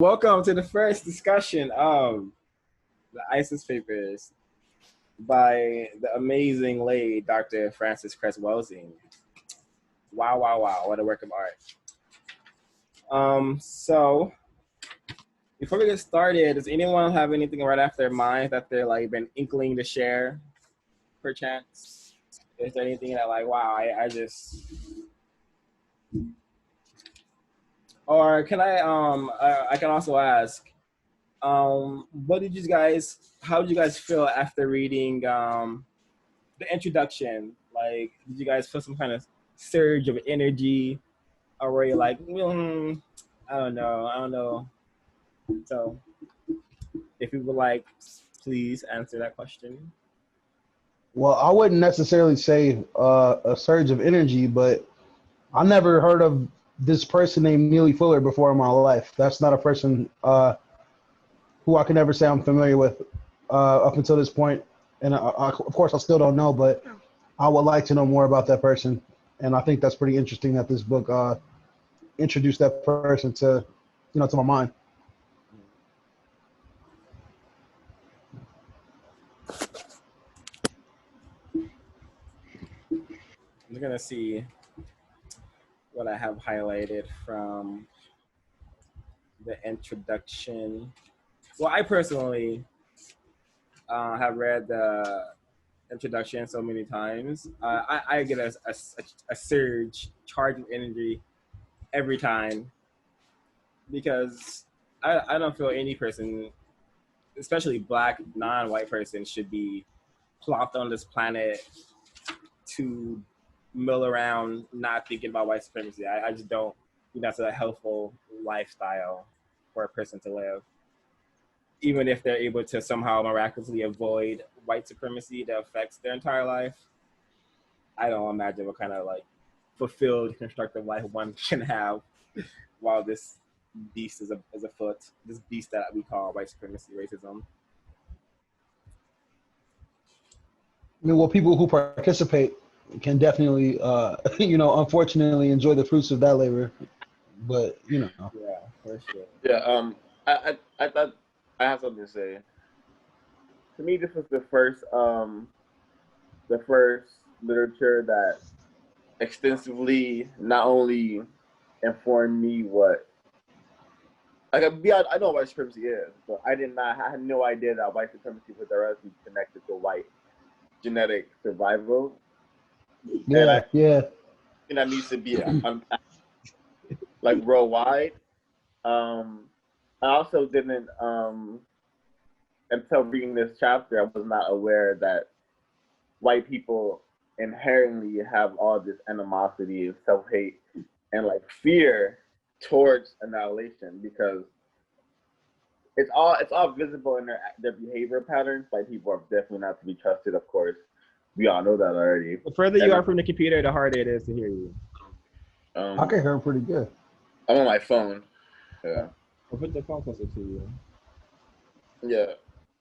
Welcome to the first discussion of the ISIS papers by the amazing lady, Dr.Frances Cress Welsing. Wow, wow, wow, what a work of art. So before we get started, does anyone have anything right off their mind that they're like been inkling to share, perchance? Is there anything that like, wow, I just, or can I can also ask, what did you guys, how did you guys feel after reading the introduction? Like, did you guys feel some kind of surge of energy, or were you like, I don't know? So, if you would like, please answer that question. Well, I wouldn't necessarily say a surge of energy, but I never heard of this person named Neely Fuller before in my life. That's not a person who I can ever say I'm familiar with up until this point. And of course, I still don't know, but I would like to know more about that person. And I think that's pretty interesting that this book introduced that person to my mind. I'm gonna see what I have highlighted from the introduction. Well, I personally have read the introduction so many times. I get a surge, charge of energy every time because I don't feel any person, especially black, non-white person, should be plopped on this planet to mill around not thinking about white supremacy. I just don't think that's a helpful lifestyle for a person to live. Even if they're able to somehow miraculously avoid white supremacy that affects their entire life, I don't imagine what kind of like fulfilled, constructive life one can have while this beast is afoot. This beast that we call white supremacy, racism. I mean, well, people who participate can definitely, unfortunately enjoy the fruits of that labor. But, Yeah, for sure. Yeah, I thought I have something to say. To me, this was the first literature that extensively not only informed me what I know what white supremacy is, but I had no idea that white supremacy was directly connected to white genetic survival. yeah. And that needs to be unpacked like worldwide. I also didn't until reading this chapter, I was not aware that white people inherently have all this animosity and self-hate and like fear towards annihilation, because it's all visible in their behavior patterns. White people are definitely not to be trusted, of course. We all know that already. The further you are from the computer, the harder it is to hear you. I can hear him pretty good. I'm on my phone. Yeah. I'll put the phone closer to you. Yeah.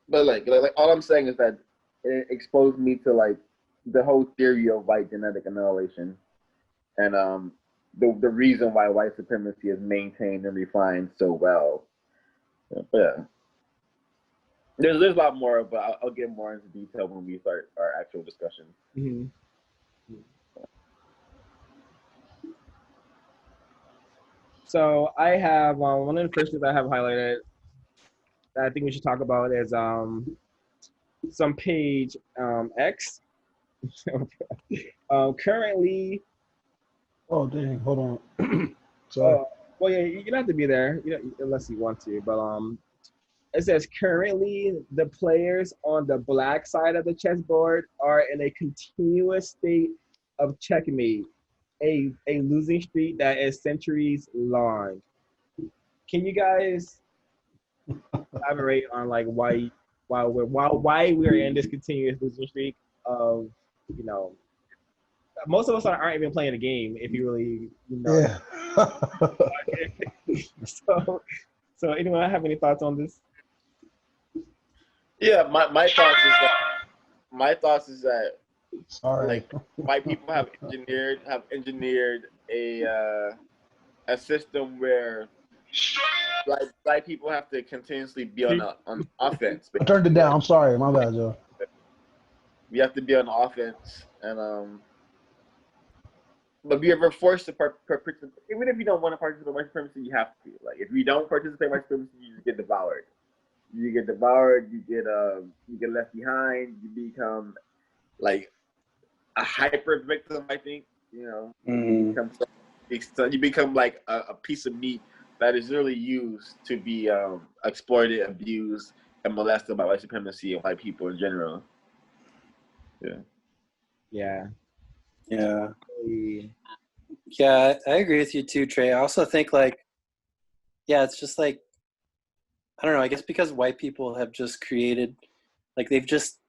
But like all I'm saying is that it exposed me to like the whole theory of white genetic annihilation, and the reason why white supremacy is maintained and refined so well. Yeah. There's a lot more, but I'll get more into detail when we start our actual discussion. Mm-hmm. So I have one of the first things I have highlighted that I think we should talk about is some page X. Currently. Oh dang! Hold on. Sorry. Well, yeah, you don't have to be there, unless you want to. But it says currently the players on the black side of the chessboard are in a continuous state of checkmate, a losing streak that is centuries long. Can you guys elaborate on like why we're in this continuous losing streak of, most of us aren't even playing a game, if you really Yeah. So anyone have any thoughts on this? Yeah, my thoughts is that Sorry. like white people have engineered a system where black people have to continuously be on offense. I turned it down. I'm sorry. My bad, Joe. We have to be on offense, and but be ever forced to participate. Even if you don't want to participate in white supremacy, you have to. Like, if you don't participate in white supremacy, you just get devoured. You get devoured. You get left behind. You become like a hyper victim. I think you become like a piece of meat that is really used to be exploited, abused, and molested by white supremacy and white people in general. Yeah. Yeah, I agree with you too, Trey. I also think it's just like, I don't know, I guess because white people have just created, like they've just,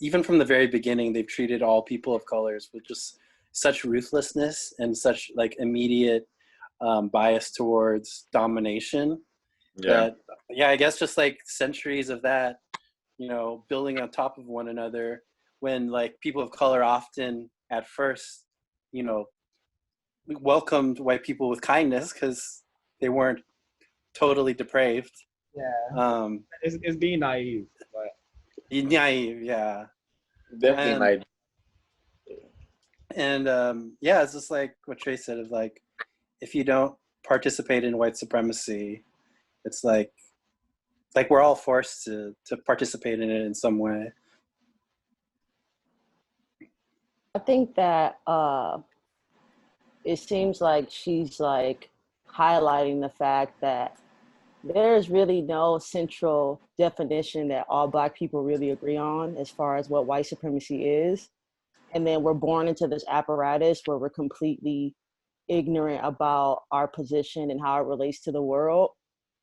even from the very beginning, they've treated all people of colors with just such ruthlessness and such like immediate bias towards domination. That, I guess just like centuries of that, building on top of one another, when like people of color often at first, welcomed white people with kindness because they weren't totally depraved. Yeah. It's being naive, but naive, yeah. Definitely naive. And it's just like what Trey said, of like, if you don't participate in white supremacy, it's like we're all forced to participate in it in some way. I think that it seems like she's like highlighting the fact that there's really no central definition that all Black people really agree on as far as what white supremacy is. And then we're born into this apparatus where we're completely ignorant about our position and how it relates to the world.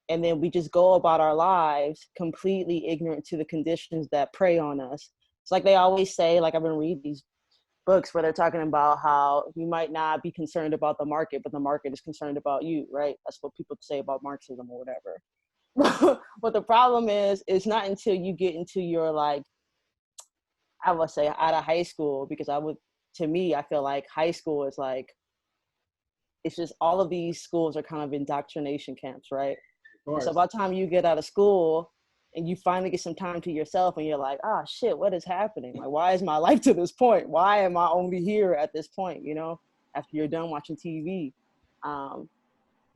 And then we just go about our lives completely ignorant to the conditions that prey on us. It's like they always say, like I've been reading these books where they're talking about how you might not be concerned about the market, but the market is concerned about you, right? That's what people say about Marxism or whatever. But the problem is, it's not until you get into your, like, I would say out of high school, because to me, I feel like high school is like, it's just all of these schools are kind of indoctrination camps, right? So by the time you get out of school and you finally get some time to yourself and you're like, oh shit, what is happening? Like, why is my life to this point? Why am I only here at this point? After you're done watching TV,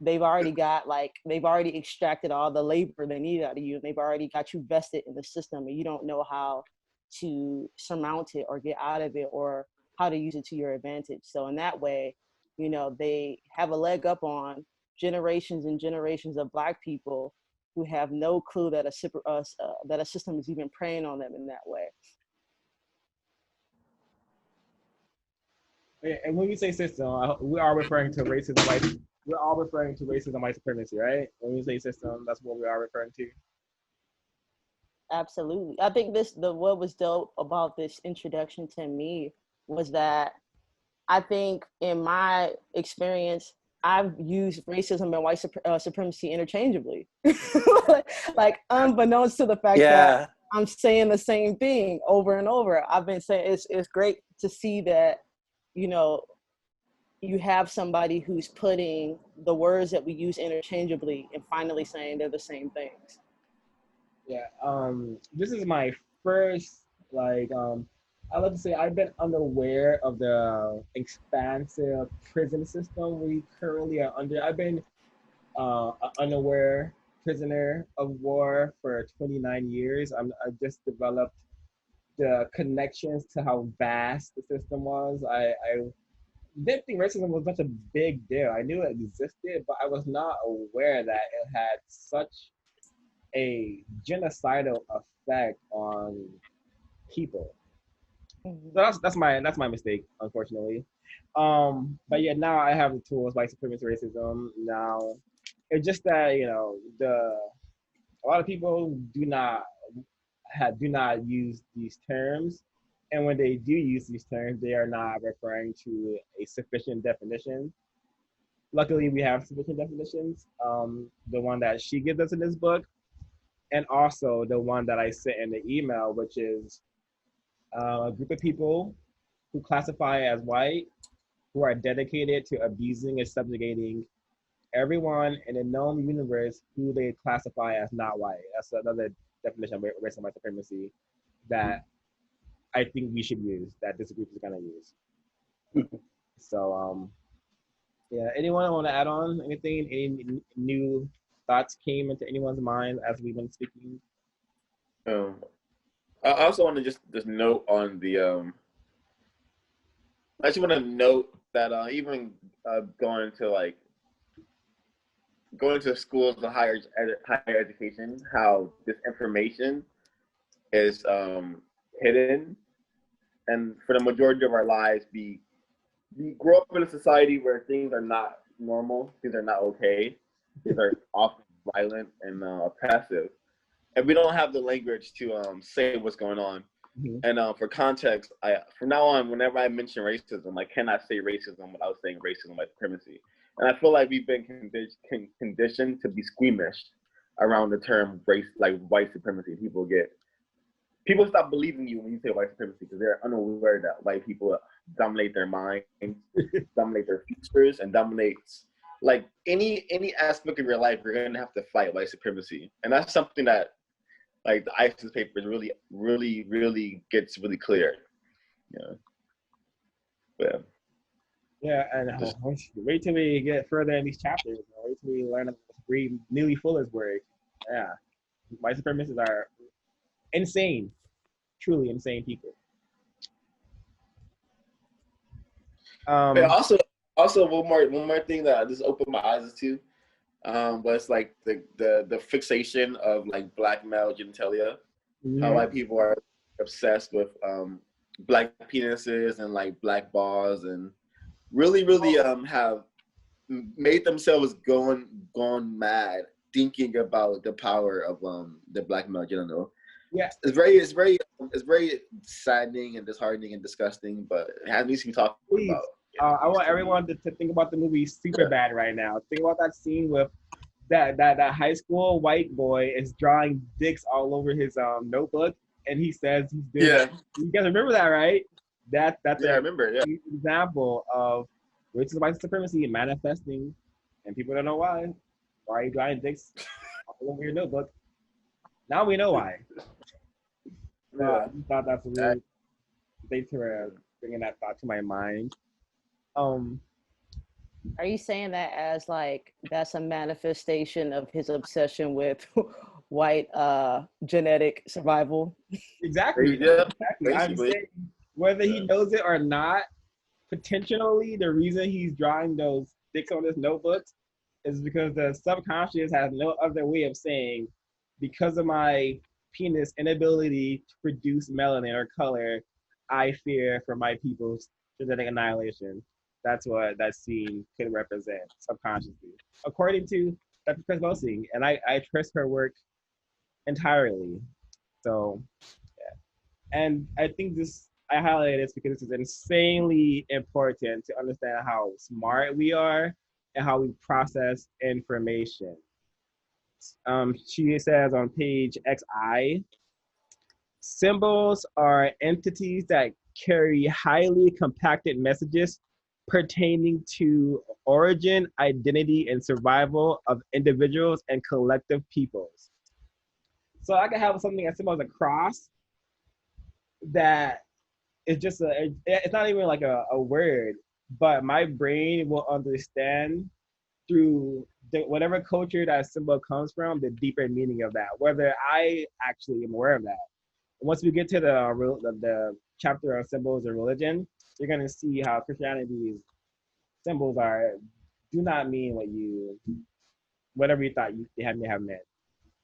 they've already extracted all the labor they need out of you. And they've already got you vested in the system, and you don't know how to surmount it or get out of it or how to use it to your advantage. So in that way, they have a leg up on generations and generations of Black people who have no clue that a system is even preying on them in that way. And when we say system, we are referring to racism. We're all referring to racism, white supremacy, right? When we say system, that's what we are referring to. Absolutely. I think what was dope about this introduction to me was that I think in my experience, I've used racism and white supremacy interchangeably, like unbeknownst to the fact that I'm saying the same thing over and over. I've been saying it's great to see that, you have somebody who's putting the words that we use interchangeably and finally saying they're the same things. Yeah. This is my first, I love to say I've been unaware of the expansive prison system we currently are under. I've been an unaware prisoner of war for 29 years. I just developed the connections to how vast the system was. I didn't think racism was such a big deal. I knew it existed, but I was not aware that it had such a genocidal effect on people. So that's my mistake, unfortunately. But yeah, now I have the tools, white supremacy, racism. Now it's just that a lot of people do not use these terms, and when they do use these terms, they are not referring to a sufficient definition. Luckily, we have sufficient definitions. The one that she gives us in this book, and also the one that I sent in the email, which is a group of people who classify as white, who are dedicated to abusing and subjugating everyone in a known universe who they classify as not white. That's another definition of race and white supremacy that I think we should use, that this group is going to use. So, yeah, anyone want to add on anything? Any new thoughts came into anyone's mind as we've been speaking? I also want to just note on the I just want to note that even going to schools and higher education, how this information is hidden, and for the majority of our lives, we grow up in a society where things are not normal, things are not okay, things are often violent and oppressive, and we don't have the language to say what's going on. Mm-hmm. And for context, from now on, whenever I mention racism, I cannot say racism without saying racism, white supremacy. And I feel like we've been conditioned to be squeamish around the term race, like white supremacy. People stop believing you when you say white supremacy because they're unaware that white people dominate their minds, dominate their futures, and dominates like any aspect of your life. You're gonna have to fight white supremacy, and that's something that, like, the ISIS papers really gets really clear. Yeah, and wait till we get further in these chapters. Wait till we read Neely Fuller's work. Yeah, white supremacists are insane, truly insane people. Also one more thing that I just opened my eyes to, was like the fixation of like black male genitalia. Mm-hmm. How white people are obsessed with black penises and like black balls, and really have made themselves gone mad thinking about the power of the black male genital. Yeah, it's very saddening and disheartening and disgusting, but it needs to be talked about. I want everyone to think about the movie Superbad right now. Think about that scene with that high school white boy is drawing dicks all over his notebook, and he says he's doing that. You guys remember that, right? That's I remember. Yeah, an example of racist white supremacy manifesting, and people don't know why. Why are you drawing dicks all over your notebook? Now we know why. I thought that's a really thanks for bringing that thought to my mind. Are you saying that as like that's a manifestation of his obsession with white genetic survival? Exactly. Yeah, exactly. I'm saying whether he knows it or not, potentially the reason he's drawing those dicks on his notebooks is because the subconscious has no other way of saying, because of my penis inability to produce melanin or color, I fear for my people's genetic annihilation. That's what that scene could represent subconsciously, according to Dr. Cress Welsing, and I trust her work entirely. So, yeah. And I think I highlighted this because this is insanely important to understand how smart we are and how we process information. She says on page XI, symbols are entities that carry highly compacted messages pertaining to origin, identity, and survival of individuals and collective peoples. So I can have something as simple as a cross that is just it's not even like a word, but my brain will understand through whatever culture that symbol comes from, the deeper meaning of that, whether I actually am aware of that. Once we get to the chapter on symbols and religion, you're going to see how Christianity's symbols do not mean whatever you thought they may have meant.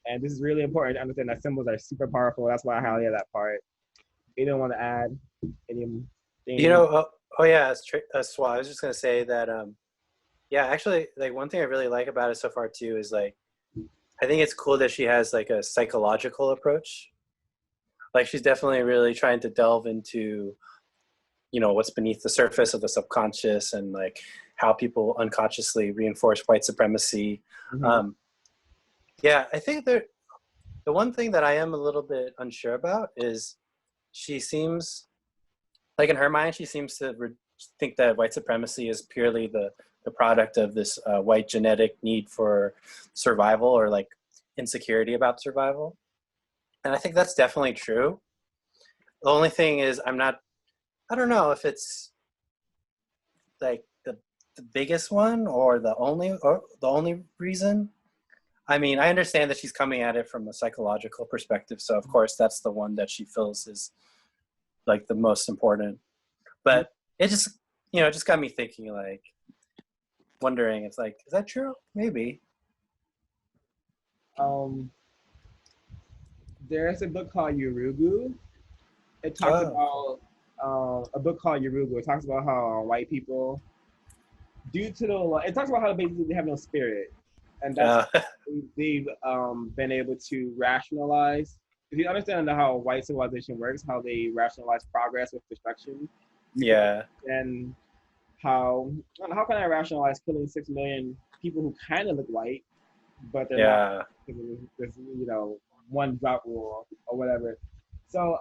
And this is really important to understand that symbols are super powerful. That's why I highlighted that part. You don't want to add anything? That's why I was just going to say that, actually, like, one thing I really like about it so far too is, like, I think it's cool that she has like a psychological approach. Like, she's definitely really trying to delve into, what's beneath the surface of the subconscious and like how people unconsciously reinforce white supremacy. Mm-hmm. I think the one thing that I am a little bit unsure about is she seems like, in her mind, she seems to think that white supremacy is purely the the product of this white genetic need for survival, or like insecurity about survival. And I think that's definitely true. The only thing is I don't know if it's like the biggest one or the only reason. I mean, I understand that she's coming at it from a psychological perspective, so of course that's the one that she feels is like the most important. But it just, it just got me thinking, like, wondering, it's like, is that true? Maybe. There's a book called Yurugu. It talks about a book called Yurugu. It talks about how white people, it talks about how basically they have no spirit, and that's they've been able to rationalize. If you understand how white civilization works, how they rationalize progress with destruction, and how can I rationalize killing 6 million people who kind of look white, but they're not? There's one drop rule or whatever. So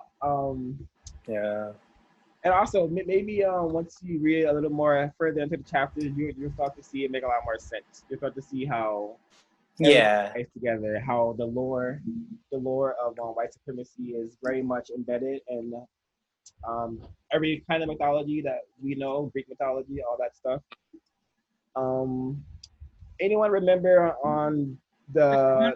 and also maybe once you read a little more further into the chapters, you'll start to see it make a lot more sense. You'll start to see how ties together, how the lore of white supremacy is very much embedded in every kind of mythology that we know, Greek mythology, all that stuff. Anyone remember on the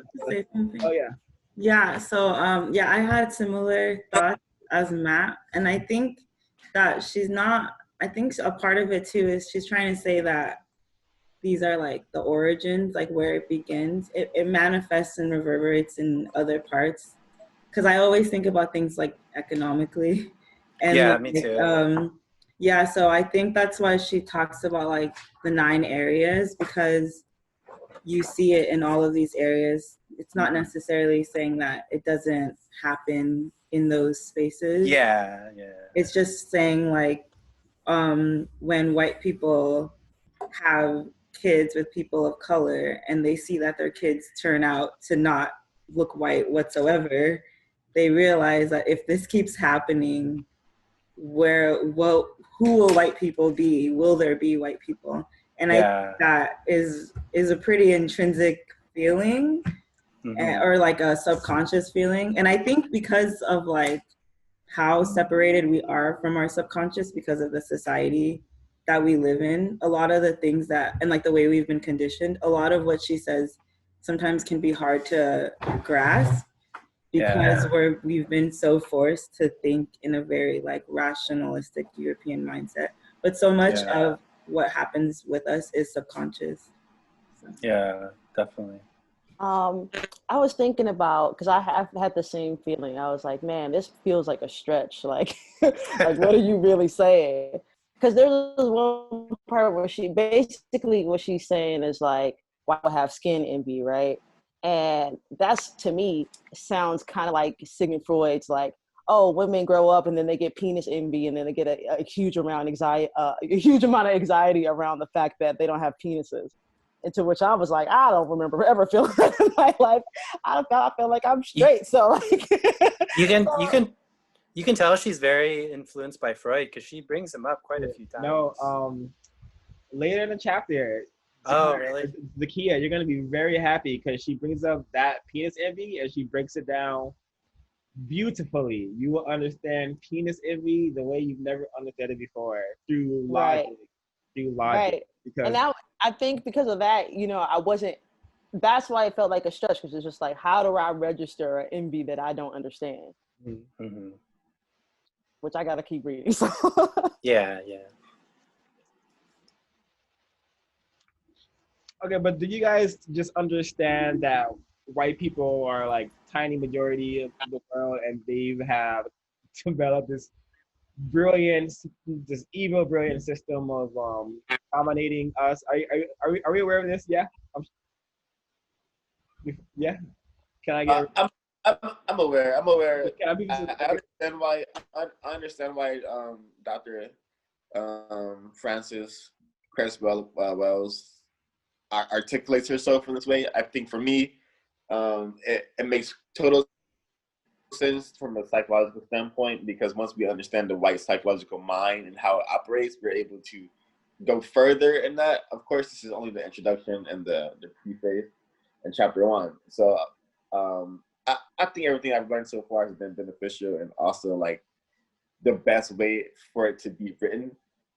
oh yeah. Yeah, so I had similar thoughts as Matt, and I think that I think a part of it too is she's trying to say that these are like the origins, like where it begins. It manifests and reverberates in other parts. Because I always think about things like economically. And me too. So I think that's why she talks about like the 9 areas, because you see it in all of these areas. It's not necessarily saying that it doesn't happen in those spaces. Yeah. It's just saying like when white people have kids with people of color and they see that their kids turn out to not look white whatsoever, they realize that if this keeps happening, who will white people be? Will there be white people? And I think that is a pretty intrinsic feeling, or like a subconscious feeling. And I think because of like how separated we are from our subconscious because of the society that we live in, a lot of the things that, and like the way we've been conditioned, a lot of what she says sometimes can be hard to grasp because we've been so forced to think in a very like rationalistic European mindset. But so much of what happens with us is subconscious. So. Yeah, definitely. I was thinking about, because I've had the same feeling. I was like, man, this feels like a stretch. Like, like what are you really saying? Because there's one part where what she's saying is like, why do I have skin envy, right? And that's, to me, sounds kind of like Sigmund Freud's like, oh, women grow up and then they get penis envy and then they get a huge amount of anxiety around the fact that they don't have penises. Into which I was like, I don't remember ever feeling that in my life. I feel like I'm straight. So like, you can tell she's very influenced by Freud because she brings him up quite a few times. No, later in the chapter. Oh, really? Zakia, you're gonna be very happy because she brings up that penis envy and she breaks it down beautifully. You will understand penis envy the way you've never understood it before through logic. Right. Because, and now I think because of that, that's why it felt like a stretch, because it's just like, how do I register an envy that I don't understand? Mm-hmm. Which I gotta keep reading. So. Yeah. Okay, but do you guys just understand that white people are like tiny majority of the world, and they have developed this evil, brilliant system of dominating us? Are we aware of this? Yeah. Yeah. Can I get? I'm aware. I'm aware. Can I be I understand why. I understand why. Dr. Frances Cress Welsing articulates herself in this way. I think for me, it makes total sense from a psychological standpoint, because once we understand the white psychological mind and how it operates, we're able to go further in that. Of course, this is only the introduction and the preface in chapter 1. So I think everything I've learned so far has been beneficial, and also like the best way for it to be written.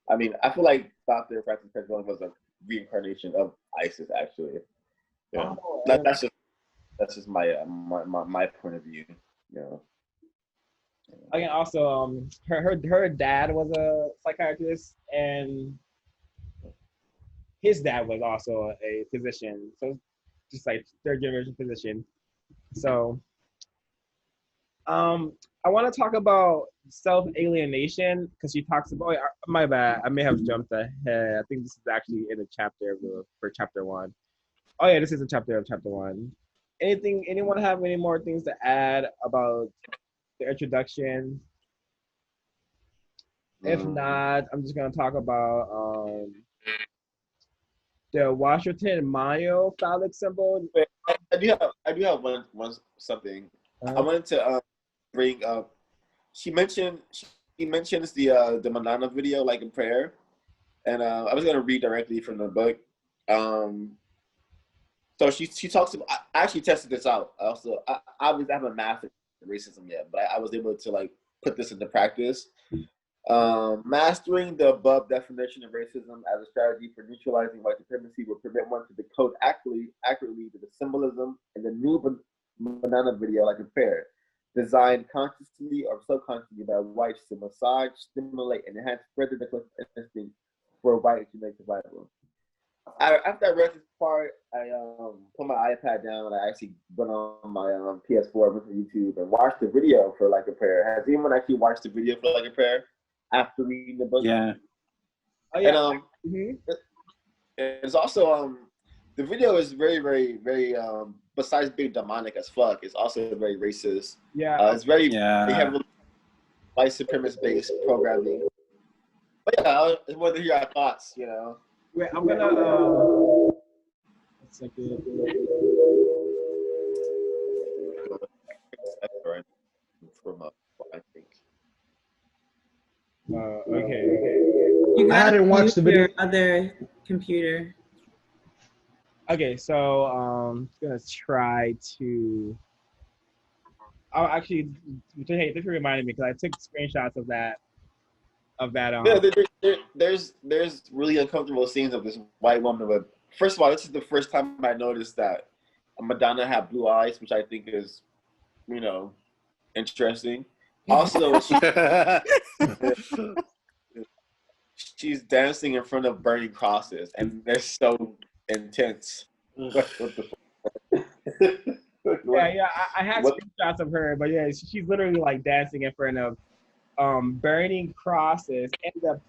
I mean, I feel like Dr. Frances Cress Welsing was a reincarnation of Isis, actually. Yeah, that's just my my point of view. You know. Again, also, her dad was a psychiatrist, and his dad was also a physician. So just like third generation physician. So I want to talk about self-alienation because she talks about. Oh, my bad, I may have jumped ahead. I think this is actually in the chapter for chapter 1. Oh yeah, this is a chapter of chapter 1. Anyone have any more things to add about the introduction? If not, I'm just gonna talk about the Washington Mayo phallic symbol. I do have one something. I wanted to bring up. She mentions the Madonna video, like in prayer, and I was gonna read directly from the book. So she talks about. I actually tested this out. Also, I haven't mastered racism yet, but I was able to like put this into practice. Mastering the above definition of racism as a strategy for neutralizing white supremacy will permit one to decode accurately the symbolism in the new Madonna video, like a prayer, designed consciously or subconsciously by whites to massage, stimulate, and enhance further the instinct for white genetic survival. After I read this part, I put my iPad down and I actually went on my PS4, went to YouTube, and watched the video for Like a Prayer. Has anyone actually watched the video for Like a Prayer after reading the book? Yeah. Oh yeah. And it's also the video is very, very, very besides being demonic as fuck, it's also very racist. Yeah. It's very heavily white supremacist based programming. But yeah, I just wanted to hear your thoughts, you know. Wait, I'm gonna one second. I think. Okay. You I hadn't watched the video. your other computer. Okay, so I'm gonna try to. Oh, actually, hey, this reminded me because I took screenshots of that. Yeah, there's really uncomfortable scenes of this white woman with. First of all, this is the first time I noticed that Madonna had blue eyes, which I think is, you know, interesting. Also, she's dancing in front of burning crosses, and they're so intense. What the fuck? Yeah. I had screenshots of her, but yeah, she's literally like dancing in front of burning crosses, and the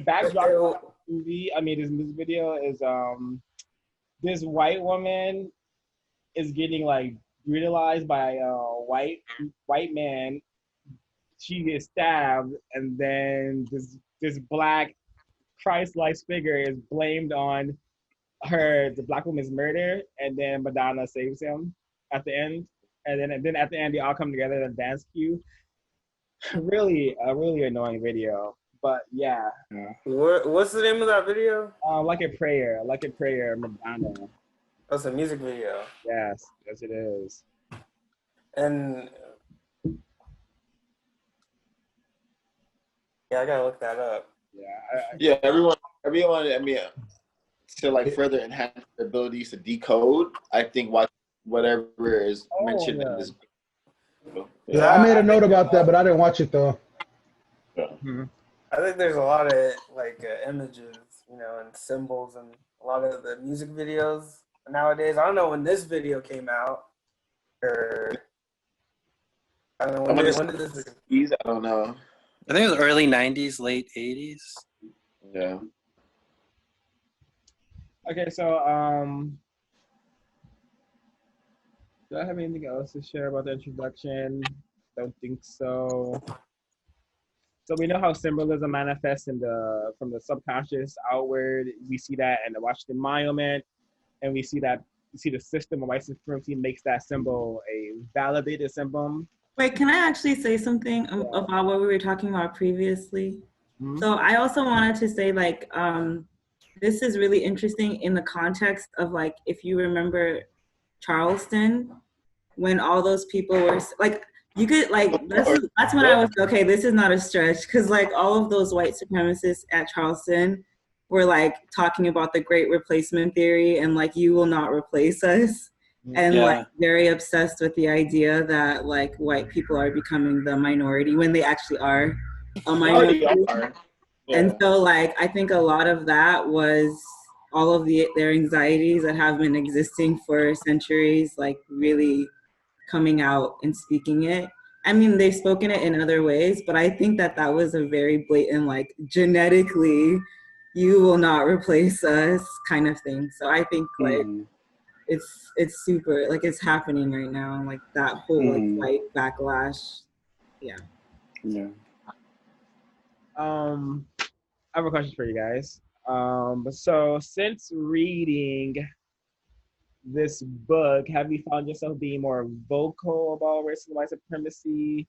backdrop of the movie. I mean, this music video is this white woman is getting like brutalized by a white man. She gets stabbed, and then this black Christ-like figure is blamed on the black woman's murder, and then Madonna saves him at the end, and then at the end they all come together in a dance cue. Really annoying video, but yeah. What's the name of that video? Like a prayer, Madonna. That's a music video. Yes, it is. And yeah, I gotta look that up. Yeah, everyone. I mean, to like further enhance their abilities to decode, I think watch whatever is mentioned in this. Yeah, I made a note about that, but I didn't watch it though. Yeah. Mm-hmm. I think there's a lot of like images, you know, and symbols, and a lot of the music videos nowadays. I don't know when this video came out, or I don't know when did this video? I don't know. I think it was early 90s, late 80s. Yeah. Okay, so do I have anything else to share about the introduction? Don't think so. So we know how symbolism manifests from the subconscious outward. We see that in the Washington Monument, and we see the system of white supremacy makes that symbol a validated symbol. Wait, can I actually say something about what we were talking about previously? So I also wanted to say, like, this is really interesting in the context of, like, if you remember Charleston, when all those people were like, you could like that's when I was okay. This is not a stretch, because like all of those white supremacists at Charleston were like talking about the Great Replacement theory and like you will not replace us, and like very obsessed with the idea that like white people are becoming the minority when they actually are a minority. And so like I think a lot of that was all of their anxieties that have been existing for centuries, like really coming out and speaking it. I mean, they've spoken it in other ways, but I think that that was a very blatant, like, genetically, you will not replace us kind of thing. So I think, like, it's super, like, it's happening right now, like, that whole, like, white backlash. Yeah. Yeah. I have a question for you guys. So since reading this book, have you found yourself being more vocal about racism, white supremacy,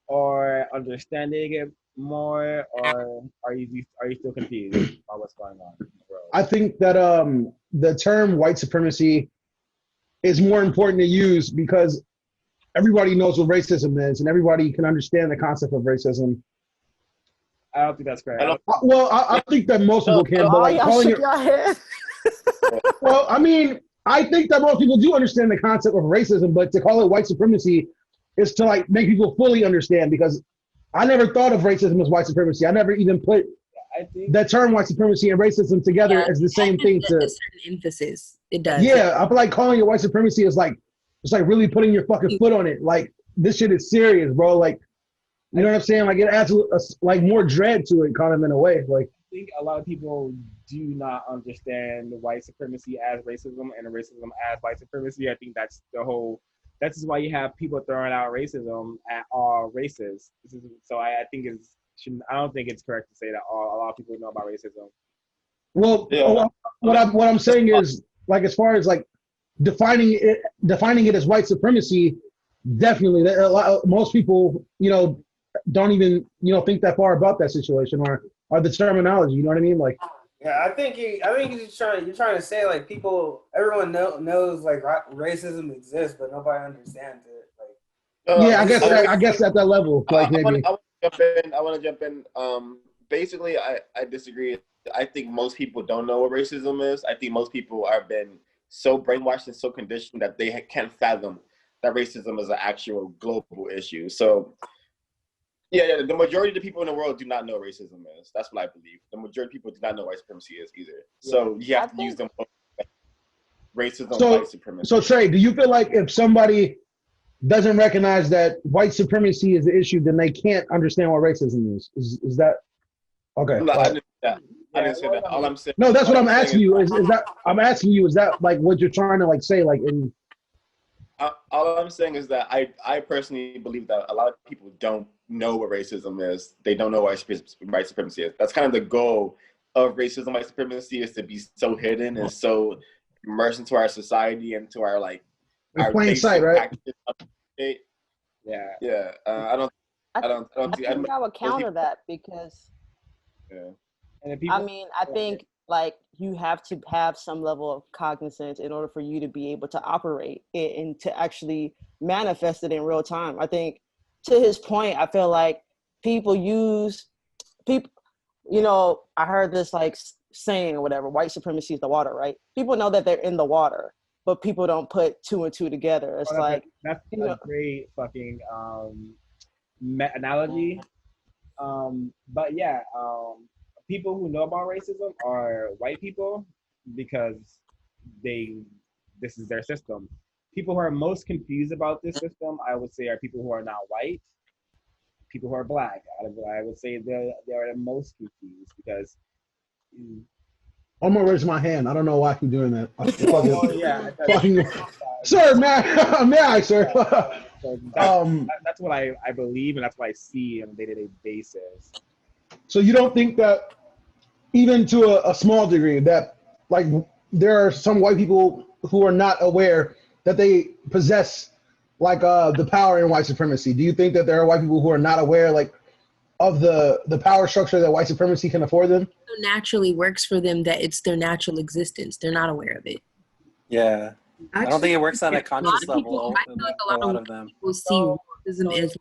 or understanding it more, or are you still confused about what's going on in the world? I think that the term white supremacy is more important to use because everybody knows what racism is and everybody can understand the concept of racism. I don't think that's correct. I think that most people can, but like calling it. Well, I mean, I think that most people do understand the concept of racism, but to call it white supremacy is to like make people fully understand, because I never thought of racism as white supremacy. I never even put that term white supremacy and racism together as the same thing. To a certain emphasis, it does. Yeah, I feel like calling it white supremacy is like it's like really putting your fucking foot on it. Like this shit is serious, bro. Like you know what I'm saying? Like it adds like more dread to it, kind of in a way. Like I think a lot of people do not understand white supremacy as racism and racism as white supremacy. I think that's the whole. That's why you have people throwing out racism at all races. So I think I don't think it's correct to say that a lot of people know about racism. Well, what I'm saying is like as far as like defining it as white supremacy, definitely most people don't even think that far about that situation or the terminology. You know what I mean? Like. Yeah, I think you're trying to say like everyone knows like racism exists, but nobody understands it. Like, I guess at that level, like maybe. I want to jump in. Basically, I disagree. I think most people don't know what racism is. I think most people have been so brainwashed and so conditioned that they can't fathom that racism is an actual global issue. So. Yeah, the majority of the people in the world do not know what racism is. That's what I believe. The majority of people do not know what white supremacy is either. So you have to use them racism, white supremacy. So Trey, do you feel like if somebody doesn't recognize that white supremacy is the issue, then they can't understand what racism is? Is that okay? No, I didn't say that. All I'm saying. No, that's what I'm asking you. Is that I'm asking you? Is that like what you're trying to like say? Like in. All I'm saying is that I personally believe that a lot of people don't know what racism is. They don't know what white supremacy is. That's kind of the goal of racism, white supremacy, is to be so hidden and so immersed into our society and to our like our plain sight, right? Yeah. I think I would counter that because. Yeah. I mean, I think like you have to have some level of cognizance in order for you to be able to operate it and to actually manifest it in real time. I think to his point, I feel like people, I heard this like saying or whatever, white supremacy is the water, right? People know that they're in the water, but people don't put two and two together. It's that's a great fucking analogy. But yeah, people who know about racism are white people because this is their system. People who are most confused about this system, I would say, are people who are not white, people who are black. I would say they are the most confused because. I'm gonna raise my hand. I don't know why I keep doing that. Sir, may I, sir? So that's what I believe, and that's what I see on a day-to-day basis. So you don't think that, even to a small degree, that like there are some white people who are not aware that they possess like the power in white supremacy? Do you think that there are white people who are not aware, like of the power structure that white supremacy can afford them. So naturally works for them that it's their natural existence. They're not aware of it. Yeah. I don't think it works on a A lot conscious of people, level. I feel like a lot of them. people see racism as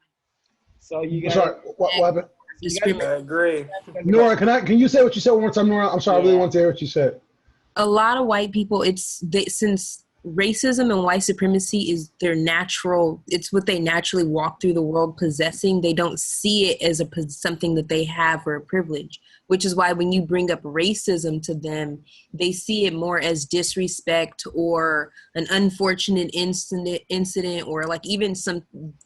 So you I'm guys, sorry, what happened? discrimination. I agree. Nora, can you say what you said one more time, Nora? I'm sorry, I really want to hear what you said. A lot of white people, since racism and white supremacy is their natural, it's what they naturally walk through the world possessing. They don't see it as something that they have or a privilege, which is why when you bring up racism to them, they see it more as disrespect or an unfortunate incident, or like even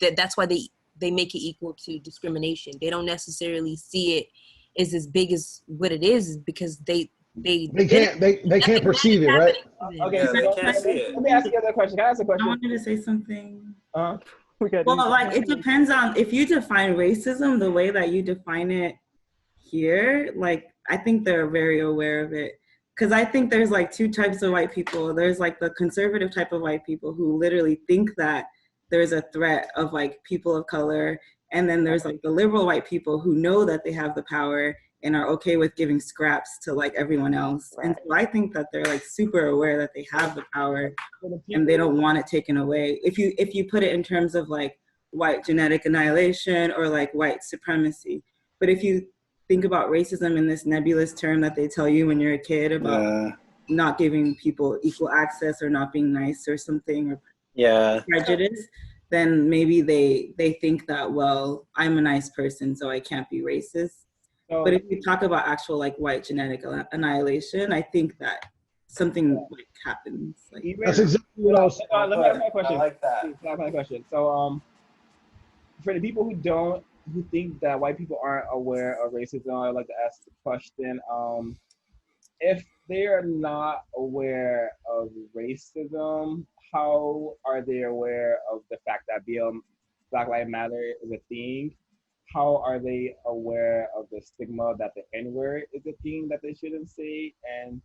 that's why they make it equal to discrimination. They don't necessarily see it as big as what it is because they can't perceive it, right? okay, Yeah, so they can't see it. let me ask you another question. Can I ask a I question? wanted to say something. Okay. Well, like it depends on if you define racism the way that you define it here. Like I think they're very aware of it because I think there's like two types of white people. There's like the conservative type of white people who literally think that there's a threat of like people of color, and then there's like the liberal white people who know that they have the power and are okay with giving scraps to like everyone else. And so I think that they're like super aware that they have the power and they don't want it taken away. If you put it in terms of like white genetic annihilation or like white supremacy. But if you think about racism in this nebulous term that they tell you when you're a kid about not giving people equal access or not being nice or something, or prejudice, then maybe they think that, well, I'm a nice person, so I can't be racist. But if you talk about actual like white genetic annihilation, I think that something like happens. Like, That's exactly what I was saying. Let me ask my question. I like that. Please, can I ask my question? So, for the people who think that white people aren't aware of racism, I'd like to ask the question: if they are not aware of racism, how are they aware of the fact that Black Lives Matter is a thing? How are they aware of the stigma that the N-word is a thing that they shouldn't say? And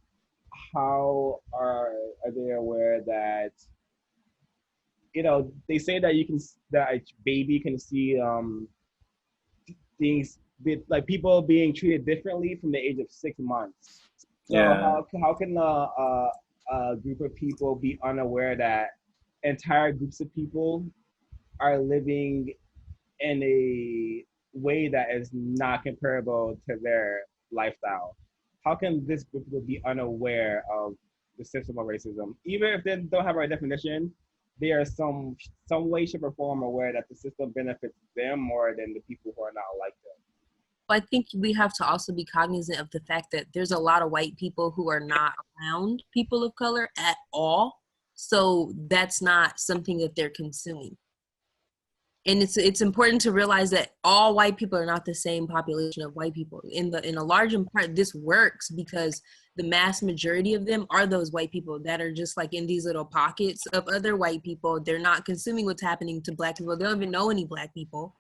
how are they aware that, they say that that a baby can see things like people being treated differently from the age of 6 months. So how can a group of people be unaware that entire groups of people are living in a way that is not comparable to their lifestyle? How can this group of people be unaware of the system of racism? Even if they don't have a right definition, they are some way, shape, or form aware that the system benefits them more than the people who are not like them. I think we have to also be cognizant of the fact that there's a lot of white people who are not around people of color at all. So that's not something that they're consuming. And it's important to realize that all white people are not the same population of white people. In a large part, this works because the mass majority of them are those white people that are just like in these little pockets of other white people. They're not consuming what's happening to Black people. They don't even know any Black people.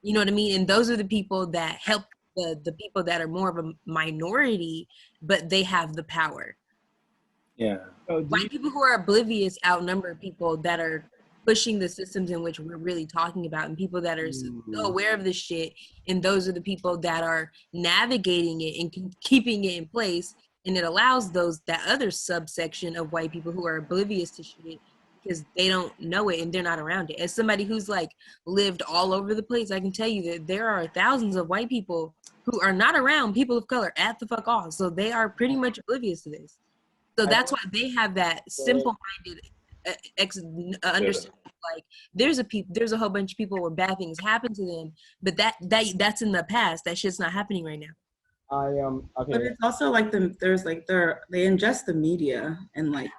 You know what I mean? And those are the people that help the people that are more of a minority, but they have the power. Yeah. So White people who are oblivious outnumber people that are pushing the systems in which we're really talking about, and people that are so aware of this shit, and those are the people that are navigating it and keeping it in place, and it allows that other subsection of white people who are oblivious to shit because they don't know it and they're not around it. As somebody who's like lived all over the place, I can tell you that there are thousands of white people who are not around people of color at the fuck all, so they are pretty much oblivious to this. So that's why they have that simple-minded understanding. Like there's a whole bunch of people where bad things happen to them, but that's in the past. That shit's not happening right now. Okay. But it's also like they ingest the media and like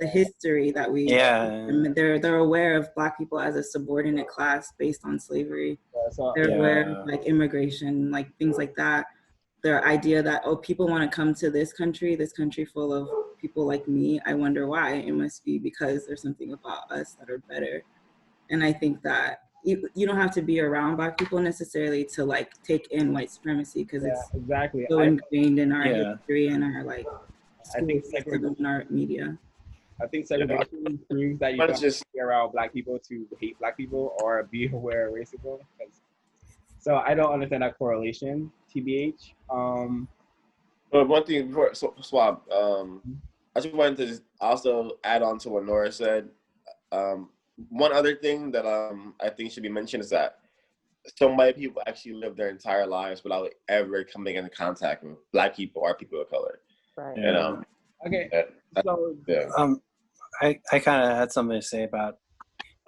the history that we. And they're aware of Black people as a subordinate class based on slavery. They're aware of like immigration, like things like that. Their idea that, oh, people want to come to this country full of people like me. I wonder why. It must be because there's something about us that are better. And I think that you don't have to be around Black people necessarily to like take in white supremacy because it's exactly so ingrained in our history and our like school system and our media. I think segregation proves that you don't have to be around Black people to hate Black people or be aware of racism. So I don't understand that correlation, TBH. But one thing before swap, I just wanted to also add on to what Nora said. One other thing that I think should be mentioned is that some white people actually live their entire lives without ever coming into contact with Black people or people of color. Right. And Okay. So yeah. I kind of had something to say about.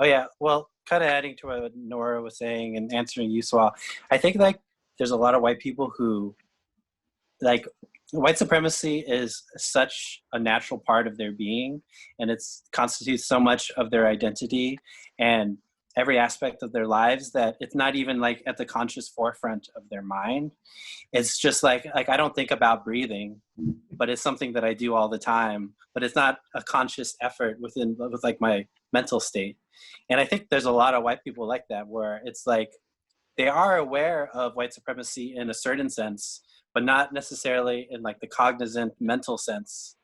Oh yeah, well, kind of adding to what Nora was saying and answering you, Swal. I think like there's a lot of white people who like white supremacy is such a natural part of their being, and it constitutes so much of their identity and every aspect of their lives that it's not even like at the conscious forefront of their mind. It's just like I don't think about breathing, but it's something that I do all the time, but it's not a conscious effort with like my mental state. And I think there's a lot of white people like that, where it's like they are aware of white supremacy in a certain sense, but not necessarily in like the cognizant mental sense.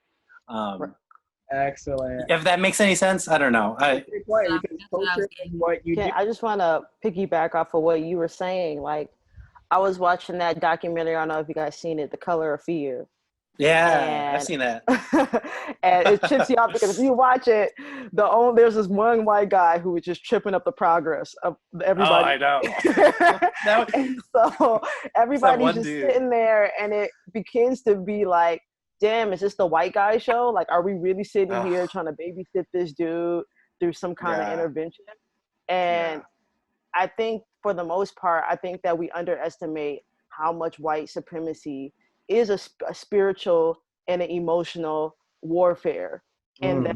excellent. If that makes any sense, I don't know. Great point, because culture is what you do. I just want to piggyback off of what you were saying. Like, I was watching that documentary. I don't know if you guys seen it, The Color of Fear. Yeah, I've seen that. And it trips you out because if you watch it, there's this one white guy who was just tripping up the progress of everybody. Oh, I know. And so everybody's just sitting there, and it begins to be like, damn, is this the white guy show? Like, are we really sitting here trying to babysit this dude through some kind of intervention? And I think for the most part, I think that we underestimate how much white supremacy is a spiritual and an emotional warfare. And that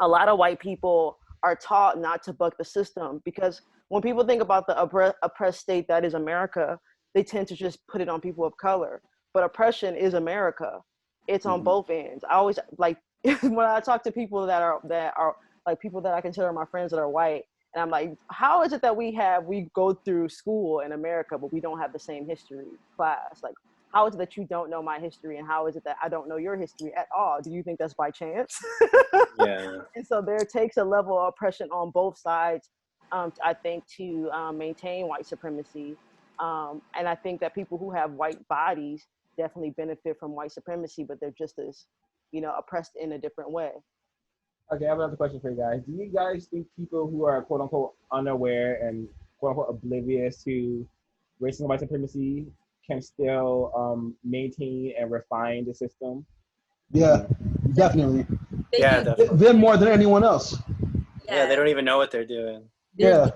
a lot of white people are taught not to buck the system, because when people think about the oppressed state that is America, they tend to just put it on people of color. But oppression is America. It's on both ends. I always like when I talk to people that are like people that I consider my friends that are white, and I'm like, how is it that we go through school in America, but we don't have the same history class? Like, how is it that you don't know my history, and how is it that I don't know your history at all? Do you think that's by chance? Yeah. And so there takes a level of oppression on both sides, I think, to maintain white supremacy. And I think that people who have white bodies definitely benefit from white supremacy, but they're just as, oppressed in a different way. Okay, I have another question for you guys. Do you guys think people who are quote unquote unaware and quote unquote oblivious to racism and white supremacy can still maintain and refine the system? Yeah, definitely. Definitely. Them more than anyone else. Yeah, they don't even know what they're doing. They're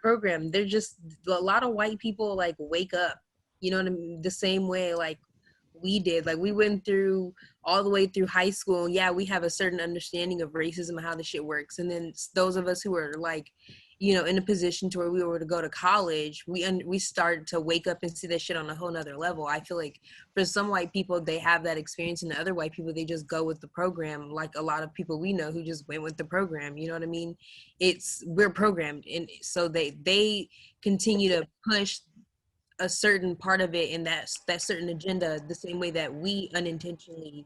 programmed. They're just, a lot of white people like wake up, you know what I mean? The same way like we did. Like, we went through all the way through high school. Yeah, we have a certain understanding of racism and how the shit works. And then those of us who are like, in a position to where we were to go to college, we started to wake up and see that shit on a whole nother level. I feel like for some white people, they have that experience, and the other white people, they just go with the program. Like a lot of people we know who just went with the program, you know what I mean? We're programmed. And so they continue to push a certain part of it in that certain agenda, the same way that we unintentionally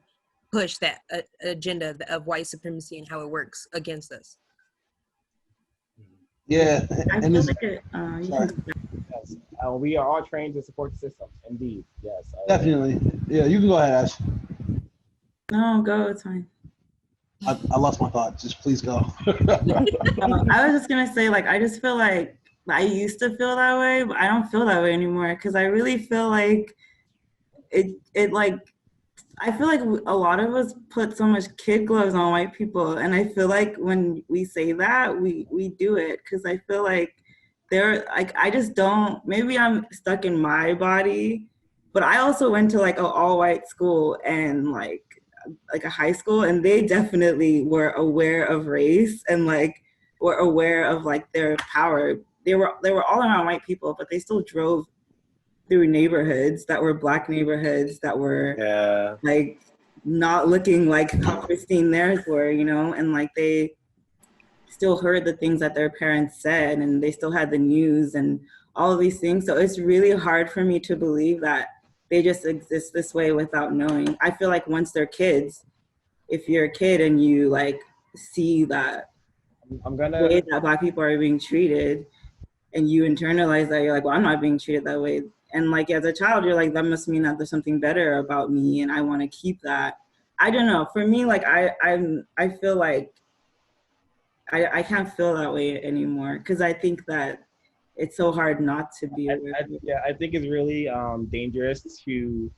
push that agenda of white supremacy and how it works against us. Yeah, I and feel like it, Yes. We are all trained to support the system. Indeed, yes. definitely. Yeah, you can go ahead, Ash. no, go, it's fine. I lost my thought. Just please go. I was just gonna say, like, I just feel like I used to feel that way, but I don't feel that way anymore, because I really feel like it like, I feel like a lot of us put so much kid gloves on white people, and I feel like when we say that, we do it, because I feel like I just don't, maybe I'm stuck in my body, but I also went to like an all-white school and like a high school, and they definitely were aware of race and like were aware of like their power. They were all around white people, but they still drove through neighborhoods that were Black neighborhoods that were like not looking like how pristine theirs were, and like they still heard the things that their parents said, and they still had the news and all of these things. So it's really hard for me to believe that they just exist this way without knowing. I feel like once they're kids, if you're a kid and you like see that way that Black people are being treated, and you internalize that, you're like, well, I'm not being treated that way. And like as a child, you're like, that must mean that there's something better about me, and I want to keep that. I don't know. For me, like I feel like I can't feel that way anymore because I think that it's so hard not to be aware of it. Yeah, I think it's really dangerous to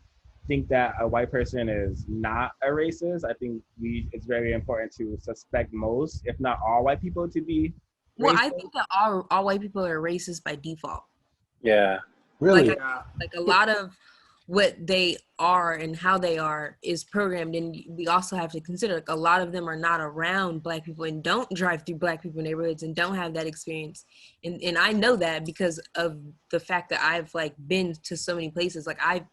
think that a white person is not a racist. I think it's very important to suspect most, if not all, white people to be Well, racist. I think that all white people are racist by default. Yeah. Really? Like a lot of what they are and how they are is programmed, and we also have to consider like a lot of them are not around Black people and don't drive through Black people neighborhoods and don't have that experience, and I know that because of the fact that I've like been to so many places. Like I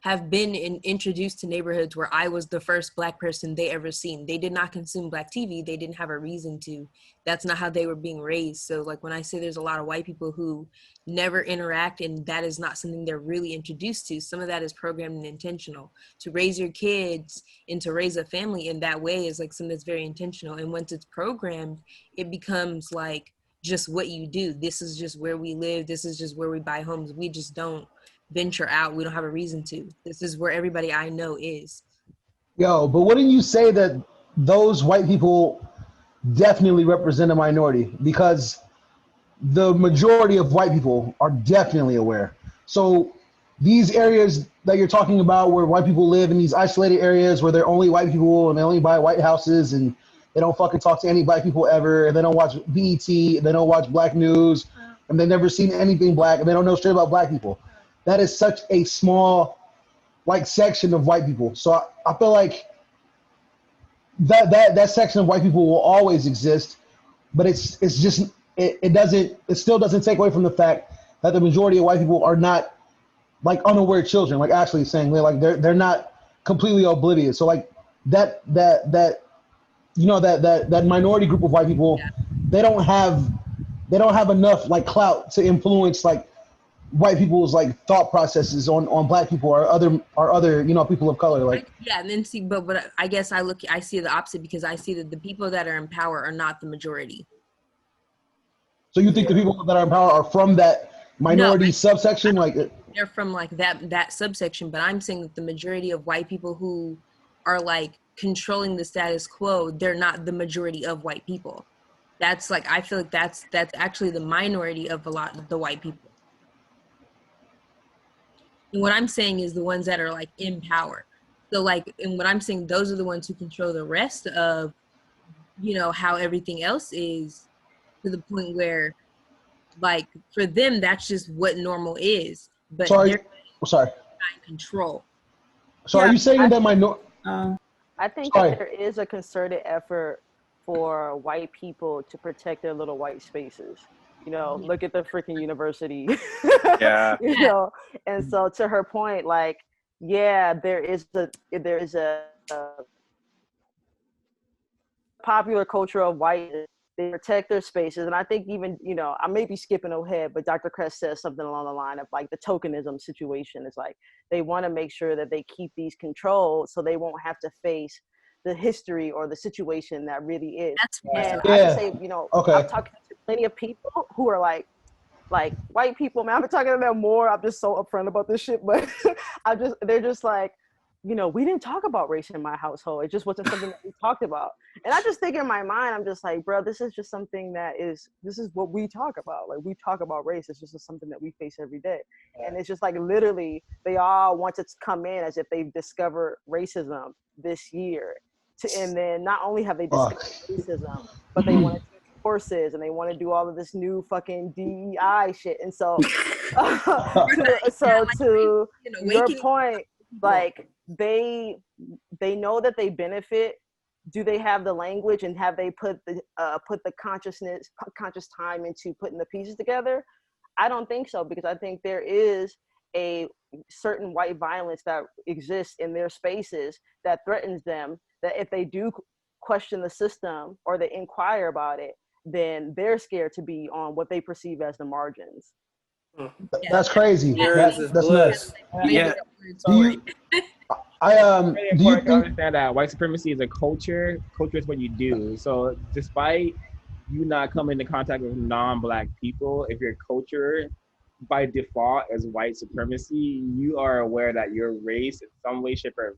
have been introduced to neighborhoods where I was the first Black person they ever seen. They did not consume Black TV. They didn't have a reason to. That's not how they were being raised. So like when I say there's a lot of white people who never interact and that is not something they're really introduced to, some of that is programmed and intentional. To raise your kids and to raise a family in that way is like something that's very intentional. And once it's programmed, it becomes like just what you do. This is just where we live. This is just where we buy homes. We just don't venture out. We don't have a reason to. This is where everybody I know is. Yo, but wouldn't you say that those white people definitely represent a minority? Because the majority of white people are definitely aware. So these areas that you're talking about where white people live in these isolated areas where they're only white people and they only buy white houses and they don't fucking talk to any Black people ever, and they don't watch BET, they don't watch Black news, and they've never seen anything Black, and they don't know shit about Black people. That is such a small like section of white people. So I feel like that section of white people will always exist, but it still doesn't take away from the fact that the majority of white people are not like unaware children, like Ashley is saying. They're not completely oblivious. So like that minority group of white people, they don't have enough like clout to influence like white people's like thought processes on Black people or other people of color. Like and then see, but I guess I see the opposite because I see that the people that are in power are not the majority. So you think the people that are in power are from that minority subsection? Like they're from like that subsection, but I'm saying that the majority of white people who are like controlling the status quo, they're not the majority of white people. That's like, I feel like that's actually the minority of a lot of the white people. And what I'm saying is the ones that are like in power. So like, and what I'm saying, those are the ones who control the rest of, how everything else is, to the point where like for them, that's just what normal is. But they're in control. So are you saying that I think that there is a concerted effort for white people to protect their little white spaces. Look at the freaking university. Yeah. And so to her point, like, yeah, there is a popular culture of white. They protect their spaces, and I think even I may be skipping ahead, but Dr. Cress says something along the line of like the tokenism situation. It's like they want to make sure that they keep these controlled so they won't have to face the history or the situation that really is. And I can say, I've talked to plenty of people who are like white people, man. I've been talking to them more. I'm just so upfront about this shit, but they're just like, we didn't talk about race in my household. It just wasn't something that we talked about. And I just think in my mind, I'm just like, bro, this is just something this is what we talk about. Like, we talk about race. It's just something that we face every day. And it's just like, literally, they all want to come in as if they've discovered racism this year. And then not only have they discovered racism, but they want to take courses and they want to do all of this new fucking DEI shit. And so, to your point, like they know that they benefit. Do they have the language and have they put the conscious time into putting the pieces together? I don't think so, because I think there is a certain white violence that exists in their spaces that threatens them, that if they do question the system or they inquire about it, then they're scared to be on what they perceive as the margins. That's crazy. That's nuts. Yeah. Do you understand that white supremacy is a culture? Culture is what you do. So despite you not come into contact with non-black people, if your culture by default is white supremacy, you are aware that your race in some way, shape, or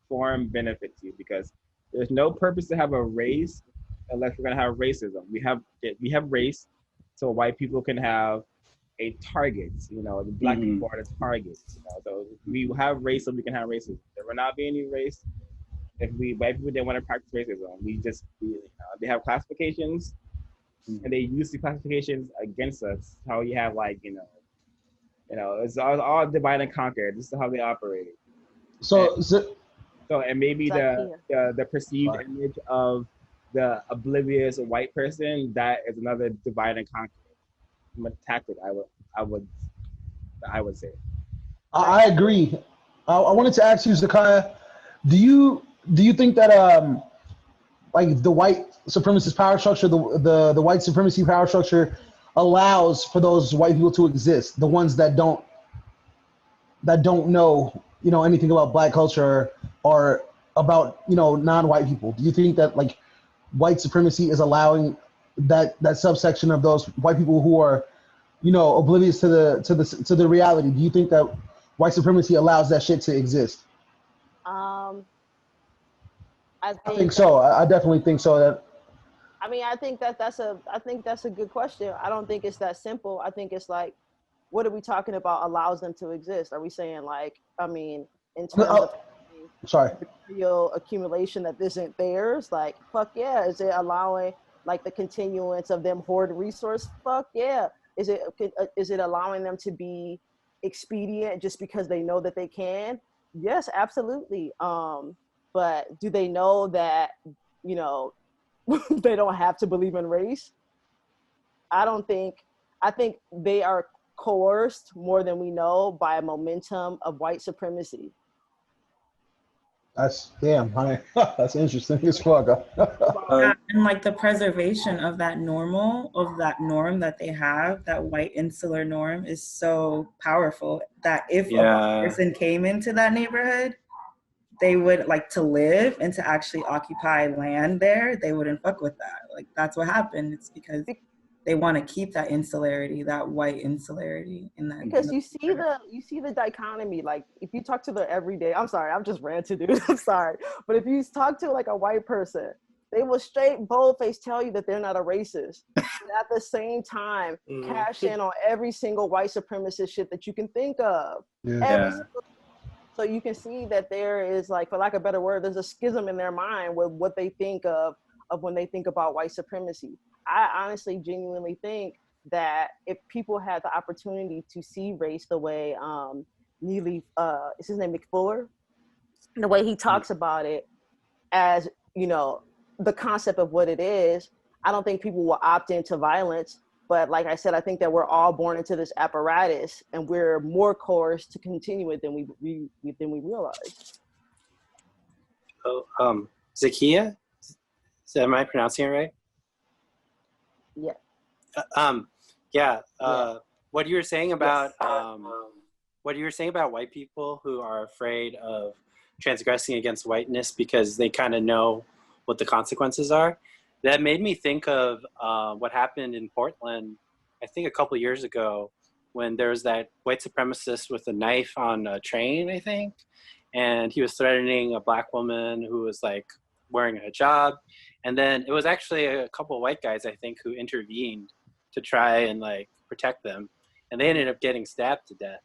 form benefits you, because there's no purpose to have a race unless we're gonna have racism. We have race so white people can have a target. You know, the black people are the targets. You know, so we have race so we can have racism. There will not be any race if we white people didn't want to practice racism. They have classifications and they use the classifications against us. How you have like it's all divide and conquer. This is how they operate. So, And maybe the perceived image of the oblivious white person, that is another divide and conquer tactic. I would say. I agree. I wanted to ask you, Zakaya, do you think that like the white supremacist power structure, the white supremacy power structure allows for those white people to exist, the ones that don't know anything about black culture or about non-white people? Do you think that like white supremacy is allowing that subsection of those white people who are oblivious to the reality? Do you think that white supremacy allows that shit to exist? I think so. I definitely think so. I think that's a good question. I don't think it's that simple. I think it's like, what are we talking about allows them to exist? Are we saying like, in terms of material accumulation that isn't theirs? Like, fuck yeah. Is it allowing like the continuance of them hoard resource? Fuck yeah. Is it allowing them to be expedient just because they know that they can? Yes, absolutely. But do they know that, they don't have to believe in race? I think they are coerced more than we know by a momentum of white supremacy. That's honey. That's interesting as fuck. And like the preservation of that norm that they have, that white insular norm, is so powerful that if a person came into that neighborhood, they would like to live and to actually occupy land there, they wouldn't fuck with that. Like that's what happened. It's because they want to keep that insularity, that white insularity in that. Because you see the dichotomy. Like if you talk to the everyday, I'm sorry, I'm just ranting, dude. I'm sorry, but if you talk to like a white person, they will straight bold-faced tell you that they're not a racist. But at the same time, cash in on every single white supremacist shit that you can think of. So you can see that there is, like, for lack of a better word, there's a schism in their mind with what they think of when they think about white supremacy. I honestly, genuinely think that if people had the opportunity to see race the way Neely, is his name McFuller, the way he talks about it as, the concept of what it is, I don't think people will opt into violence. But like I said, I think that we're all born into this apparatus, and we're more coerced to continue it than we realize. Oh, Zakia? Am I pronouncing it right? Yeah. What you were saying about white people who are afraid of transgressing against whiteness because they kind of know what the consequences are. That made me think of what happened in Portland, I think a couple of years ago, when there was that white supremacist with a knife on a train, I think, and he was threatening a black woman who was like wearing a hijab. And then it was actually a couple of white guys, I think, who intervened to try and like protect them. And they ended up getting stabbed to death.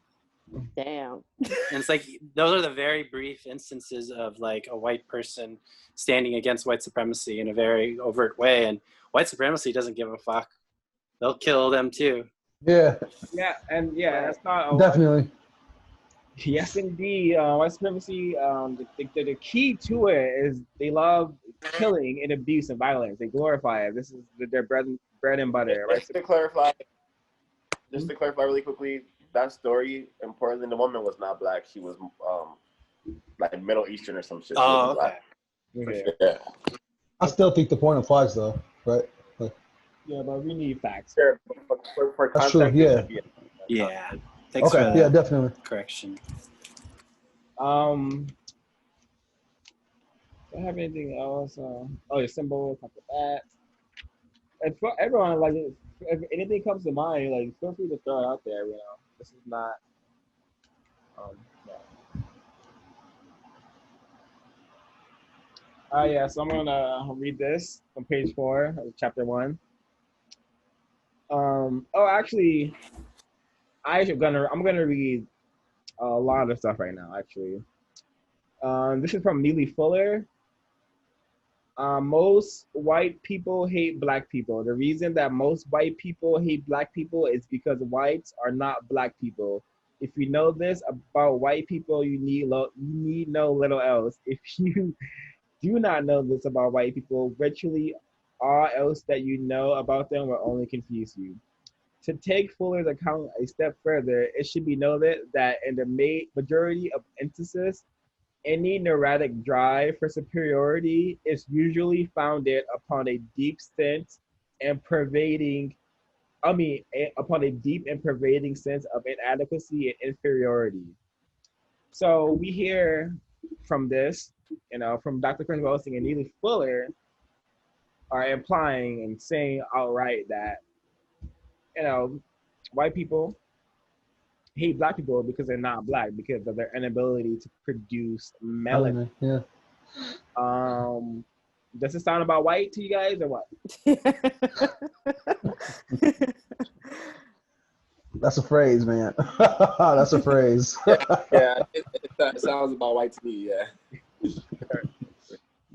Damn. And it's like, those are the very brief instances of like a white person standing against white supremacy in a very overt way. And white supremacy doesn't give a fuck. They'll kill them too. Yeah. Yeah, and that's not definitely. Yes, indeed. White supremacy. The key to it is they love killing and abuse and violence. They glorify it. This is their bread and butter. Just to clarify really quickly, that story in Portland, the woman was not black. She was like Middle Eastern or some shit. Oh, okay. Yeah. I still think the point applies though, right? Yeah, but we need facts. Sure. For That's true. Yeah. Yeah. Thanks okay. for yeah, definitely. correction. Do I have anything else? Your symbol, talk about that. And for everyone, like, if anything comes to mind, like, feel free to throw it out there. This is not. Yeah. Yeah. So I'm gonna read this from page 4 of chapter 1. Actually, I'm gonna read a lot of stuff right now. Actually, this is from Neely Fuller. Most white people hate black people. The reason that most white people hate black people is because whites are not black people. If you know this about white people, you need know little else. If you do not know this about white people, virtually all else that you know about them will only confuse you. To take Fuller's account a step further, it should be noted that in the majority of instances, any neurotic drive for superiority is usually founded upon a deep sense and pervading, upon a deep and pervading sense of inadequacy and inferiority. So we hear from this, from Dr. Cress Welsing and Neely Fuller are implying and saying outright that, white people hate black people because they're not black, because of their inability to produce melanin. Yeah. Does it sound about white to you guys or what? That's a phrase, man. That's a phrase. Yeah, it sounds about white to me. Yeah.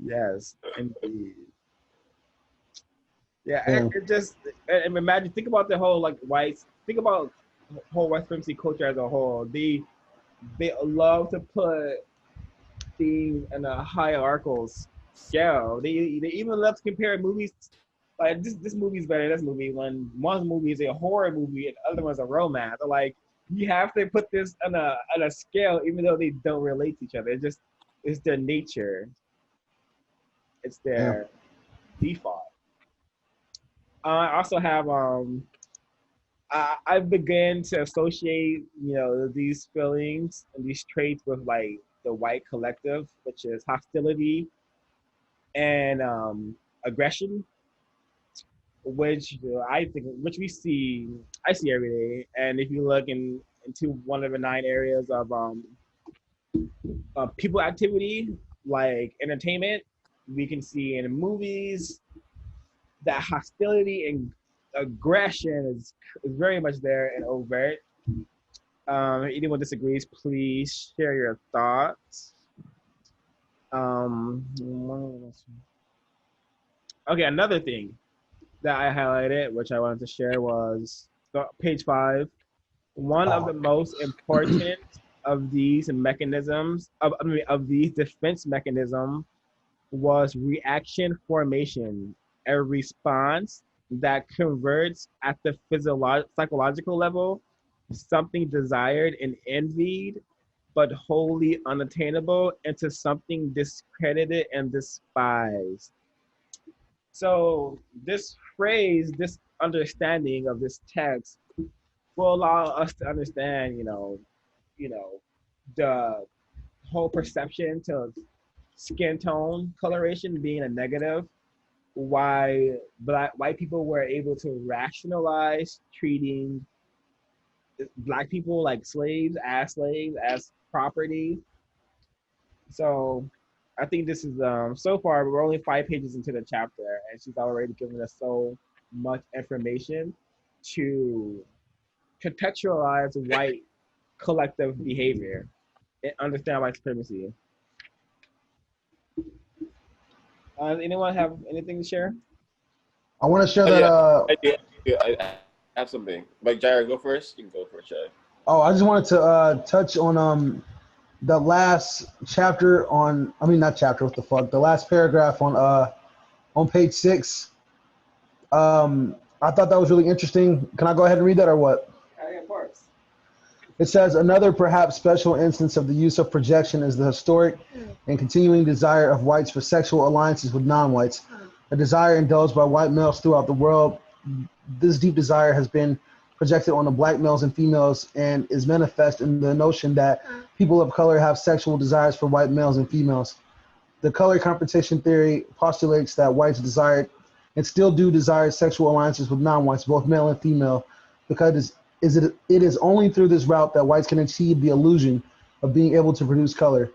Yes, indeed. Yeah, and it just imagine, think about the whole whites. Think about the whole white supremacy culture as a whole. They love to put things in a hierarchical scale. They even love to compare movies. Like this movie's better than this movie. When one movie is a horror movie and the other one's a romance. Like, you have to put this on a scale, even though they don't relate to each other. It's their nature. It's their default. I also have I've begun to associate these feelings and these traits with like the white collective, which is hostility and aggression, which I see every day. And if you look into one of the 9 areas of people activity, like entertainment, we can see in movies that hostility and aggression is very much there and overt. If anyone disagrees, please share your thoughts. Okay, another thing that I highlighted, which I wanted to share, was page 5. One of the most important of these mechanisms, of these defense mechanisms, was reaction formation, a response that converts at the psychological level something desired and envied but wholly unattainable into something discredited and despised. So this phrase, this understanding of this text will allow us to understand, the whole perception to skin tone coloration being a negative, why white people were able to rationalize treating black people like slaves, as property. So I think this is so far we're only 5 pages into the chapter, and she's already given us so much information to contextualize white collective behavior and understand white supremacy. Does anyone have anything to share? I want to share that. I have something. Like, Jared, go first. You can go first, Jared. Oh, I just wanted to touch on the last chapter not chapter, what the fuck? The last paragraph on page 6. I thought that was really interesting. Can I go ahead and read that or what? Yeah, of course. It says, another perhaps special instance of the use of projection is the historic and continuing desire of whites for sexual alliances with non-whites, a desire indulged by white males throughout the world. This deep desire has been projected on the black males and females and is manifest in the notion that people of color have sexual desires for white males and females. The color competition theory postulates that whites desire and still do desire sexual alliances with non-whites, both male and female, because it is only through this route that whites can achieve the illusion of being able to produce color.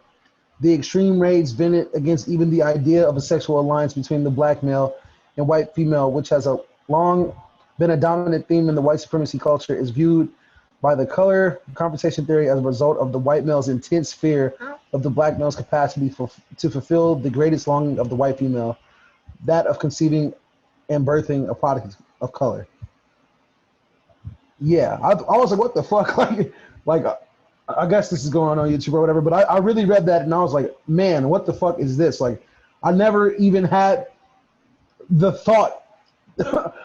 The extreme rage vented against even the idea of a sexual alliance between the black male and white female, which has a long been a dominant theme in the white supremacy culture, is viewed by the color compensation theory as a result of the white male's intense fear of the black male's capacity to fulfill the greatest longing of the white female, that of conceiving and birthing a product of color. Yeah, I was like, what the fuck? like I guess this is going on YouTube or whatever, but I really read that and I was like, man, what the fuck is this? Like, I never even had the thought,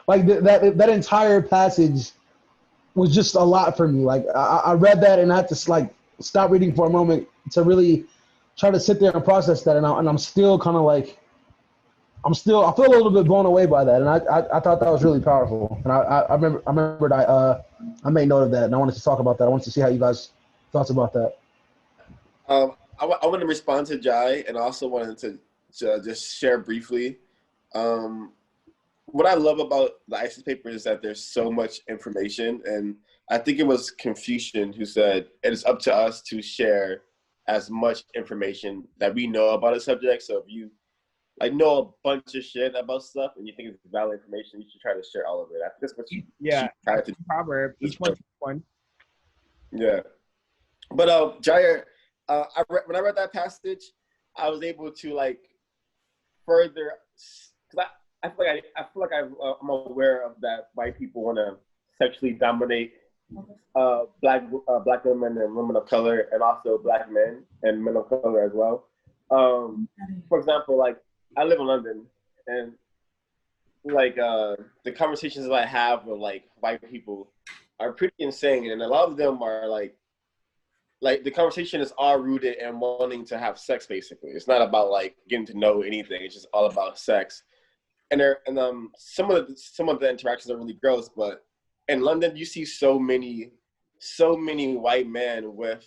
like that entire passage was just a lot for me. Like, I read that and I had to like stop reading for a moment to really try to sit there and process that. And I'm still kind of like, I feel a little bit blown away by that. And I thought that was really powerful. And I remembered I made note of that and I wanted to talk about that. I wanted to see how you guys thoughts about that. I want to respond to Jai and also wanted to just share briefly. What I love about the ISIS paper is that there's so much information, and I think it was Confucian who said it is up to us to share as much information that we know about a subject. So if you like know a bunch of shit about stuff and you think it's valid information, you should try to share all of it. I think that's what you try to do. Proverb, each one. Yeah. But Jair, when I read that passage, I was able to like further, because I feel like I'm aware of that white people want to sexually dominate black women and women of color, and also black men and men of color as well. For example, like I live in London, and like the conversations that I have with like white people are pretty insane, and a lot of them are like the conversation is all rooted in wanting to have sex. Basically, it's not about like getting to know anything. It's just all about sex. And some of the interactions are really gross. But in London, you see so many white men with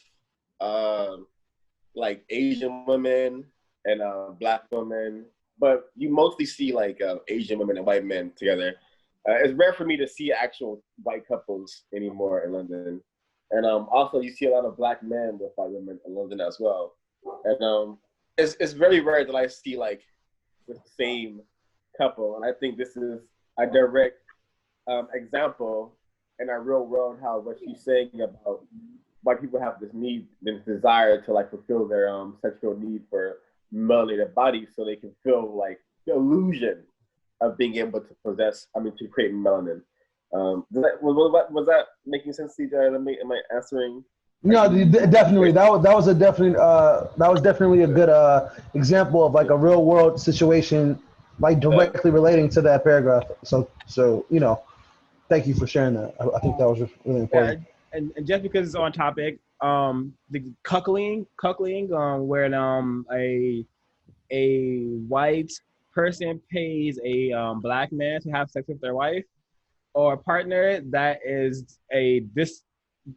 like Asian women and black women, but you mostly see like Asian women and white men together. It's rare for me to see actual white couples anymore in London. And also you see a lot of black men with white women in London as well. And it's very rare that I see like the same couple. And I think this is a direct example in our real world how what she's saying about why people have this need, this desire to like fulfill their sexual need for melanated bodies so they can feel like the illusion of being able to to create melanin. Was that making sense, CJ? Am I answering? No, definitely. That was definitely a good example of like a real world situation, like directly relating to that paragraph. So thank you for sharing that. I think that was really important. Yeah, and just because it's on topic, the cuckling, where a white person pays a black man to have sex with their wife or partner, that is this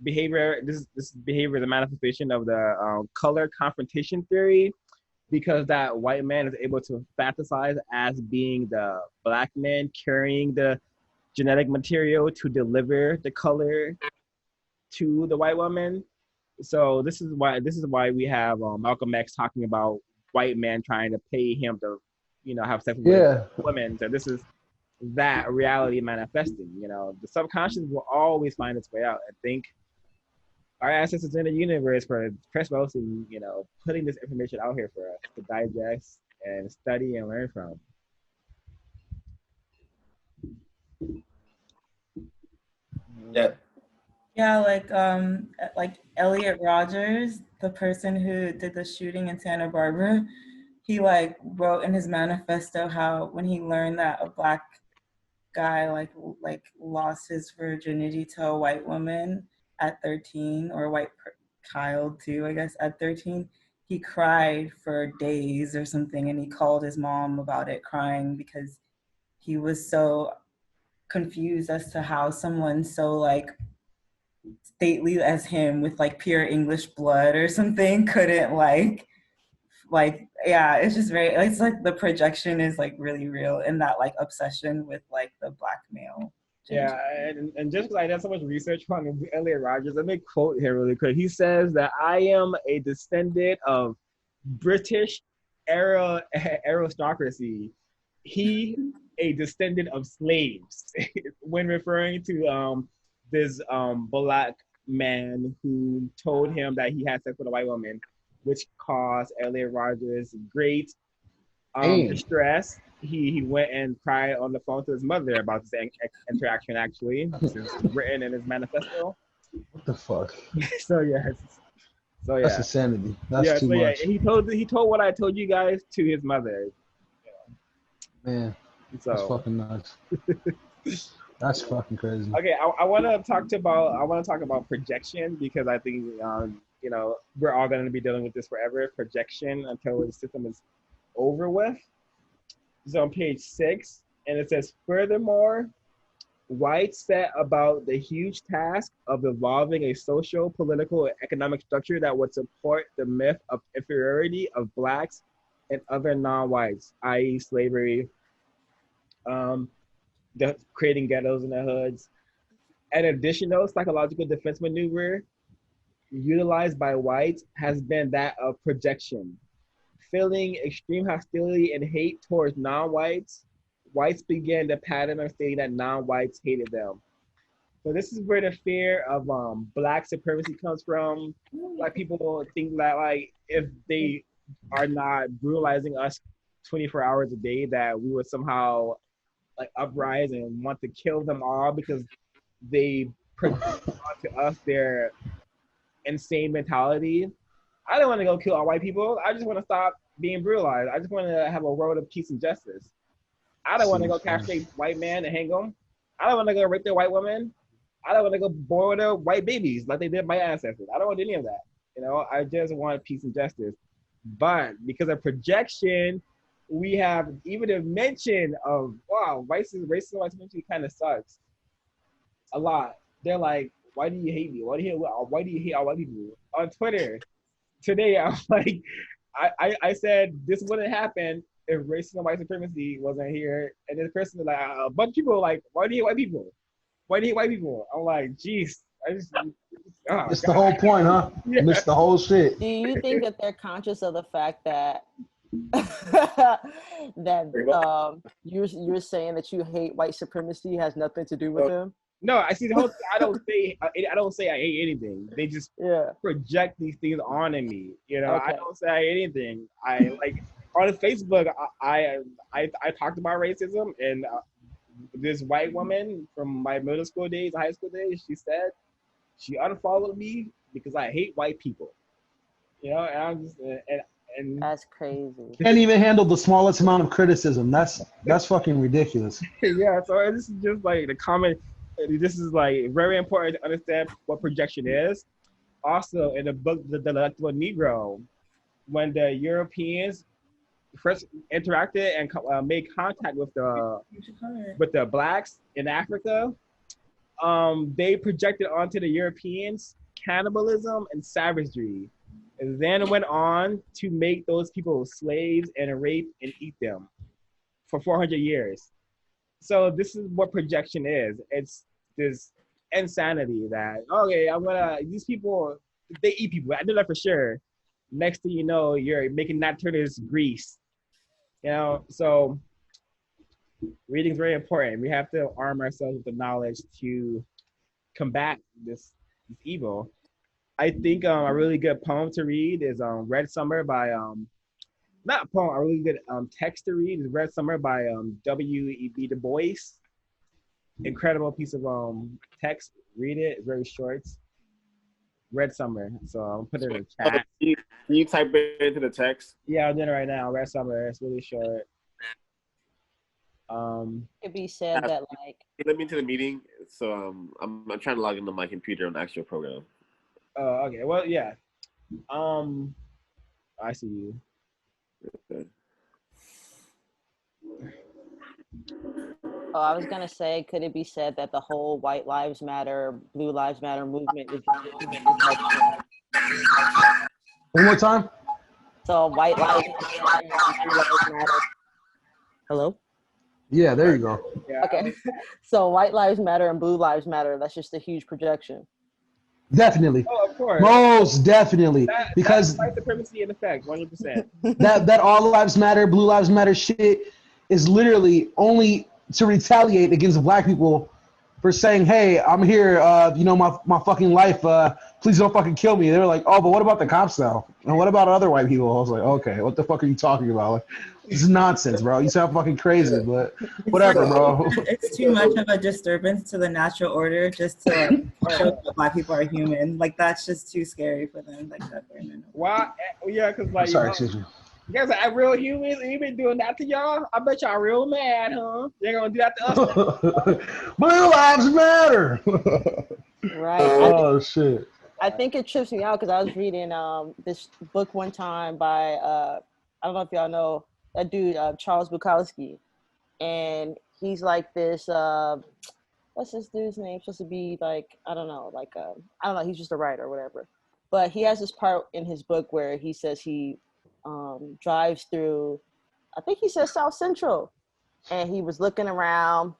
behavior is a manifestation of the color confrontation theory, because that white man is able to fantasize as being the black man carrying the genetic material to deliver the color to the white woman. So this is why we have Malcolm X talking about white men trying to pay him to have sex with women. So this is that reality manifesting. The subconscious will always find its way out. I think our ancestors in the universe for Cress Welsing, putting this information out here for us to digest and study and learn from. Yeah. Yeah, like Elliot Rogers, the person who did the shooting in Santa Barbara, he like wrote in his manifesto how when he learned that a black guy like lost his virginity to a white woman at 13, or a white child too, I guess, at 13, he cried for days or something, and he called his mom about it, crying because he was so confused as to how someone so like stately as him with like pure English blood or something couldn't like Like, yeah, it's just very, it's like the projection is like really real, and that like obsession with like the black male. Yeah, and just because I did so much research on Elliot Rogers, let me quote here really quick. He says that I am a descendant of British aristocracy. He a descendant of slaves when referring to this black man who told him that he had sex with a white woman, which caused Elliot Rogers great distress. He went and cried on the phone to his mother about this interaction. Actually, this is written in his manifesto. What the fuck? So yes, so yeah, That's insanity. That's too much. He told what I told you guys to his mother. Man, that's fucking nuts. That's fucking crazy. Okay, I want to talk about projection, because I think you know, we're all going to be dealing with this forever. Projection until the system is over with. It's on page 6, and it says, furthermore, White set about the huge task of evolving a social, political, and economic structure that would support the myth of inferiority of blacks and other non-whites, i.e. slavery, creating ghettos in the hoods. An additional psychological defense maneuver utilized by whites has been that of projection. Feeling extreme hostility and hate towards non-whites, whites began the pattern of saying that non-whites hated them. So this is where the fear of black supremacy comes from. Like, people think that, like, if they are not brutalizing us 24 hours a day, that we would somehow like uprise and want to kill them all because they project onto us their insane mentality. I don't want to go kill all white people. I just want to stop being brutalized. I just want to have a world of peace and justice. I don't want to go castrate white men and hang them. I don't want to go rape their white women. I don't want to go boil their white babies like they did my ancestors. I don't want any of that. You know, I just want peace and justice. But because of projection, we have even a mention of, wow, racism, white supremacy kind of sucks. A lot. They're like, why do you hate me? Why do you hate all white people? On Twitter today, I was like, I said this wouldn't happen if racism and white supremacy wasn't here. And this person was like, a bunch of people were like, why do you hate white people? Why do you hate white people? I'm like, geez, It's the whole point, huh? Yeah. Missed the whole shit. Do you think that they're conscious of the fact that you're saying that you hate white supremacy has nothing to do with them? No, I see the whole thing. I don't say I hate anything. They just project these things onto me. You know, I don't say I hate anything. I like on Facebook. I talked about racism, and this white woman from my middle school days, high school days, she said she unfollowed me because I hate white people. You know, and I'm just and that's crazy. Can't even handle the smallest amount of criticism. That's fucking ridiculous. Yeah, so this is just like the comment. This is like very important to understand what projection is. Also, in the book The Delectable Negro, when the Europeans first interacted and made contact with the blacks in Africa, they projected onto the Europeans cannibalism and savagery, and then went on to make those people slaves and rape and eat them for 400 years. So this is what projection is. It's this insanity that, okay, these people, they eat people. I know that for sure. Next thing you know, you're making that turn as grease. You know, so reading is very important. We have to arm ourselves with the knowledge to combat this evil. I think a really good poem to read is Red Summer by not a poem, a really good text to read is Red Summer by W.E.B. Du Bois. Incredible piece of text. Read it. It's very short. Red Summer. So I'll put it in the chat. Can you type it into the text? Yeah, I'm doing it right now. Red Summer. It's really short. It be said that like. Let me into the meeting. So I'm trying to log into my computer on the actual program. Oh, okay. Well, yeah. I see you. Okay. Oh, I was gonna say, could it be said that the whole White Lives Matter, Blue Lives Matter movement is One more time. So white lives matter and blue lives matter. Hello? Yeah, there you go. Yeah. Okay. So white lives matter and blue lives matter. That's just a huge projection. Definitely. Oh, of course. Most definitely. Because that's white supremacy in effect, 100%. that all lives matter, blue lives matter shit is literally only to retaliate against black people for saying, hey, I'm here, my fucking life, please don't fucking kill me. They were like, oh, but what about the cops now? And what about other white people? I was like, okay, what the fuck are you talking about? Like, this is nonsense, bro. You sound fucking crazy, but whatever, bro. It's too much of a disturbance to the natural order just to show that black people are human. Like, that's just too scary for them. Like, that bare minimum. Why? Yeah, because like, Sorry, excuse me. you guys are real humans and you've been doing that to y'all? I bet y'all real mad, huh? You're going to do that to us? Blue lives matter. Right. Oh, shit. I think it trips me out because I was reading this book one time by, I don't know if y'all know that dude, Charles Bukowski. And he's like this, what's this dude's name? Supposed to be like, I don't know, he's just a writer or whatever. But he has this part in his book where he says he drives through, I think he says South Central. And he was looking around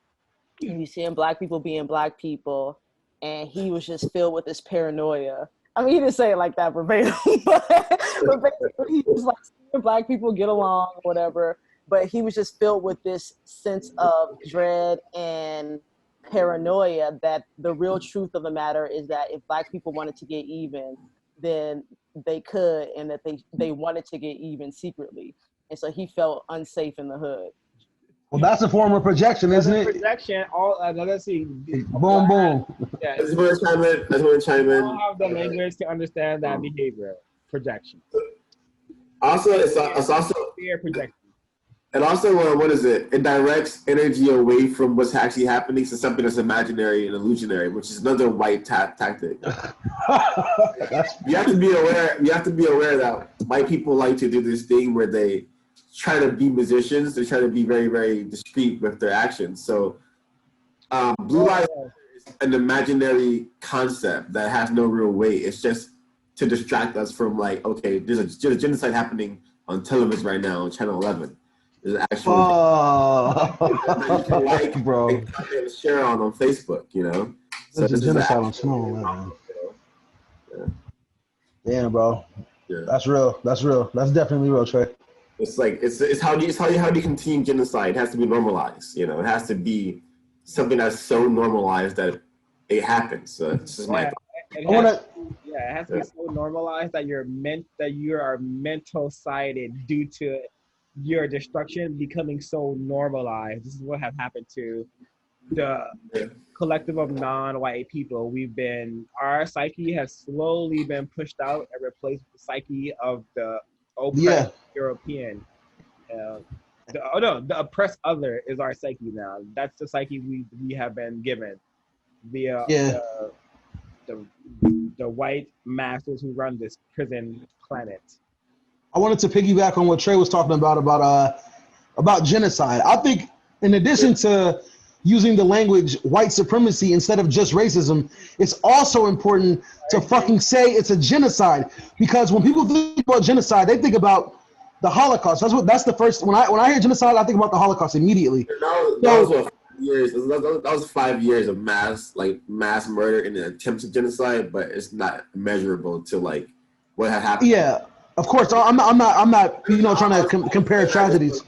and he's seeing black people being black people. And he was just filled with this paranoia. I mean, he didn't say it like that verbatim, but basically he was like seeing black people get along or whatever. But he was just filled with this sense of dread and paranoia that the real truth of the matter is that if black people wanted to get even, then they could, and that they wanted to get even secretly. And so he felt unsafe in the hood. Well, that's a form of projection, isn't it? Projection. Let's see. Boom, boom. Yeah. I just want to chime in. All have the language to understand that behavior. Projection. Also, it's also fear projection. And also, what is it? It directs energy away from what's actually happening to something that's imaginary and illusionary, which is another white tactic. You have to be aware. You have to be aware that white people like to do this thing where they try to be musicians. They try to be very, very discreet with their actions. So, blue light is an imaginary concept that has no real weight. It's just to distract us from like, okay, there's a genocide happening on television right now on Channel 11. There's actually you can like, bro, and share on Facebook, you know. There's a genocide on Channel 11. Yeah. Damn, bro. Yeah. That's real. That's real. That's definitely real, Trey. It's like it's how do you continue genocide? It has to be normalized. You know, it has to be something that's so normalized that it happens. So it's just my. It has to be so normalized that you are mental sided due to your destruction becoming so normalized. This is what has happened to the collective of non-white people. Our psyche has slowly been pushed out and replaced with the psyche of the oppressed European. The oppressed other is our psyche now. That's the psyche we have been given via the white masters who run this prison planet. I wanted to piggyback on what Trey was talking about genocide. I think in addition to using the language white supremacy instead of just racism, it's also important to fucking say it's a genocide, because when people think about genocide, they think about the Holocaust. That's the first. When I hear genocide, I think about the Holocaust immediately. That was 5 years of mass murder and attempted genocide, but it's not measurable to like what had happened. Yeah, of course. I'm not trying to compare tragedies.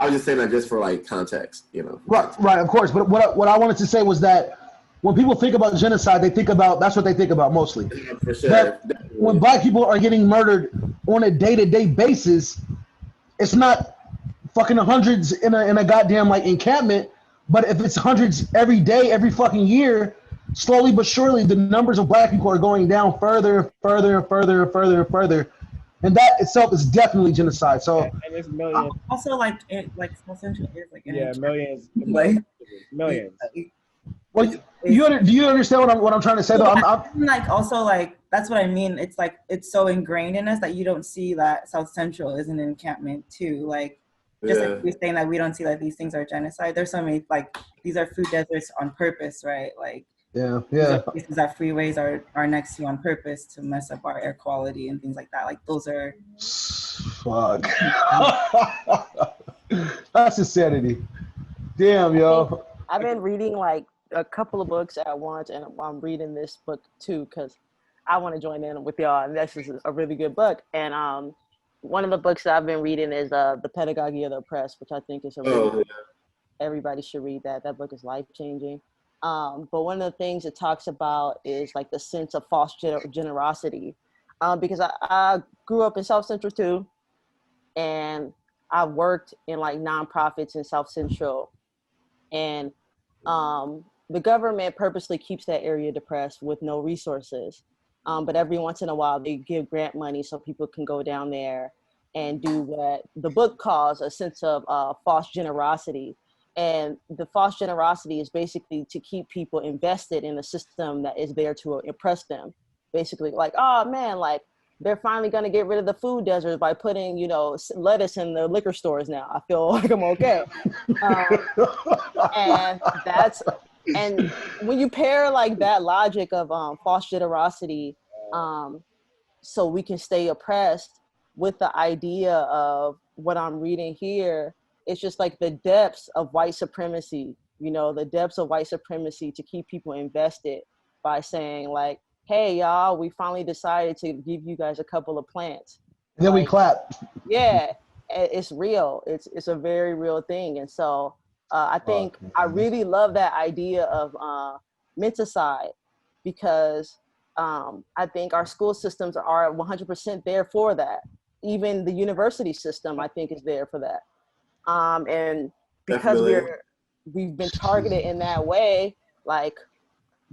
I was just saying that just for like context, you know. Right, of course. But what I wanted to say was that when people think about genocide, that's what they think about mostly. For sure. But when black people are getting murdered on a day-to-day basis, it's not fucking hundreds in a goddamn like encampment. But if it's hundreds every day, every fucking year, slowly but surely, the numbers of black people are going down further, further, further, further, further. And that itself is definitely genocide. So, and it's millions. Also, like South Central is like millions. Millions. Well, do you understand what I'm trying to say? Though I'm like also like that's what I mean. It's like it's so ingrained in us that you don't see that South Central is an encampment too. Like just like you're saying that we don't see that these things are genocide. There's so many like these are food deserts on purpose, right? Like places that freeways are next to on purpose to mess up our air quality and things like that. Like those are Fuck. That's insanity. Damn, yo. I've been reading like a couple of books at once, and I'm reading this book too because I want to join in with y'all. And this is a really good book. And one of the books that I've been reading is The Pedagogy of the Oppressed, which I think is a really everybody should read that. That book is life changing. But one of the things it talks about is like the sense of false generosity, because I grew up in South Central too, and I worked in like nonprofits in South Central, and the government purposely keeps that area depressed with no resources. But every once in a while, they give grant money so people can go down there and do what the book calls a sense of false generosity. And the false generosity is basically to keep people invested in a system that is there to oppress them. Basically, like, oh man, like they're finally going to get rid of the food deserts by putting, you know, lettuce in the liquor stores now. I feel like I'm okay. And that's, and when you pair like that logic of false generosity, so we can stay oppressed with the idea of what I'm reading here, it's just like the depths of white supremacy, you know, the depths of white supremacy to keep people invested by saying like, hey y'all, we finally decided to give you guys a couple of plants. And then we Like, clap. yeah, it's real. It's a very real thing. And so I think I really love that idea of menticide, because I think our school systems are 100% there for that. Even the university system, I think, is there for that. And because Definitely. we've been targeted in that way, like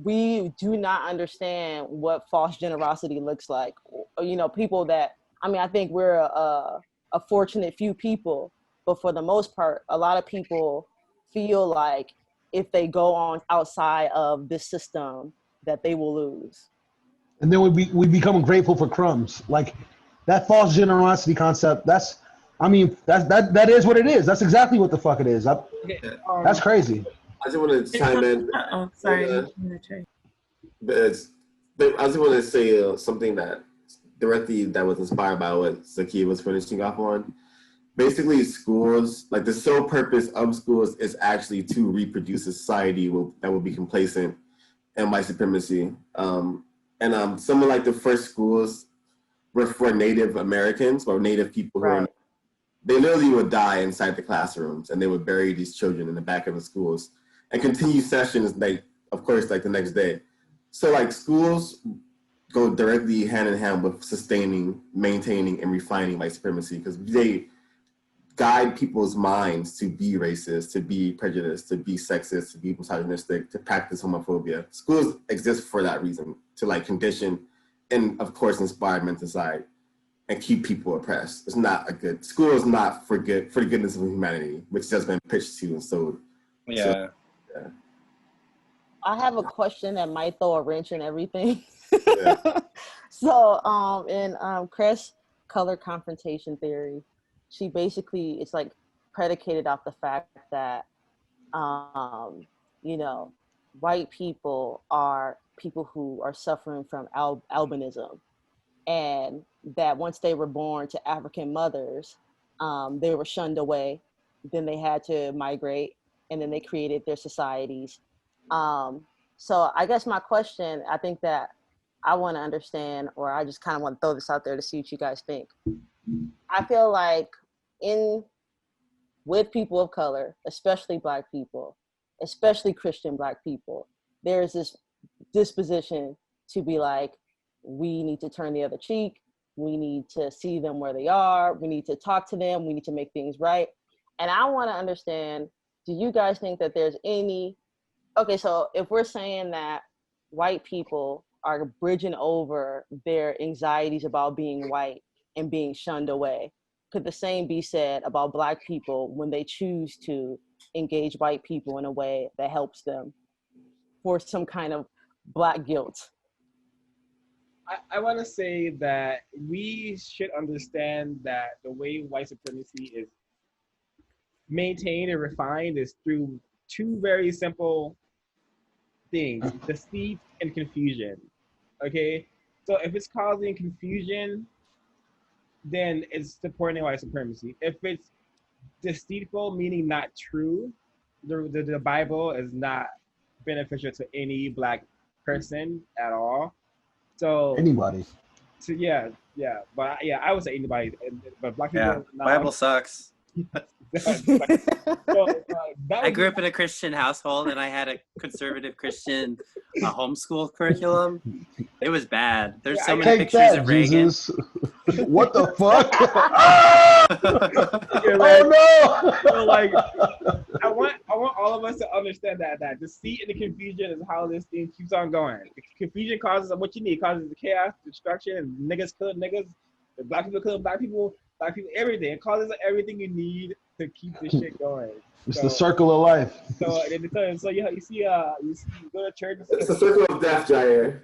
we do not understand what false generosity looks like. You know, people that, I mean, I think we're a fortunate few people, but for the most part, a lot of people feel like if they go on outside of this system, that they will lose. And then we become grateful for crumbs. Like that false generosity concept, that is what it is. That's exactly what the fuck it is. That's crazy. I just want to chime in. Oh, sorry. But I just want to say something that directly that was inspired by what Zakia was finishing off on. Basically, schools, like the sole purpose of schools is actually to reproduce a society that will be complacent and white supremacy. Some of like the first schools were for Native Americans or Native people who Right. they literally would die inside the classrooms, and they would bury these children in the back of the schools and continue sessions, like, of course, like the next day. So like schools go directly hand in hand with sustaining, maintaining, and refining white supremacy, because they guide people's minds to be racist, to be prejudiced, to be sexist, to be misogynistic, to practice homophobia. Schools exist for that reason, to like condition and of course inspire menticide and keep people oppressed. It's not a good, school is not for the goodness of humanity, which has been pitched to and sold. Yeah. So, yeah. I have a question that might throw a wrench in everything. Yeah. So in Cress color confrontation theory, she basically, it's like predicated off the fact that you know, white people are people who are suffering from albinism, and that once they were born to African mothers, they were shunned away. Then they had to migrate, and then they created their societies. So I guess my question, I think that I want to understand, or I just kind of want to throw this out there to see what you guys think. I feel like with people of color, especially Black people, especially Christian Black people, there's this disposition to be like, we need to turn the other cheek. We need to see them where they are. We need to talk to them. We need to make things right. And I want to understand, do you guys think that there's any, okay, so if we're saying that white people are bridging over their anxieties about being white and being shunned away, could the same be said about Black people when they choose to engage white people in a way that helps them for some kind of Black guilt? I want to say that we should understand that the way white supremacy is maintained and refined is through two very simple things: deceit and confusion. Okay, so if it's causing confusion, then it's supporting white supremacy. If it's deceitful, meaning not true, the Bible is not beneficial to any black person at all. So, Anybody. yeah, but yeah, I would say anybody, but black people, Yeah, no. Bible sucks. So, that I would grew up in a Christian household, and I had a conservative Christian homeschool curriculum. It was bad. There's so many Take pictures that, of Reagan. Jesus. What the fuck? yeah, man. Oh So, no! like, I want all of us to understand that deceit and the confusion is how this thing keeps on going. The confusion causes what you need, causes the chaos, destruction, and niggas killing niggas, the black people killing black people, everything. It causes everything you need to keep this shit going. It's So, the circle of life. So you see you go to church. It's the circle of death, Jair.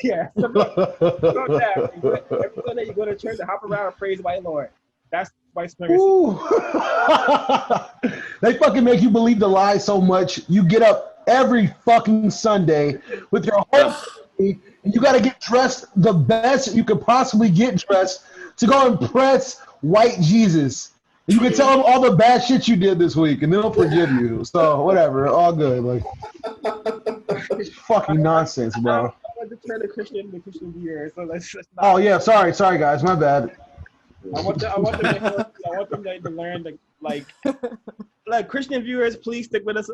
Yeah. Circle of death. Every Sunday you go to church and hop around and praise the white Lord. That's white supremacy. They fucking make you believe the lie so much. You get up every fucking Sunday with your whole family, and you got to get dressed the best you could possibly get dressed to go impress white Jesus. You can tell them all the bad shit you did this week, and they'll forgive you. So whatever, all good. Like, it's fucking nonsense, bro. I want to turn the Christian viewer. So let's not. Oh yeah, sorry guys, my bad. I want them to learn that, like Christian viewers, please stick with us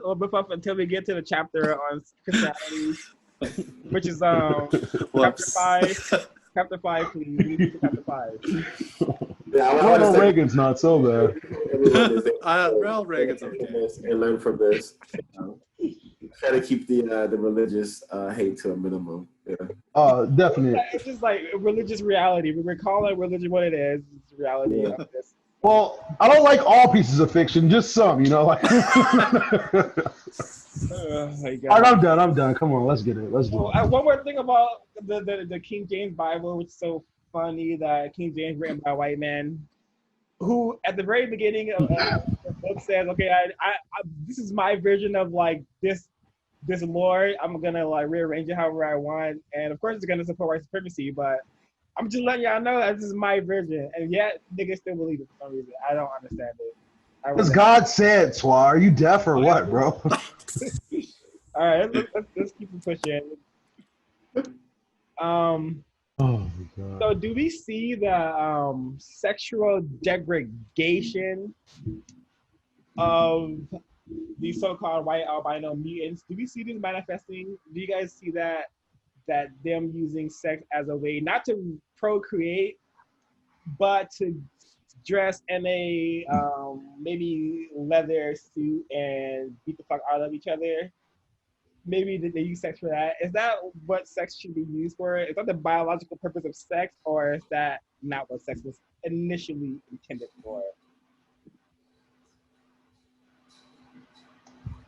until we get to the chapter on Christianity, which is chapter 5, please. We need to chapter 5. Yeah, Ronald Reagan's not so bad. Ronald Reagan's okay. And learn from this. Try to keep the religious hate to a minimum. Yeah. Definitely. It's just like religious reality. We're calling religion what it is. It's reality of this. Well, I don't like all pieces of fiction, just some, Like. All right, I'm done. Come on, let's get it. Let's do it. One more thing about the King James Bible, which is so funny that King James written by white men, who at the very beginning of the book says, "Okay, I this is my version of like this Lord. I'm gonna like rearrange it however I want, and of course it's gonna support white supremacy, but I'm just letting y'all know that this is my version, and yet niggas still believe it for some reason. I don't understand it. Because God said, Swar, are you deaf or what, bro? All right, let's keep it pushing. Oh my God. So do we see the sexual degradation of these so-called white albino mutants? Do we see this manifesting? Do you guys see that them using sex as a way not to procreate, but to dress in a maybe leather suit and beat the fuck out of each other? Maybe they use sex for that. Is that what sex should be used for? Is that the biological purpose of sex, or is that not what sex was initially intended for?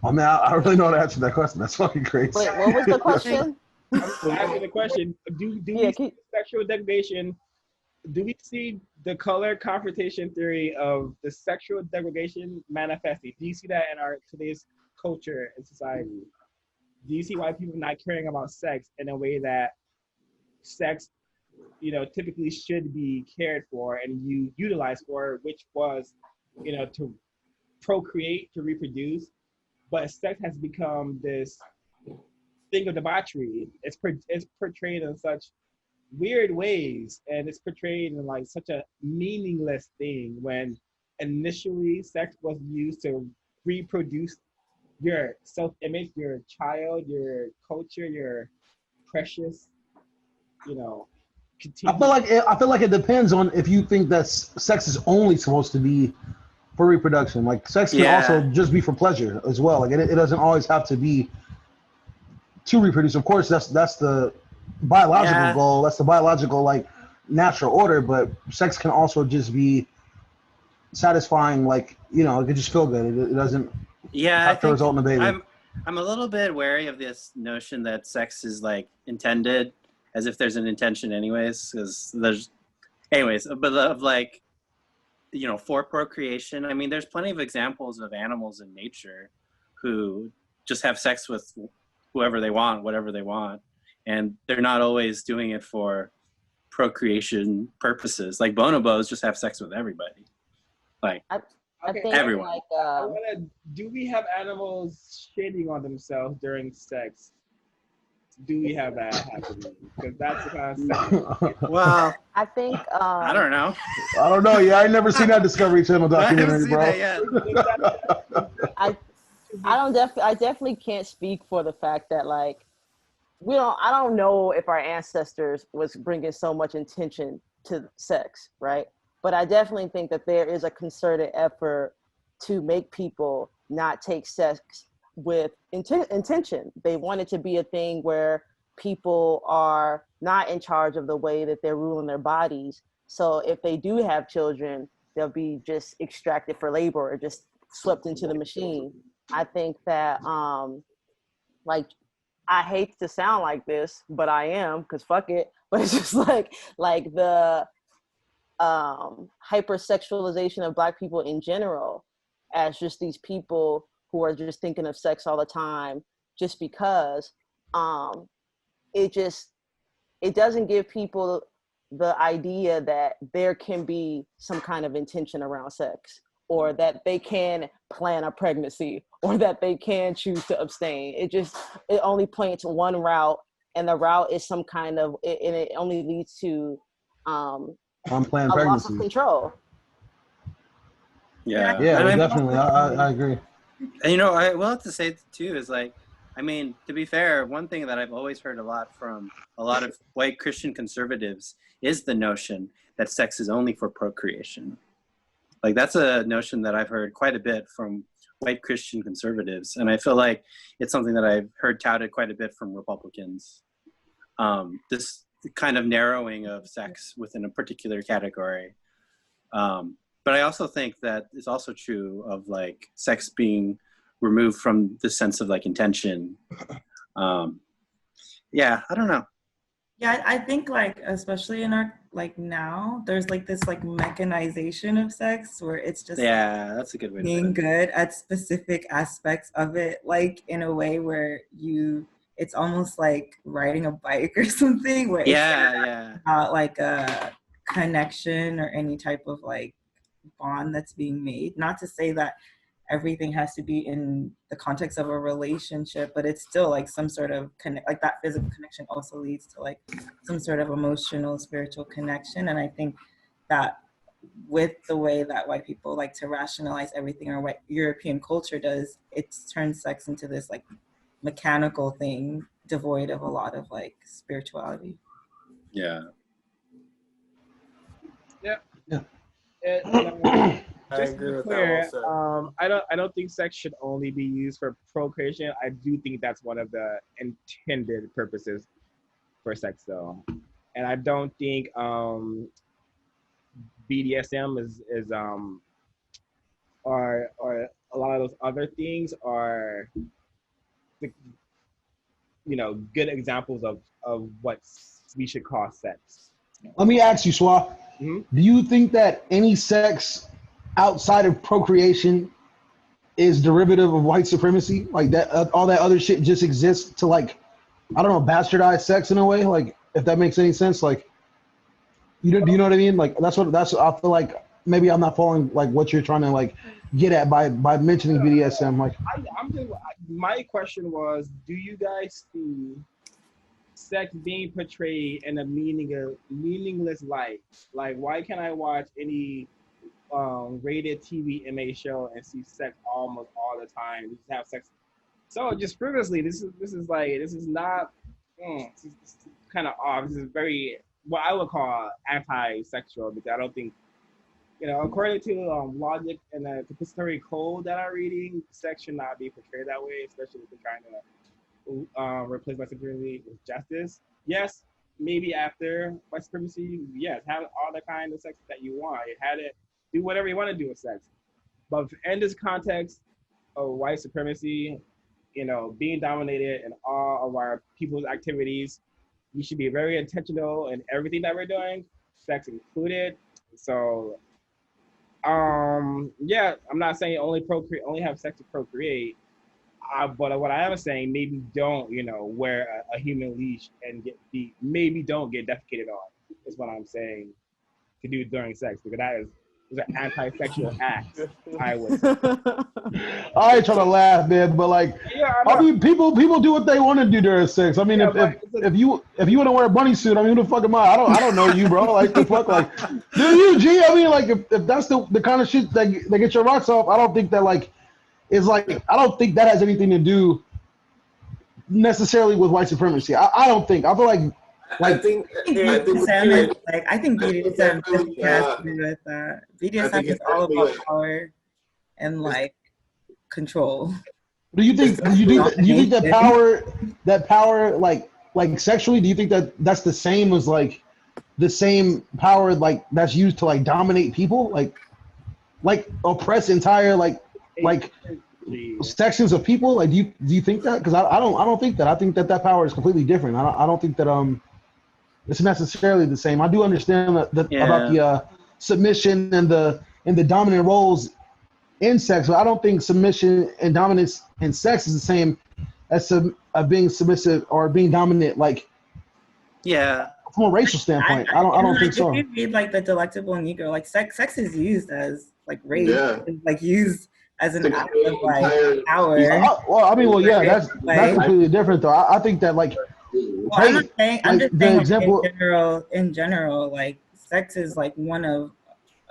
I mean, I really know how to answer that question. That's fucking crazy. Wait, what was the question? I'm asking the question. Do we see sexual degradation? Do we see the color confrontation theory of the sexual degradation manifesting? Do you see that in our today's culture and society? Do you see why people not caring about sex in a way that sex, typically should be cared for and utilized for, which was, to procreate, to reproduce, but sex has become this thing of debauchery. It's portrayed in such weird ways, and it's portrayed in like such a meaningless thing when initially sex was used to reproduce your self-image, your child, your culture, your precious, I feel like it depends on if you think that sex is only supposed to be for reproduction. Like sex can also just be for pleasure as well. Like it doesn't always have to be to reproduce. Of course, that's the biological goal. That's the biological natural order. But sex can also just be satisfying. Like it can just feel good. It doesn't. Yeah, to result in a baby. I'm a little bit wary of this notion that sex is like intended, as if there's an intention anyways, because but of like, for procreation. I mean, there's plenty of examples of animals in nature who just have sex with whoever they want, whatever they want, and they're not always doing it for procreation purposes. Like bonobos just have sex with everybody. Like I think everyone. like do we have animals shitting on themselves during sex? Do we have that happening? Because that's the kind of sex. Well, I think I don't know. I don't know. Yeah, I ain't never seen that Discovery Channel I haven't documentary, seen bro. that yet. I definitely can't speak for the fact that like I don't know if our ancestors was bringing so much intention to sex, right? But I definitely think that there is a concerted effort to make people not take sex with intention. They want it to be a thing where people are not in charge of the way that they're ruling their bodies. So if they do have children, they'll be just extracted for labor or just swept into the machine. I think that like I hate to sound like this, but I am, because fuck it. But it's just like the hypersexualization of Black people in general, as just these people who are just thinking of sex all the time, just because it doesn't give people the idea that there can be some kind of intention around sex, or that they can plan a pregnancy, or that they can choose to abstain. It only points one route, and the route is some kind of, and it only leads to unplanned a loss pregnancy. of control. Yeah, Yeah, definitely. I agree. And you know, I will have to say too is like, I mean, to be fair, one thing that I've always heard a lot from a lot of white Christian conservatives is the notion that sex is only for procreation. Like that's a notion that I've heard quite a bit from white Christian conservatives, and I feel like it's something that I've heard touted quite a bit from Republicans. This kind of narrowing of sex within a particular category. But I also think that it's also true of like sex being removed from the sense of like intention. Yeah, I don't know. Yeah, I think like especially in our like now, there's like this like mechanization of sex where it's just that's a good way to being put it. good at specific aspects of it, like in a way where it's almost like riding a bike or something, where it's not like a connection or any type of like bond that's being made. Not to say that everything has to be in the context of a relationship, but it's still like some sort of like that physical connection also leads to like some sort of emotional, spiritual connection. And I think that with the way that white people like to rationalize everything, or what European culture does, it's turned sex into this like mechanical thing devoid of a lot of like spirituality. Yeah. Just to be clear, I don't think sex should only be used for procreation. I do think that's one of the intended purposes for sex, though, and I don't think BDSM is or a lot of those other things are, good examples of what we should call sex. Let me ask you, Swa. Mm-hmm. Do you think that any sex outside of procreation is derivative of white supremacy? Like that, all that other shit just exists to like, I don't know, bastardize sex in a way. Like, if that makes any sense. Like, do you know what I mean? Like that's I feel like maybe I'm not following like what you're trying to like get at by mentioning BDSM. Like, my question was, do you guys see sex being portrayed in a meaningless light? Like, why can't I watch any rated TV MA show and see sex almost all the time? Just have sex. So just previously, this is not this is kind of off. This is very what I would call anti-sexual, because I don't think, according to logic and the compensatory code that I'm reading, sex should not be portrayed that way, especially if they're trying to replace white supremacy with justice. Yes, maybe after white supremacy, yes, have all the kind of sex that you want. You had it, do whatever you want to do with sex. But in this context of white supremacy, being dominated in all of our people's activities, we should be very intentional in everything that we're doing, sex included. So, I'm not saying only have sex to procreate. But what I am saying, maybe don't, wear a human leash and maybe don't get defecated on. is what I'm saying to do during sex, because those are anti-sexual acts. I would say. I ain't trying to laugh, man, but like, Yeah, I mean, people do what they want to do during sex. I mean, Yeah, if you want to wear a bunny suit, I mean, who the fuck am I? I don't know you, bro. Like the fuck, like, do you, G? I mean, like, if that's the kind of shit that get your rocks off, I don't think that like is like I don't think that has anything to do necessarily with white supremacy. I don't think. I feel like I think BDSM I think BDSM definitely, has to do with that. BDSM is all about power and like control. Do you think that power like sexually? Do you think that that's the same as like the same power like that's used to like dominate people, like oppress entire like sections of people? Like, do you think that? Because I don't think that. I think that power is completely different. I don't think that it's necessarily the same. I do understand that about the submission and the dominant roles in sex, but I don't think submission and dominance in sex is the same as being submissive or being dominant, like from a racial standpoint. I don't think so. If you read like the Delectable Negro, like sex is used as like rape, like used as an act of like power. Well, I mean, yeah, that's completely different though. I think that like. Well, I'm not saying. I'm just saying, example, in general, like sex is like one of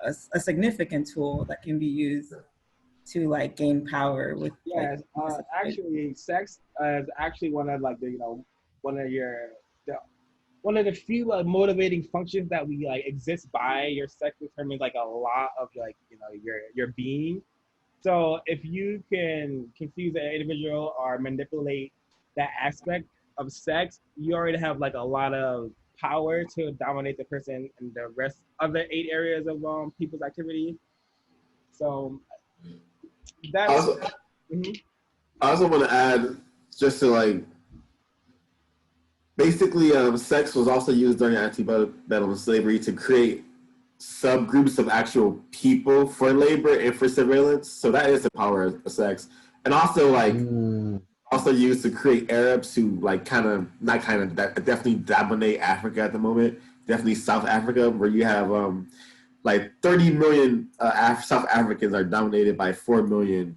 a significant tool that can be used to like gain power with. Yes, actually, sex is actually one of like the one of the few motivating functions that we like exist by. Your sex determines like a lot of like your being. So if you can confuse an individual or manipulate that aspect of sex, you already have like a lot of power to dominate the person and the rest of the 8 areas of people's activity. So that's. I also want to add, just to like, basically, sex was also used during antebellum slavery to create subgroups of actual people for labor and for surveillance. So that is the power of sex, and also like. Also used to create Arabs who like definitely dominate Africa at the moment. Definitely South Africa, where you have like 30 million South Africans are dominated by 4 million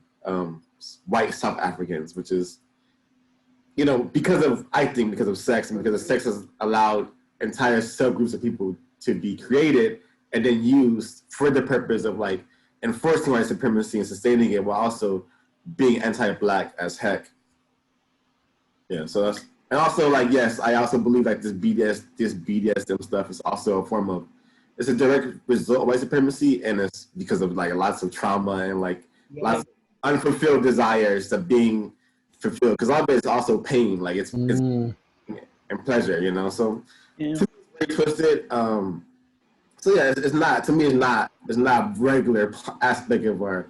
white South Africans, which is because of sex, and because sex has allowed entire subgroups of people to be created and then used for the purpose of like enforcing white supremacy and sustaining it while also being anti-black as heck. Yeah, so that's, and also like, yes, I also believe like this BDSM stuff is also a form of, it's a direct result of white supremacy, and it's because of like lots of trauma and like lots of unfulfilled desires that being fulfilled, because all of it is also pain, like it's and pleasure, so to me, it's very twisted. So yeah, it's not, to me, it's not regular aspect of our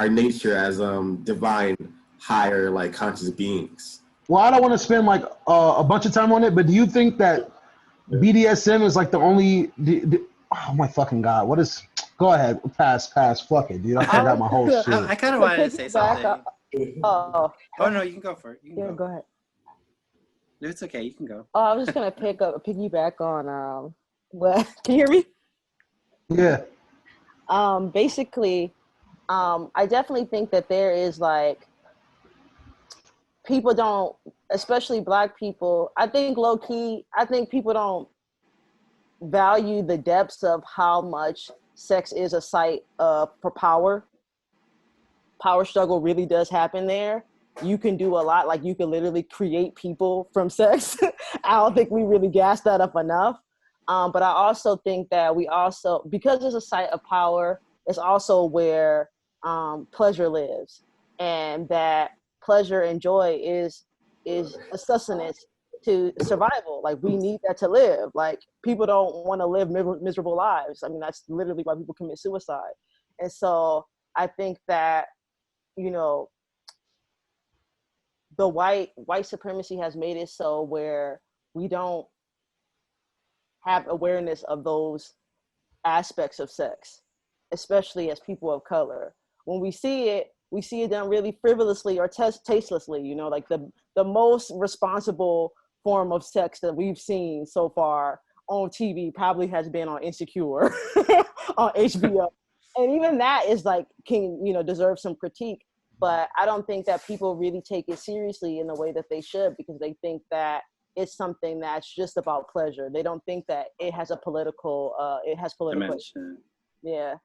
nature as divine, higher, like conscious beings. Well, I don't want to spend like a bunch of time on it, but do you think that BDSM is like the only? Oh my fucking god! What is? Go ahead, pass, fuck it, dude. I forgot my whole shit. I kind of wanted to say something. Oh no, you can go for it. Go ahead. It's okay, you can go. Oh, I was just gonna piggyback on what? Can you hear me? Yeah. Basically, I definitely think that there is like. People don't, especially Black people, I think low key, I think people don't value the depths of how much sex is a site for power. Power struggle really does happen there. You can do a lot, like you can literally create people from sex. I don't think we really gas that up enough. But I also think that because it's a site of power, it's also where pleasure lives, and that pleasure and joy is a sustenance to survival. Like we need that to live. Like people don't want to live miserable lives. I mean, that's literally why people commit suicide. And so I think that, the white supremacy has made it so where we don't have awareness of those aspects of sex, especially as people of color. When we see it done really frivolously or tastelessly, like the most responsible form of sex that we've seen so far on TV probably has been on Insecure on HBO. And even that is like, can, you know, deserve some critique. But I don't think that people really take it seriously in the way that they should, because they think that it's something that's just about pleasure. They don't think that it has a political, it has political dimension. Yeah.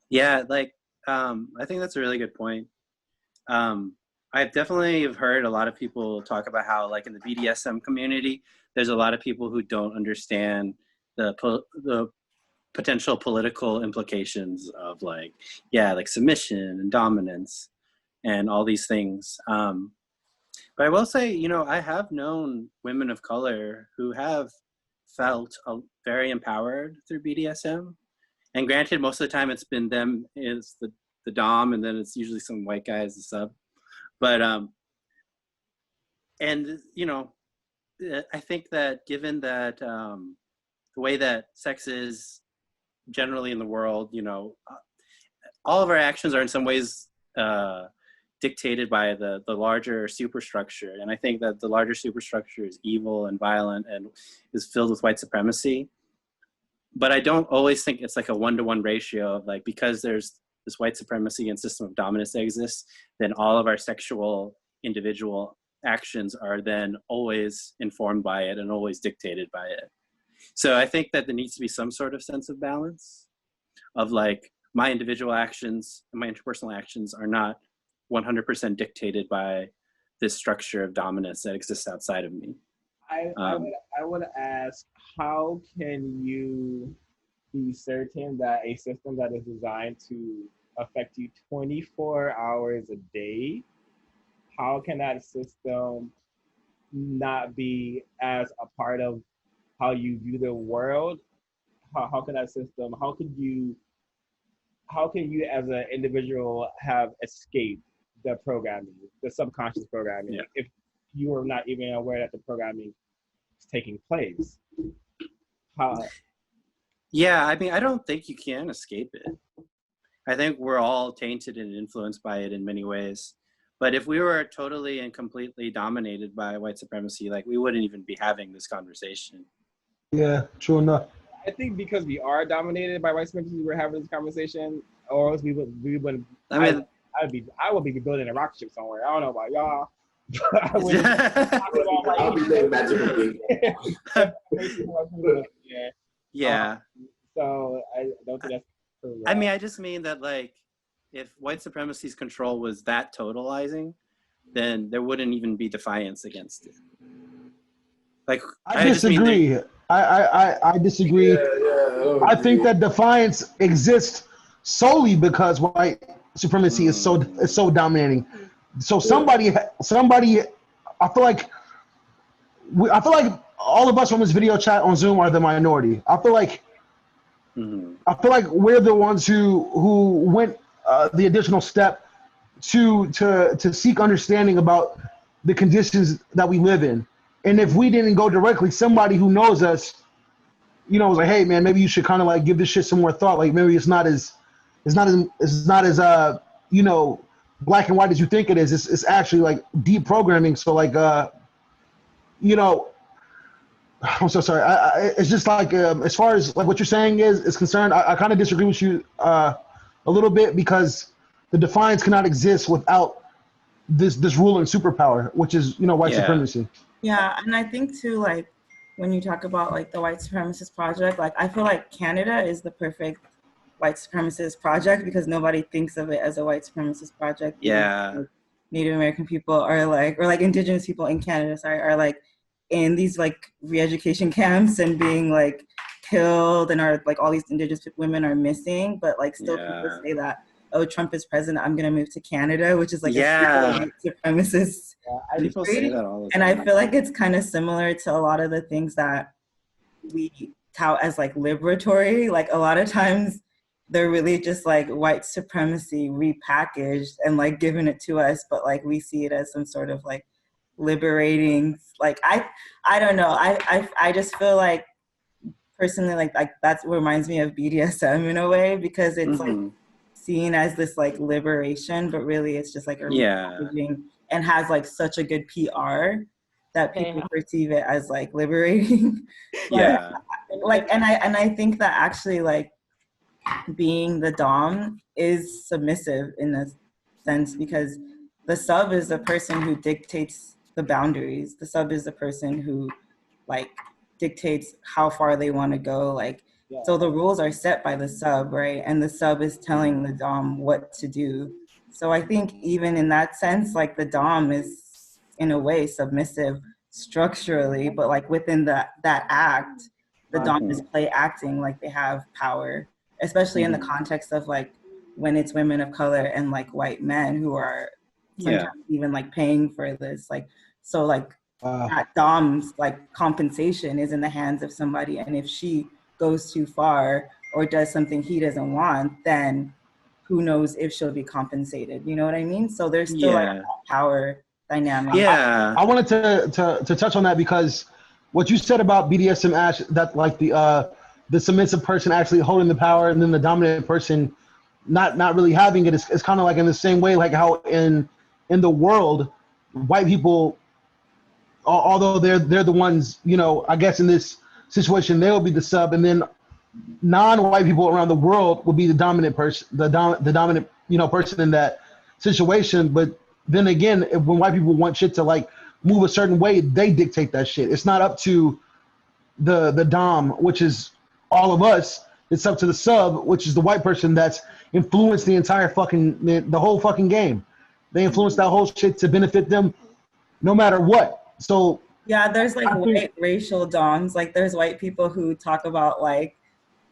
Yeah, like I think that's a really good point. I've definitely heard a lot of people talk about how, like, in the BDSM community, there's a lot of people who don't understand the potential political implications of, like, like submission and dominance and all these things. But I will say, you know, I have known women of color who have felt very empowered through BDSM. And granted, most of the time it's been them is the dom, and then it's usually some white guy as the sub. But and you know, I think that given that the way that sex is generally in the world, you know, all of our actions are in some ways dictated by the larger superstructure. And I think that the larger superstructure is evil and violent and is filled with white supremacy. But I don't always think it's like a 1-to-1 ratio of, like, because there's this white supremacy and system of dominance that exists, then all of our sexual individual actions are then always informed by it and always dictated by it. So I think that there needs to be some sort of sense of balance of, like, my individual actions and my interpersonal actions are not 100% dictated by this structure of dominance that exists outside of me. I would ask, how can you be certain that a system that is designed to affect you 24 hours a day, how can that system not be as a part of how you view the world? How can that system, how can you as an individual have escaped the programming, the subconscious programming, if you are not even aware that the programming is taking place? Yeah, I mean, I don't think you can escape it. I think we're all tainted and influenced by it in many ways. But if we were totally and completely dominated by white supremacy, like, we wouldn't even be having this conversation. Yeah, true enough. I think because we are dominated by white supremacy, we're having this conversation, or else we would. I mean, I would be building a rocket ship somewhere. I don't know about y'all. I'll be saying magical. Yeah. So I don't think that's true. I mean, I just mean that, like, if white supremacy's control was that totalizing, then there wouldn't even be defiance against it. Like, I disagree. I disagree. I think that defiance exists solely because white supremacy is so dominating. So somebody, I feel like all of us on this video chat on Zoom are the minority. I feel like we're the ones who went the additional step to seek understanding about the conditions that we live in. And if we didn't go directly, somebody who knows us, you know, was like, hey man, maybe you should kind of like give this shit some more thought. Like, maybe it's not as you know, black and white as you think it is. It's actually like deep programming. So like, you know, I'm so sorry. It's just like, as far as like what you're saying is concerned, I kind of disagree with you a little bit, because the defiance cannot exist without this ruling superpower, which is, you know, white supremacy. Yeah, and I think too, like, when you talk about like the white supremacist project, like, I feel like Canada is the perfect white supremacist project because nobody thinks of it as a white supremacist project. Yeah. Like, Native American people are like, or like indigenous people in Canada, are like in these like re-education camps and being like killed, and are like all these indigenous women are missing, but like still people say that, oh, Trump is president, I'm gonna move to Canada, which is like a white supremacist. People say that all the time. And I feel like it's kind of similar to a lot of the things that we tout as like liberatory. Like, a lot of times they're really just like white supremacy repackaged and like given it to us, but like we see it as some sort of like liberating. Like, I don't know. I just feel like personally, like that reminds me of BDSM in a way, because it's like seen as this like liberation, but really it's just like a repackaging, and has like such a good PR that people perceive it as like liberating. like, and I think that actually, like, being the dom is submissive in a sense, because the sub is the person who dictates the boundaries. The sub is the person who, like, dictates how far they want to go. Like, so the rules are set by the sub, right? And the sub is telling the dom what to do. So I think even in that sense, like, the dom is in a way submissive structurally, but like within that act, the dom is play acting like they have power, especially in the context of like when it's women of color and like white men who are sometimes even like paying for this. Like, so like that dom's like compensation is in the hands of somebody, and if she goes too far or does something he doesn't want, then who knows if she'll be compensated. You know what I mean? So there's still like a power dynamic. I wanted to touch on that because what you said about BDSM, Ash, that like the submissive person actually holding the power and then the dominant person not really having it is kind of like in the same way, like how in the world, white people, although they're the ones, you know, I guess in this situation they'll be the sub, and then non-white people around the world will be the dominant person, the dominant, you know, person in that situation. But then again, when white people want shit to like move a certain way, they dictate that shit. It's not up to the dom, which is all of us. It's up to the sub, which is the white person that's influenced the entire fucking the whole fucking game. They influence that whole shit to benefit them, no matter what. So yeah, there's like white racial doms. Like there's white people who talk about like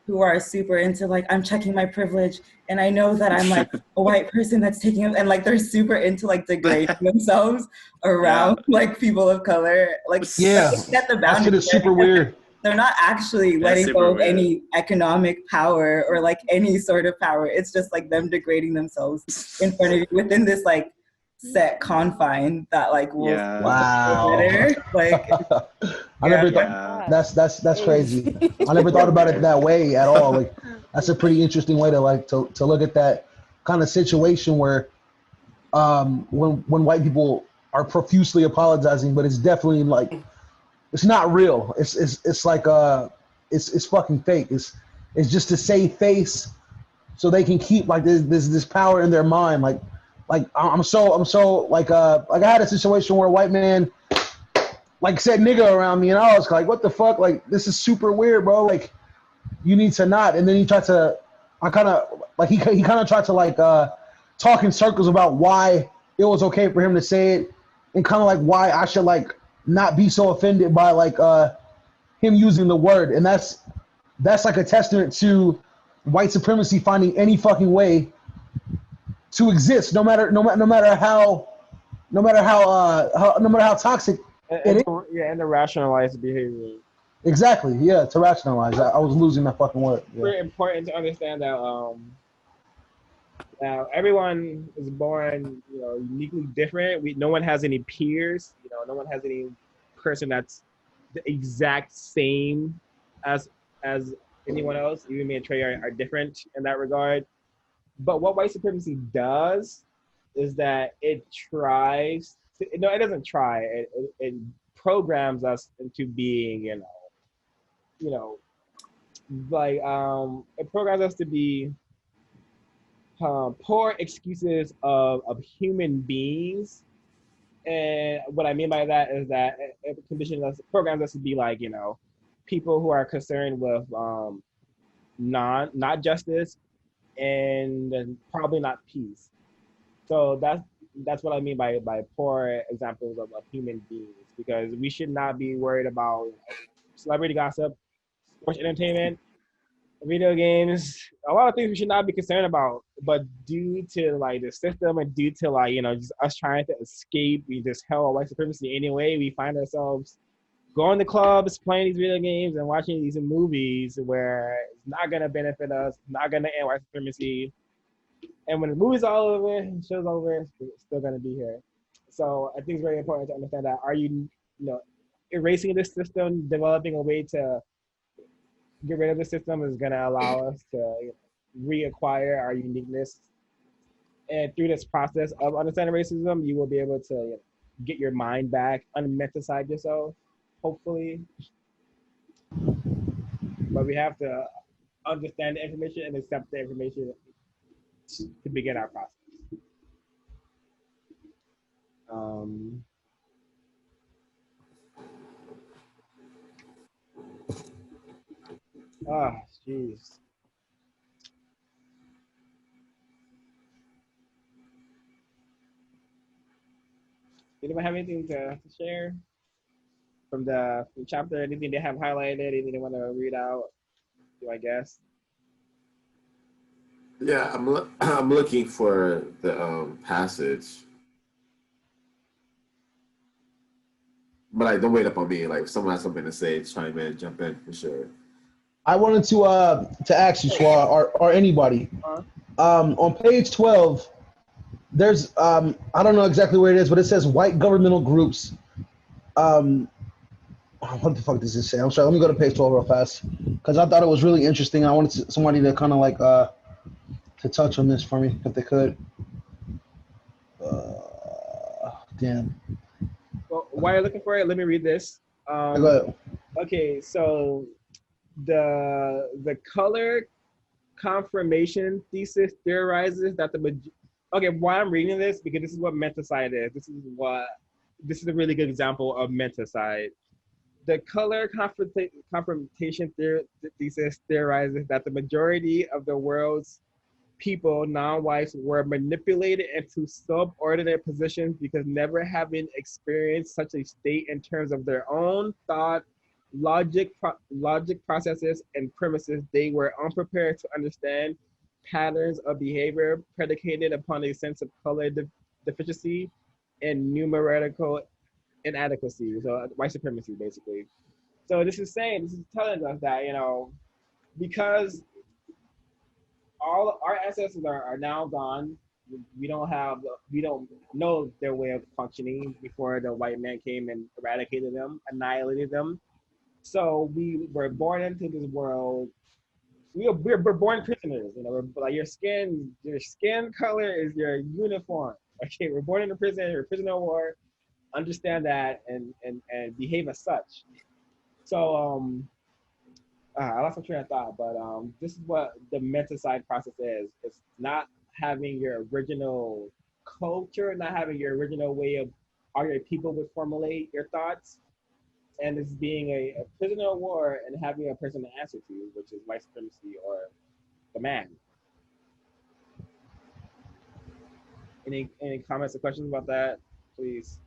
who are super into like, I'm checking my privilege and I know that I'm like a white person that's taking them, and like they're super into like degrading themselves around like people of color. Like yeah, set the that shit boundaries. is super weird. They're not actually letting go of any economic power or like any sort of power. It's just like them degrading themselves in front of you within this like set confine that like will better. Like I never thought that's crazy. I never thought about it that way at all. Like that's a pretty interesting way to like to look at that kind of situation where when white people are profusely apologizing, but it's definitely like it's not real. It's like it's fucking fake. It's just to save face so they can keep like this power in their mind. Like I'm so like I had a situation where a white man like said nigga around me, and I was like, what the fuck? Like this is super weird, bro. Like you need to not. And then he tried to, I kind of like he kind of tried to like talk in circles about why it was okay for him to say it, and kind of like why I should like not be so offended by like him using the word. And that's like a testament to white supremacy finding any fucking way to exist, no matter how toxic it is. Yeah, and the rationalized behavior. Exactly. Yeah, to rationalize. I was losing that fucking word. Yeah. Very important to understand that now everyone is born, you know, uniquely different. No one has any peers. You know, no one has any person that's the exact same as anyone else. Even me and Trey are different in that regard. But what white supremacy does is that it tries to, no, it doesn't try. It programs us into being, like it programs us to be poor excuses of human beings. And what I mean by that is that it conditions us, programs us to be like, you know, people who are concerned with not justice and probably not peace. So that's what I mean by poor examples of human beings, because we should not be worried about celebrity gossip, sports entertainment, video games, a lot of things we should not be concerned about. But due to like the system and due to like, you know, just us trying to escape, we just held white supremacy anyway. We find ourselves going to clubs, playing these video games, and watching these movies where it's not gonna benefit us, not gonna end white supremacy. And when the movie's all over, the show's over, it's still gonna be here. So I think it's very important to understand that. Are you, you know, erasing this system, developing a way to get rid of the system is gonna allow us to, you know, reacquire our uniqueness. And through this process of understanding racism, you will be able to, you know, get your mind back, unmenticize yourself, hopefully. but we have to understand the information and accept the information to begin our process. Ah, jeez. Anyone have anything to share from the chapter? Anything they have highlighted? Anything they want to read out? Do I guess? Yeah, I'm looking for the passage, but like don't wait up on me. Like if someone has something to say, chime in, jump in for sure. I wanted to ask you, Schwa, or anybody. On page 12, there's I don't know exactly where it is, but it says white governmental groups. What the fuck does this say? I'm sorry. Let me go to page 12 real fast because I thought it was really interesting. I wanted somebody to kind of like to touch on this for me if they could. Damn. Well, while you're looking for it, let me read this. Go ahead. Okay, so the color confirmation thesis theorizes that okay, why I'm reading this, because this is what menticide is. This is a really good example of menticide. The color confrontation thesis theorizes that the majority of the world's people, non-whites, were manipulated into subordinate positions because never having experienced such a state in terms of their own thought, logic processes, and premises, they were unprepared to understand patterns of behavior predicated upon a sense of color deficiency and numerical inadequacy. So white supremacy, basically. So this is telling us that, because all our ancestors are now gone. We don't know their way of functioning before the white man came and eradicated them, annihilated them. So we were born into this world. We're born prisoners. Like your skin color is your uniform. Okay, we're born in a prison. We're a prisoner of war. Understand that and behave as such. So I lost my train of thought, but this is what the menticide process is. It's not having your original culture, not having your original way of how your people would formulate your thoughts, and it's being a prisoner of war and having a person to answer to, which is white supremacy or the man. Any comments or questions about that, please?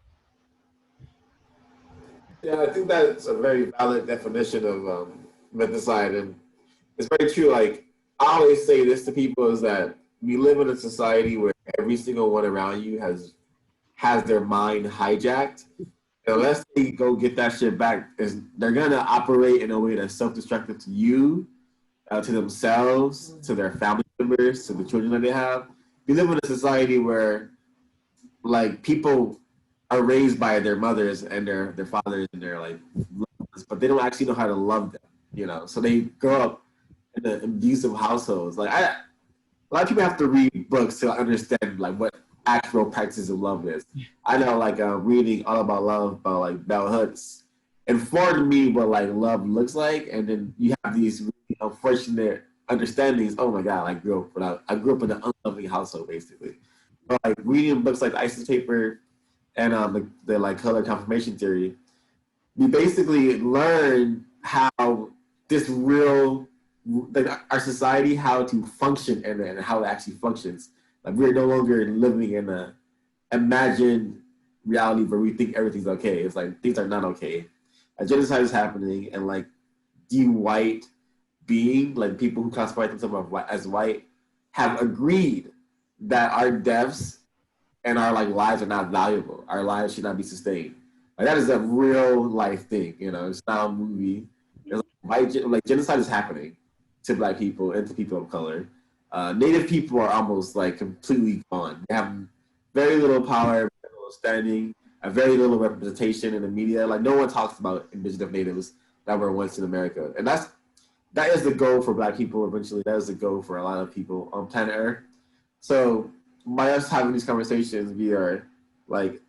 Yeah, I think that's a very valid definition of menticide, and it's very true. Like I always say this to people is that we live in a society where every single one around you has their mind hijacked. Unless they go get that shit back, they're gonna operate in a way that's self-destructive to you, to themselves, to their family members, to the children that they have. We live in a society where, like, people are raised by their mothers and their fathers and their like loved ones, but they don't actually know how to love them. So they grow up in abusive households. Like a lot of people have to read books to understand like what actual practices of love is. I know, like reading All About Love by like Bell Hooks informed me what like love looks like, and then you have these really unfortunate understandings. Oh my God, I grew up in an unloving household, basically. But like reading books like Isis Paper and the like color confirmation theory, we basically learn how this real, like our society, how to function and how it actually functions. Like we're no longer living in a imagined reality where we think everything's okay. It's like things are not okay. A genocide is happening, and like the white being, like people who classify themselves as white, have agreed that our deaths and our like lives are not valuable. Our lives should not be sustained. Like that is a real life thing. It's not a movie. It's like genocide is happening to Black people and to people of color. Native people are almost like completely gone. They have very little power, very little standing, a very little representation in the media. Like no one talks about indigenous natives that were once in America, and that is the goal for Black people. Eventually, that is the goal for a lot of people on planet Earth. So by us having these conversations, we are like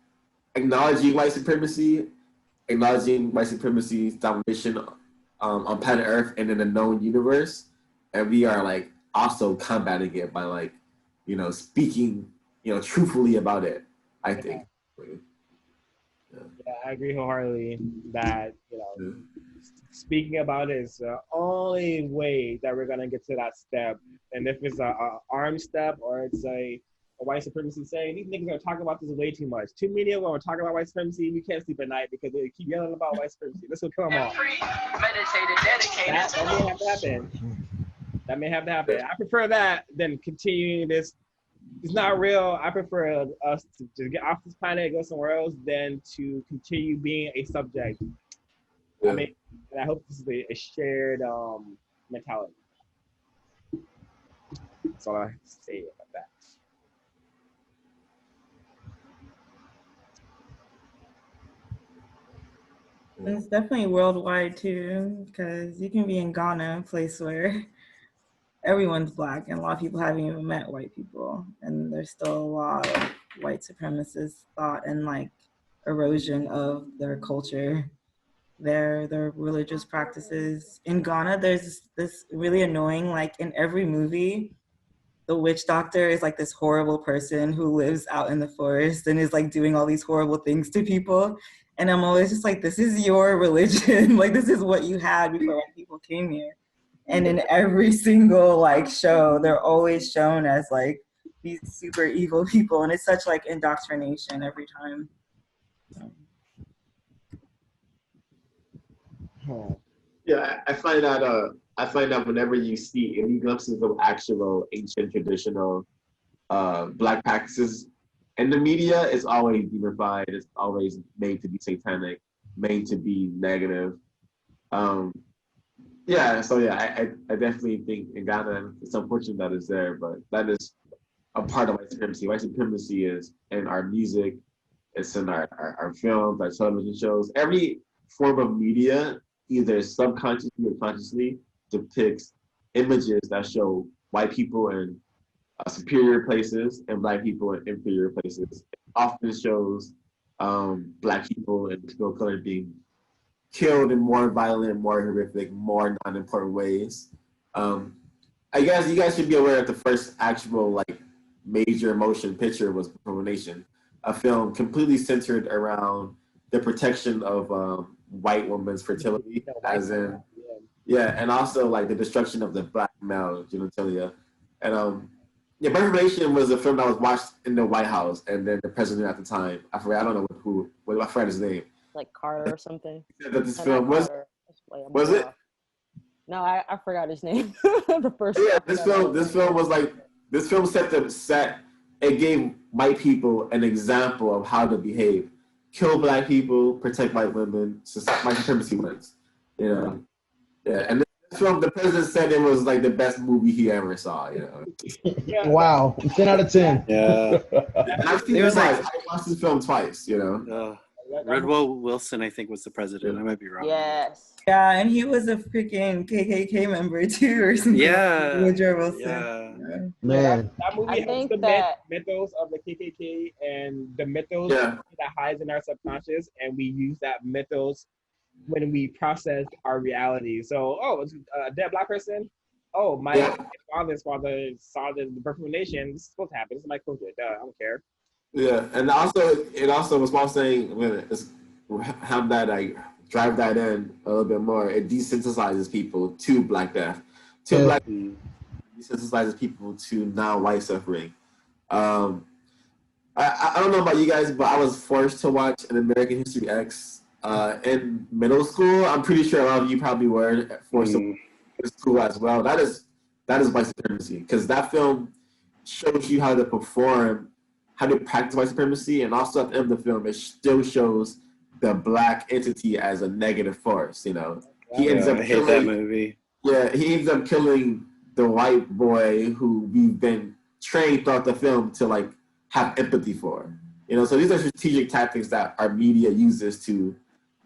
acknowledging white supremacy's domination on planet Earth and in a known universe, and we are like also combating it by like, speaking, truthfully about it. I think. Yeah, I agree wholeheartedly that speaking about it is the only way that we're gonna get to that step. And if it's a armed step or it's a white supremacy saying these niggas are talking about this way too much. Too many of them are talking about white supremacy. We can't sleep at night because they keep yelling about white supremacy. This will kill them all. That may have to happen. That may have to happen. I prefer that than continuing this. It's not real. I prefer us to just get off this planet and go somewhere else than to continue being a subject. Yeah. I mean, and I hope this is a shared mentality. That's all I have to say about that. It's definitely worldwide too, because you can be in Ghana, a place where everyone's black, and a lot of people haven't even met white people, and there's still a lot of white supremacist thought and like erosion of their culture, their religious practices. In Ghana, there's this really annoying, like in every movie, the witch doctor is like this horrible person who lives out in the forest and is like doing all these horrible things to people. And I'm always just like, this is your religion. Like, this is what you had before white people came here. And in every single like show, they're always shown as like these super evil people. And it's such like indoctrination every time. Yeah, I find that whenever you see any glimpses of actual ancient traditional black practices in the media, it's always demonified. It's always made to be satanic, made to be negative. I definitely think in Ghana it's unfortunate that it's there, but that is a part of white supremacy. White supremacy is in our music, it's in our films, our television shows. Every form of media, either subconsciously or consciously, depicts images that show white people in superior places and black people in inferior places. It often shows black people and people of color being killed in more violent, more horrific, more non-important ways. I guess you guys should be aware that the first actual like major motion picture was Nation, a film completely centered around the protection of white women's fertility, as in, and also like the destruction of the black male genitalia. And Nation was a film that was watched in the White House, and then the president at the time, I don't know what I forgot his name. Like Carter or something. That this film was it? No, I forgot his name. The first. Yeah, this film set. It gave white people an example of how to behave: kill black people, protect white women, white supremacy wins. Yeah, and this film, the president said it was like the best movie he ever saw. Wow, 10 out of 10. Yeah, and I've seen it twice. I watched this film twice. Redwell Wilson, I think, was the president. I might be wrong. Yes. Yeah, and he was a freaking KKK member too, or something. Yeah. Woodrow Wilson. Yeah. Man. That movie has the mythos of the KKK and the mythos that hides in our subconscious, and we use that mythos when we process our reality. So, it's a dead black person. Oh, my father's father saw the birth of a nation. This is supposed to happen. This is my culture. I don't care. Yeah, and it also was while saying have that drive that in a little bit more. It desensitizes people to Black Death, desensitizes people to non-white suffering. I don't know about you guys, but I was forced to watch an American History X in middle school. I'm pretty sure a lot of you probably were forced to in school as well. That is white supremacy, because that film shows you how to perform, how to practice white supremacy, and also at the end of the film, it still shows the black entity as a negative force. He ends up I hate that movie. Yeah, he ends up killing the white boy who we've been trained throughout the film to like have empathy for. So these are strategic tactics that our media uses to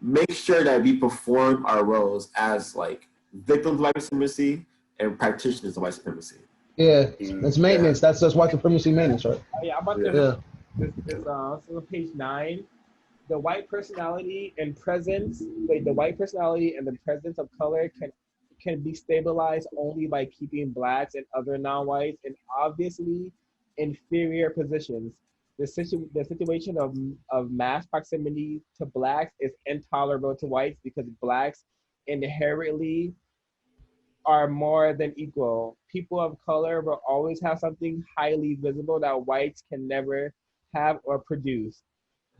make sure that we perform our roles as like victims of white supremacy and practitioners of white supremacy. Yeah, that's maintenance. That's white supremacy maintenance, right? Yeah, I'm about to. This is on page 9. the white personality and presence, the white personality and the presence of color can be stabilized only by keeping blacks and other non-whites in obviously inferior positions. The situation of mass proximity to blacks is intolerable to whites because blacks inherently are more than equal. People of color will always have something highly visible that whites can never have or produce.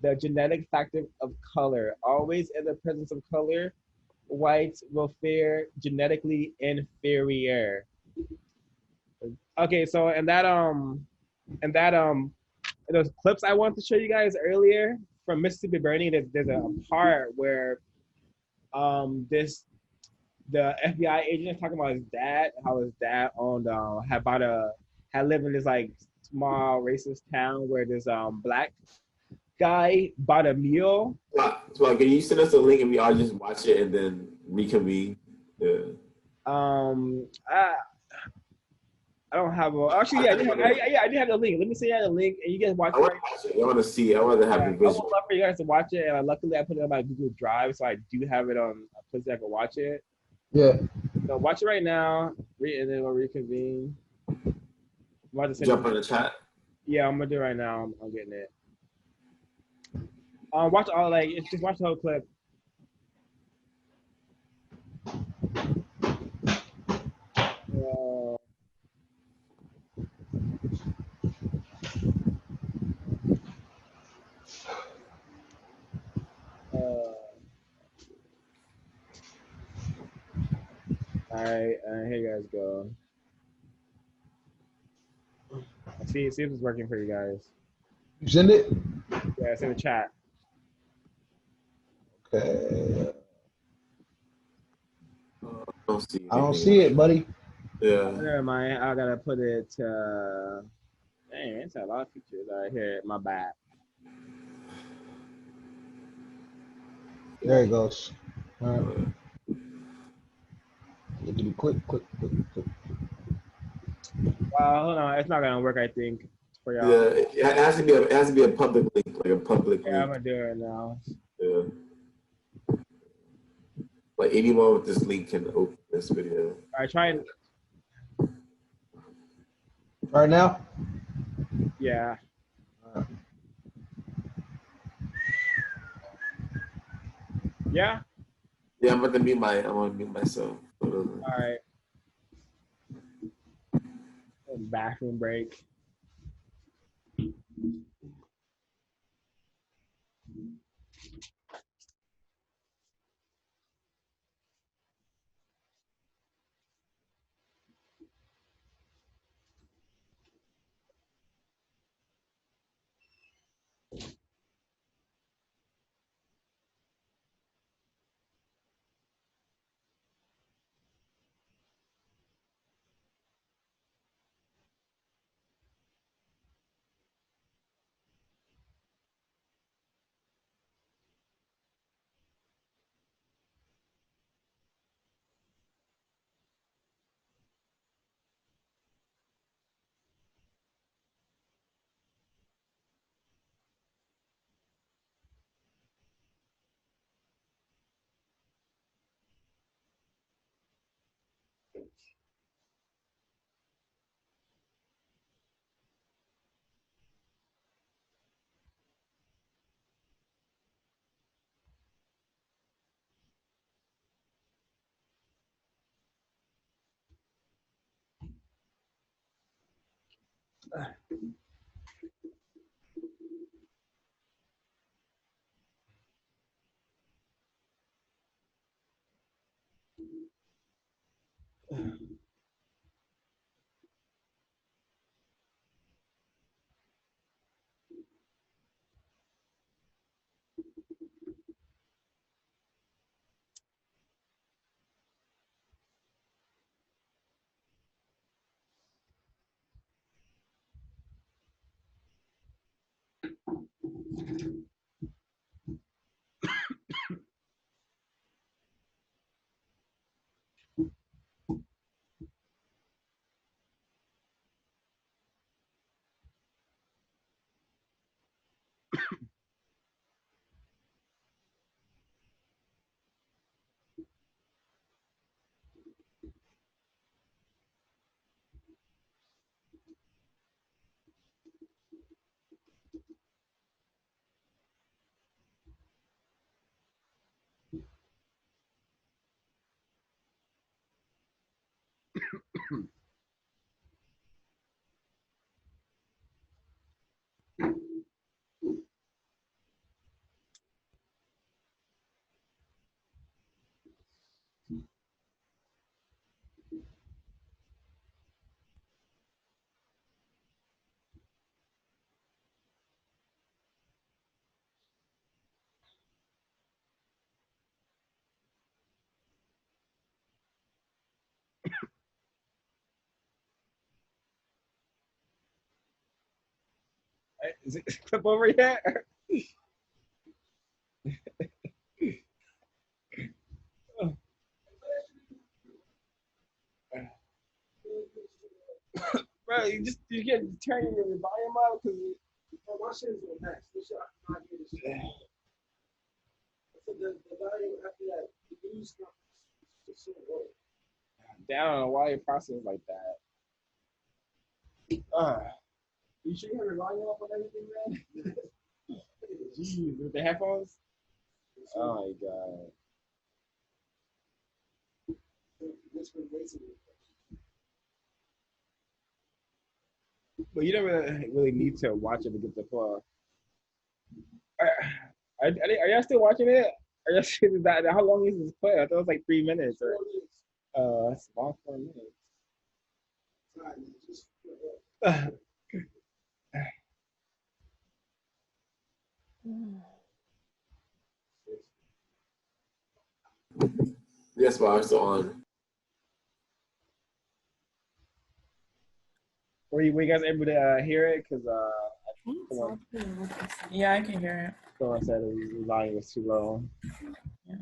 The genetic factor of color. Always in the presence of color, whites will fare genetically inferior. Okay, so and that those clips I wanted to show you guys earlier from Mississippi Burning, there's a part where this the FBI agent is talking about his dad, how his dad owned had lived in this like small racist town where this black guy bought a meal. So, can you send us a link and we all just watch it and then reconvene? Yeah. I, I don't have a actually I did have the link. Let me send you the link and you guys watch it. I want to see it. I want to have the visual. I would love for you guys to watch it, and luckily I put it on my Google Drive, so I do have it on a place that I can watch it. Yeah. So watch it right now, and then we'll reconvene. Jump in the chat. Yeah, I'm gonna do it right now. I'm getting it. Watch all just watch the whole clip. All right, here you guys go. See if it's working for you guys. You send it? Yeah, it's in the chat. Okay. I don't see it, buddy. Yeah. Never mind. I gotta put it. Dang, it's a lot of features right here. My bad. There it goes. All right. Give me click. Wow, hold on. It's not gonna work. I think for y'all. Yeah, it has to be a public link, like a public link. I'm gonna do it now. Yeah. Like anyone with this link can open this video. All right, try it. Right now? Yeah. Yeah. Yeah, I'm gonna mute myself. All right. Bathroom break. Is it clip over yet? Bro, you get turning your volume up because my shit is on max. This shit I cannot hear this shit. So the volume after that, the news is so low. I don't know why your process is like that. You sure you have your volume up on everything, man? Jeez, with the headphones? Oh my god. But you don't really need to watch it to get the full. Are y'all still watching it? Are y'all still, how long is this play? I thought it was like 3 minutes. Or, that's long 4 minutes. Yes, but I'm still on. Were you guys able to hear it? Because Yeah, I can hear someone said the volume was too low. it.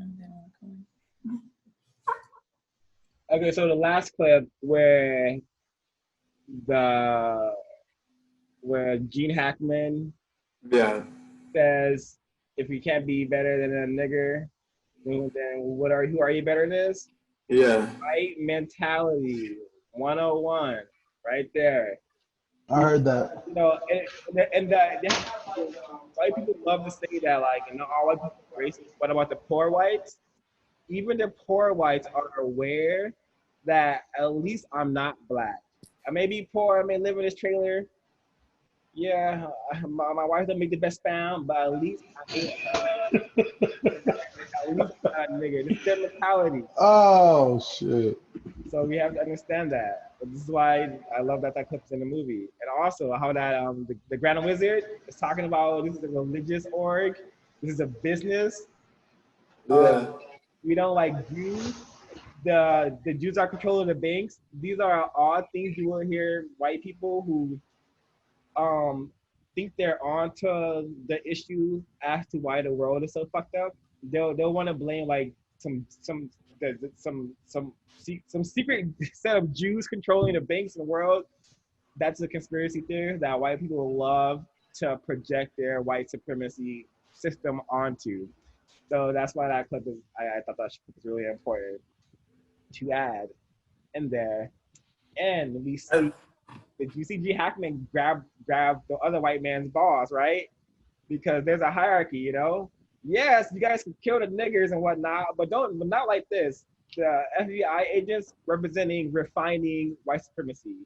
Okay, so the last clip where Gene Hackman says, "If you can't be better than a nigger, then who are you better than this?" Yeah. Right mentality, 101, right there. I heard that. You know, and white people love to say that, like, all white people are racist. What about the poor whites? Even the poor whites are aware that at least I'm not black. I may be poor, I may live in this trailer. Yeah, my wife doesn't make the best pound, but at least I ain't. At least I'm not a nigga. This is their mentality. Oh shit. So we have to understand that. But this is why I love that clip's in the movie. And also how that the Grand Wizard is talking about this is a religious org, this is a business. We don't like Jews. The Jews are controlling the banks. These are all things you will hear white people who think they're onto the issue as to why the world is so fucked up. They'll want to blame like some secret set of Jews controlling the banks in the world. That's a conspiracy theory that white people love to project their white supremacy system onto. So that's why that clip is. I thought that clip was really important to add in there. And we see, did you see G Hackman grab the other white man's balls, right? Because there's a hierarchy, Yes, you guys can kill the niggers and whatnot, but not like this. The FBI agents representing refining white supremacy.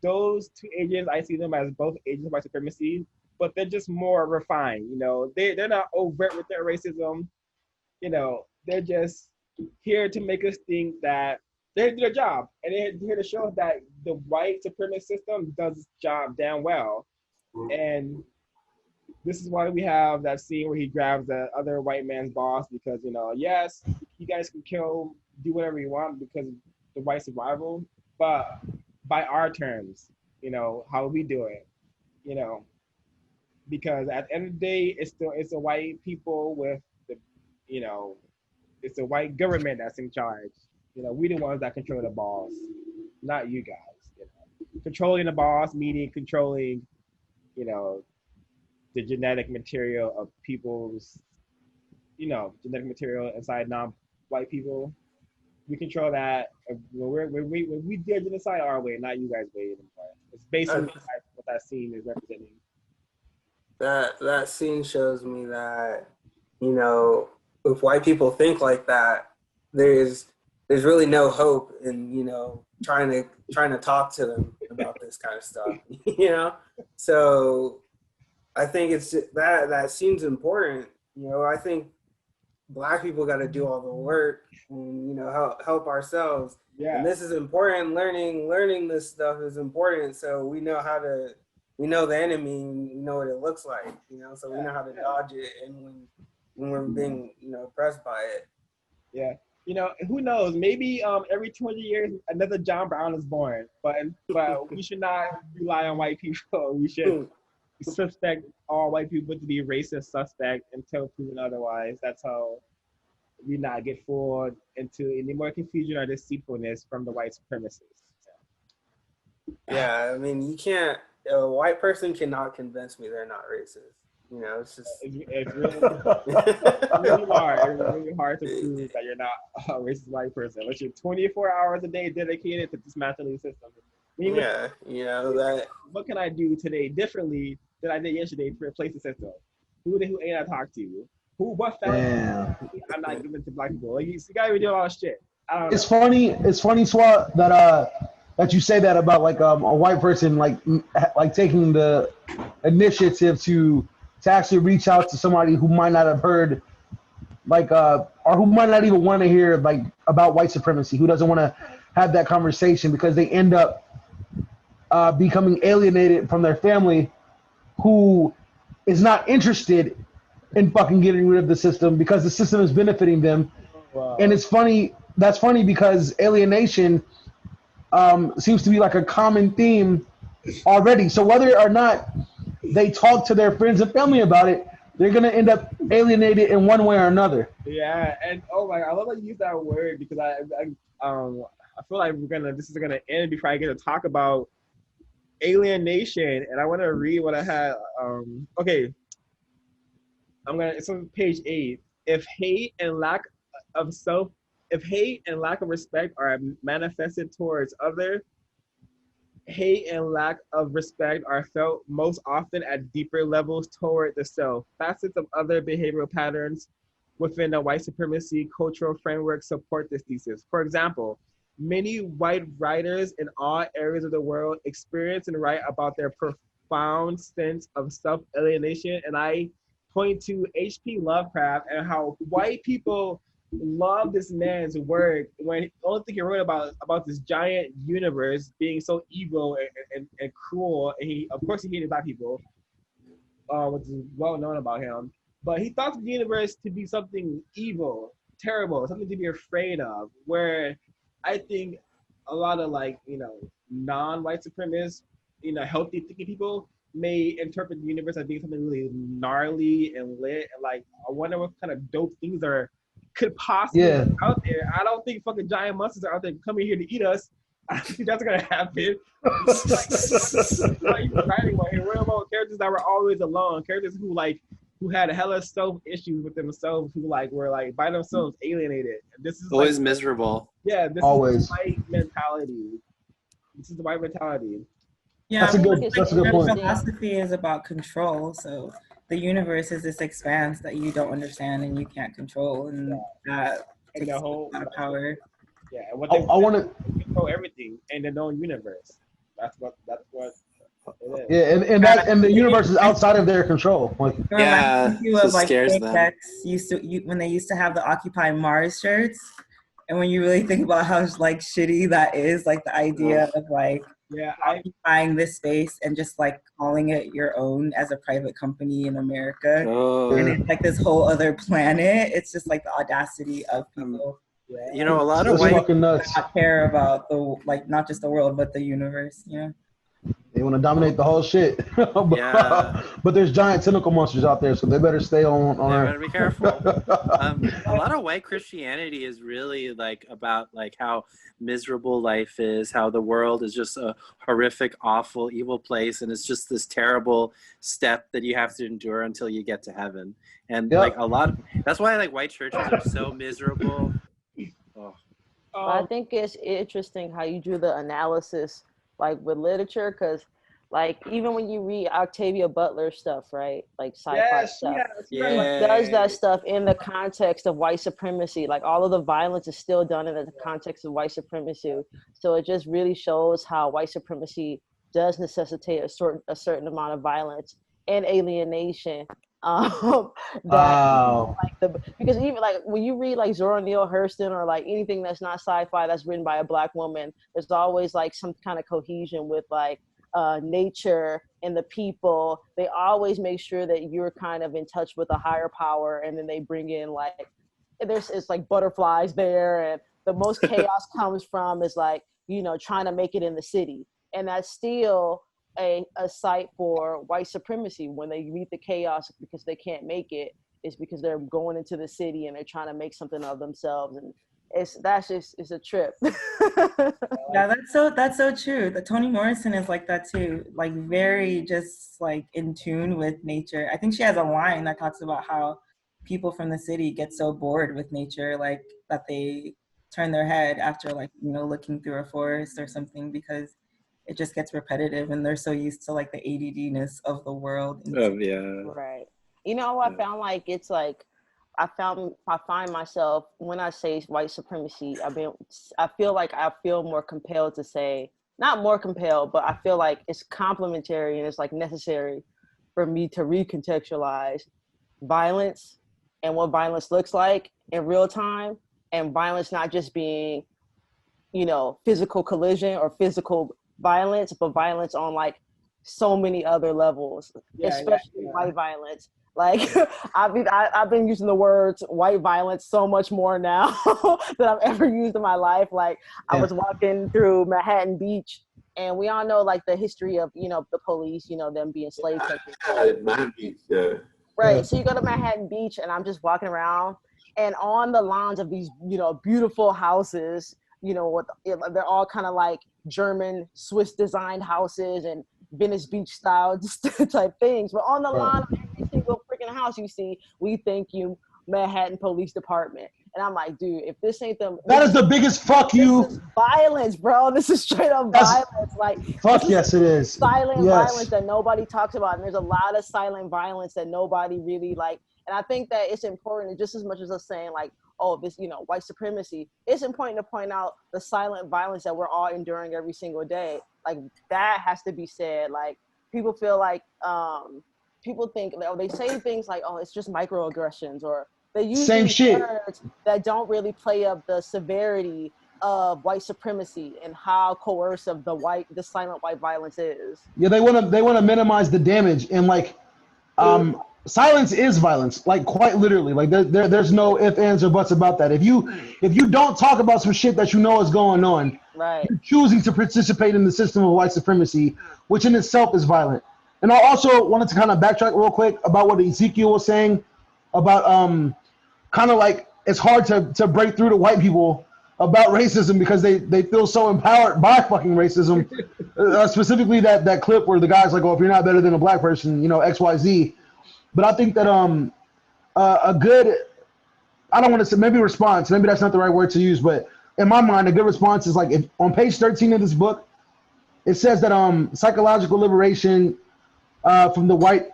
Those two agents, I see them as both agents of white supremacy, but they're just more refined. They're not overt with their racism. They're just here to make us think that they do their job, and they're here to show us that the white supremacist system does its job damn well. And this is why we have that scene where he grabs the other white man's boss because, yes, you guys can do whatever you want because of the white survival, but by our terms, how we do it, because at the end of the day, it's a white people with the, it's a white government that's in charge. We the ones that control the boss, not you guys. Controlling the boss, meaning controlling, the genetic material of people's, genetic material inside non-white people. We control that when we did genocide our way, not you guys' way anymore. It's basically what that scene is representing. That scene shows me that, if white people think like that, there's there's really no hope in, you know, trying to talk to them about this kind of stuff, you know? So I think it's that seems important. You know, I think Black people got to do all the work and, you know, help ourselves. Yeah. And this is important. Learning this stuff is important. So we know we know the enemy, and we know what it looks like, you know, so we know how to dodge it. And when we're being, you know, oppressed by it. Yeah. You know, who knows? Maybe every 20 years another John Brown is born. But we should not rely on white people. We should suspect all white people to be racist suspect until proven otherwise. That's how we not get fooled into any more confusion or deceitfulness from the white supremacists. Yeah, I mean, you can't. A white person cannot convince me they're not racist. You know, it's just it's really hard. It's really hard to prove that you're not a racist white person unless you're 24 hours a day dedicated to dismantling the system. Yeah, you know that. What can I do today differently than I did yesterday to replace the system? Who ain't I talk to? What fellas I'm not giving to Black people? Like, you gotta be doing all this shit. I don't know. It's funny, Swat, that you say that about like a white person like taking the initiative to actually reach out to somebody who might not have heard or who might not even want to hear like about white supremacy, who doesn't want to have that conversation because they end up becoming alienated from their family, who is not interested in fucking getting rid of the system because the system is benefiting them. Wow. And it's funny. That's funny because alienation seems to be like a common theme already. So whether or not they talk to their friends and family about it, they're gonna end up alienated in one way or another. Yeah, and oh my God, I love that you use that word because I feel like this is gonna end before I get to talk about alienation, and I want to read what I had. Okay, it's on page 8. If hate and lack of respect are manifested towards other, hate and lack of respect are felt most often at deeper levels toward the self. Facets of other behavioral patterns within the white supremacy cultural framework support this thesis. For example, many white writers in all areas of the world experience and write about their profound sense of self-alienation, and I point to H.P. Lovecraft and how white people love this man's work when the only thing he wrote about this giant universe being so evil and cruel, and he hated Black people, which is well known about him. But he thought the universe to be something evil, terrible, something to be afraid of. Where I think a lot of non-white supremacists, healthy thinking people may interpret the universe as being something really gnarly and lit. And I wonder what kind of dope things could possibly be out there. I don't think fucking giant monsters are out there coming here to eat us. I don't think that's gonna happen. Writing right here. What about characters that were always alone? Characters who had hella self issues with themselves, who were by themselves alienated. This is always miserable. Yeah, this always. Is the white mentality. This is the white mentality. Yeah, that's a good point. Philosophy is about control, so the universe is this expanse that you don't understand and you can't control, and that takes a lot of power. Yeah, and what I want to control everything in the known universe. That's what it is. Yeah, and the universe is outside of their control. It scares them. When they used to have the Occupy Mars shirts, and when you really think about how shitty that is, the idea of occupying this space and just calling it your own as a private company in America, and it's this whole other planet. It's just the audacity of people. A lot of white nuts. Not care about the not just the world but the universe. They want to dominate the whole shit. But there's giant tentacle monsters out there, so they better stay on. They better be careful. A lot of white Christianity is really about how miserable life is, how the world is just a horrific, awful, evil place, and it's just this terrible step that you have to endure until you get to heaven. And that's why white churches are so miserable. I think it's interesting how you drew the analysis with literature, because Like even when you read Octavia Butler stuff, right? Like sci-fi Yes, stuff. Yeah. She does that stuff in the context of white supremacy. Like all of the violence is still done in the context of white supremacy. So it just really shows how white supremacy does necessitate a certain amount of violence and alienation. That Wow. because even like when you read like Zora Neale Hurston or like anything that's not sci-fi that's written by a black woman, there's always like some kind of cohesion with like nature and the people. They always make sure that you're kind of in touch with a higher power, and then they bring in like it's like butterflies there, and the most chaos comes from is like trying to make it in the city, and that's still a site for white supremacy. When they meet the chaos because they can't make it, is because they're going into the city and they're trying to make something of themselves, and it's a trip. Yeah, that's so true. The Toni Morrison is like that too. Like very just like in tune with nature. I think she has a line that talks about how people from the city get so bored with nature, like that they turn their head after like, looking through a forest or something because it just gets repetitive and they're so used to like the ADD-ness of the world. Right. I found like it's like I find myself when I say white supremacy, I feel like I feel more compelled to say, not more compelled, but I feel like it's complementary and it's like necessary for me to recontextualize violence and what violence looks like in real time, and violence not just being, physical collision or physical violence, but violence on like so many other levels, especially white violence. Like I've been using the words white violence so much more now than I've ever used in my life. Like I was walking through Manhattan Beach, and we all know like the history of the police, them being slave catchers. Manhattan Beach, yeah. Right. So you go to Manhattan Beach, and I'm just walking around, and on the lawns of these beautiful houses, they're all kind of like German Swiss designed houses and Venice Beach style type things. But on the lawn of every single freaking house you see, we thank you, Manhattan Police Department. And I'm like, dude, if this ain't that is the biggest fuck you. This is violence, bro. This is straight up violence. Like, fuck yes, it is. Silent violence that nobody talks about, and there's a lot of silent violence that nobody really like. And I think that it's important, just as much as us saying like, oh, this, white supremacy, it's important to point out the silent violence that we're all enduring every single day. Like that has to be said. Like people feel like, people think, they say things like, oh, it's just microaggressions, or they use same shit words that don't really play up the severity of white supremacy and how coercive the silent white violence is. Yeah, they want to minimize the damage, and like silence is violence, like quite literally. Like there's no ifs, ands, or buts about that. If you don't talk about some shit that is going on, right, you're choosing to participate in the system of white supremacy, which in itself is violent. And I also wanted to kind of backtrack real quick about what Ezekiel was saying about kind of like it's hard to break through to white people about racism because they feel so empowered by fucking racism. Specifically that clip where the guy's like, oh, if you're not better than a black person, XYZ. But I think that a good, I don't want to say maybe response, maybe that's not the right word to use, but in my mind, a good response is like if, on page 13 of this book, it says that psychological liberation from the white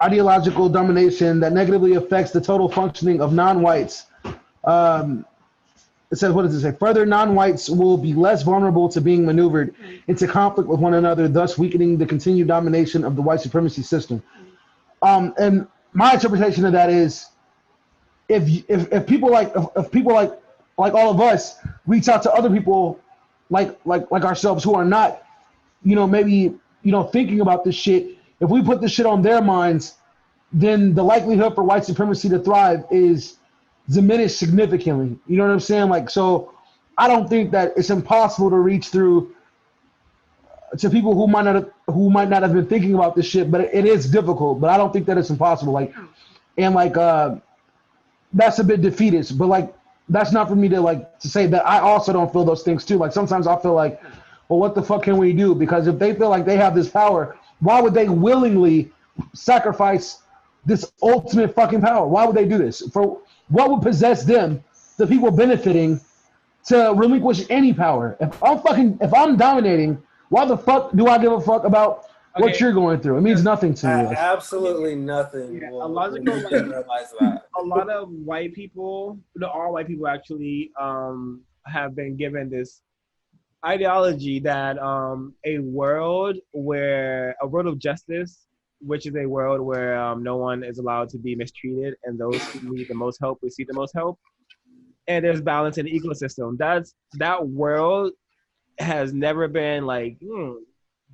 ideological domination that negatively affects the total functioning of non-whites. It says, what does it say? Further, non-whites will be less vulnerable to being maneuvered into conflict with one another, thus weakening the continued domination of the white supremacy system. And my interpretation of that is, if people like all of us reach out to other people like ourselves who are not, maybe thinking about this shit, if we put this shit on their minds, then the likelihood for white supremacy to thrive is diminished significantly. You know what I'm saying? Like, so I don't think that it's impossible to reach through to people who might not have been thinking about this shit, but it is difficult. But I don't think that it's impossible. Like, and like that's a bit defeatist. But like, that's not for me to say that I also don't feel those things too. Like sometimes I feel like, well, what the fuck can we do? Because if they feel like they have this power, why would they willingly sacrifice this ultimate fucking power? Why would they do this? For what would possess them, the people benefiting, to relinquish any power? If I'm dominating, why the fuck do I give a fuck about what you're going through. It means nothing to you. Absolutely nothing. Yeah, will a logical, make you realize that. a lot of white people, all white people actually have been given this ideology that a world of justice, which is a world where no one is allowed to be mistreated, and those who need the most help receive the most help, and there's balance in the ecosystem. That world has never been like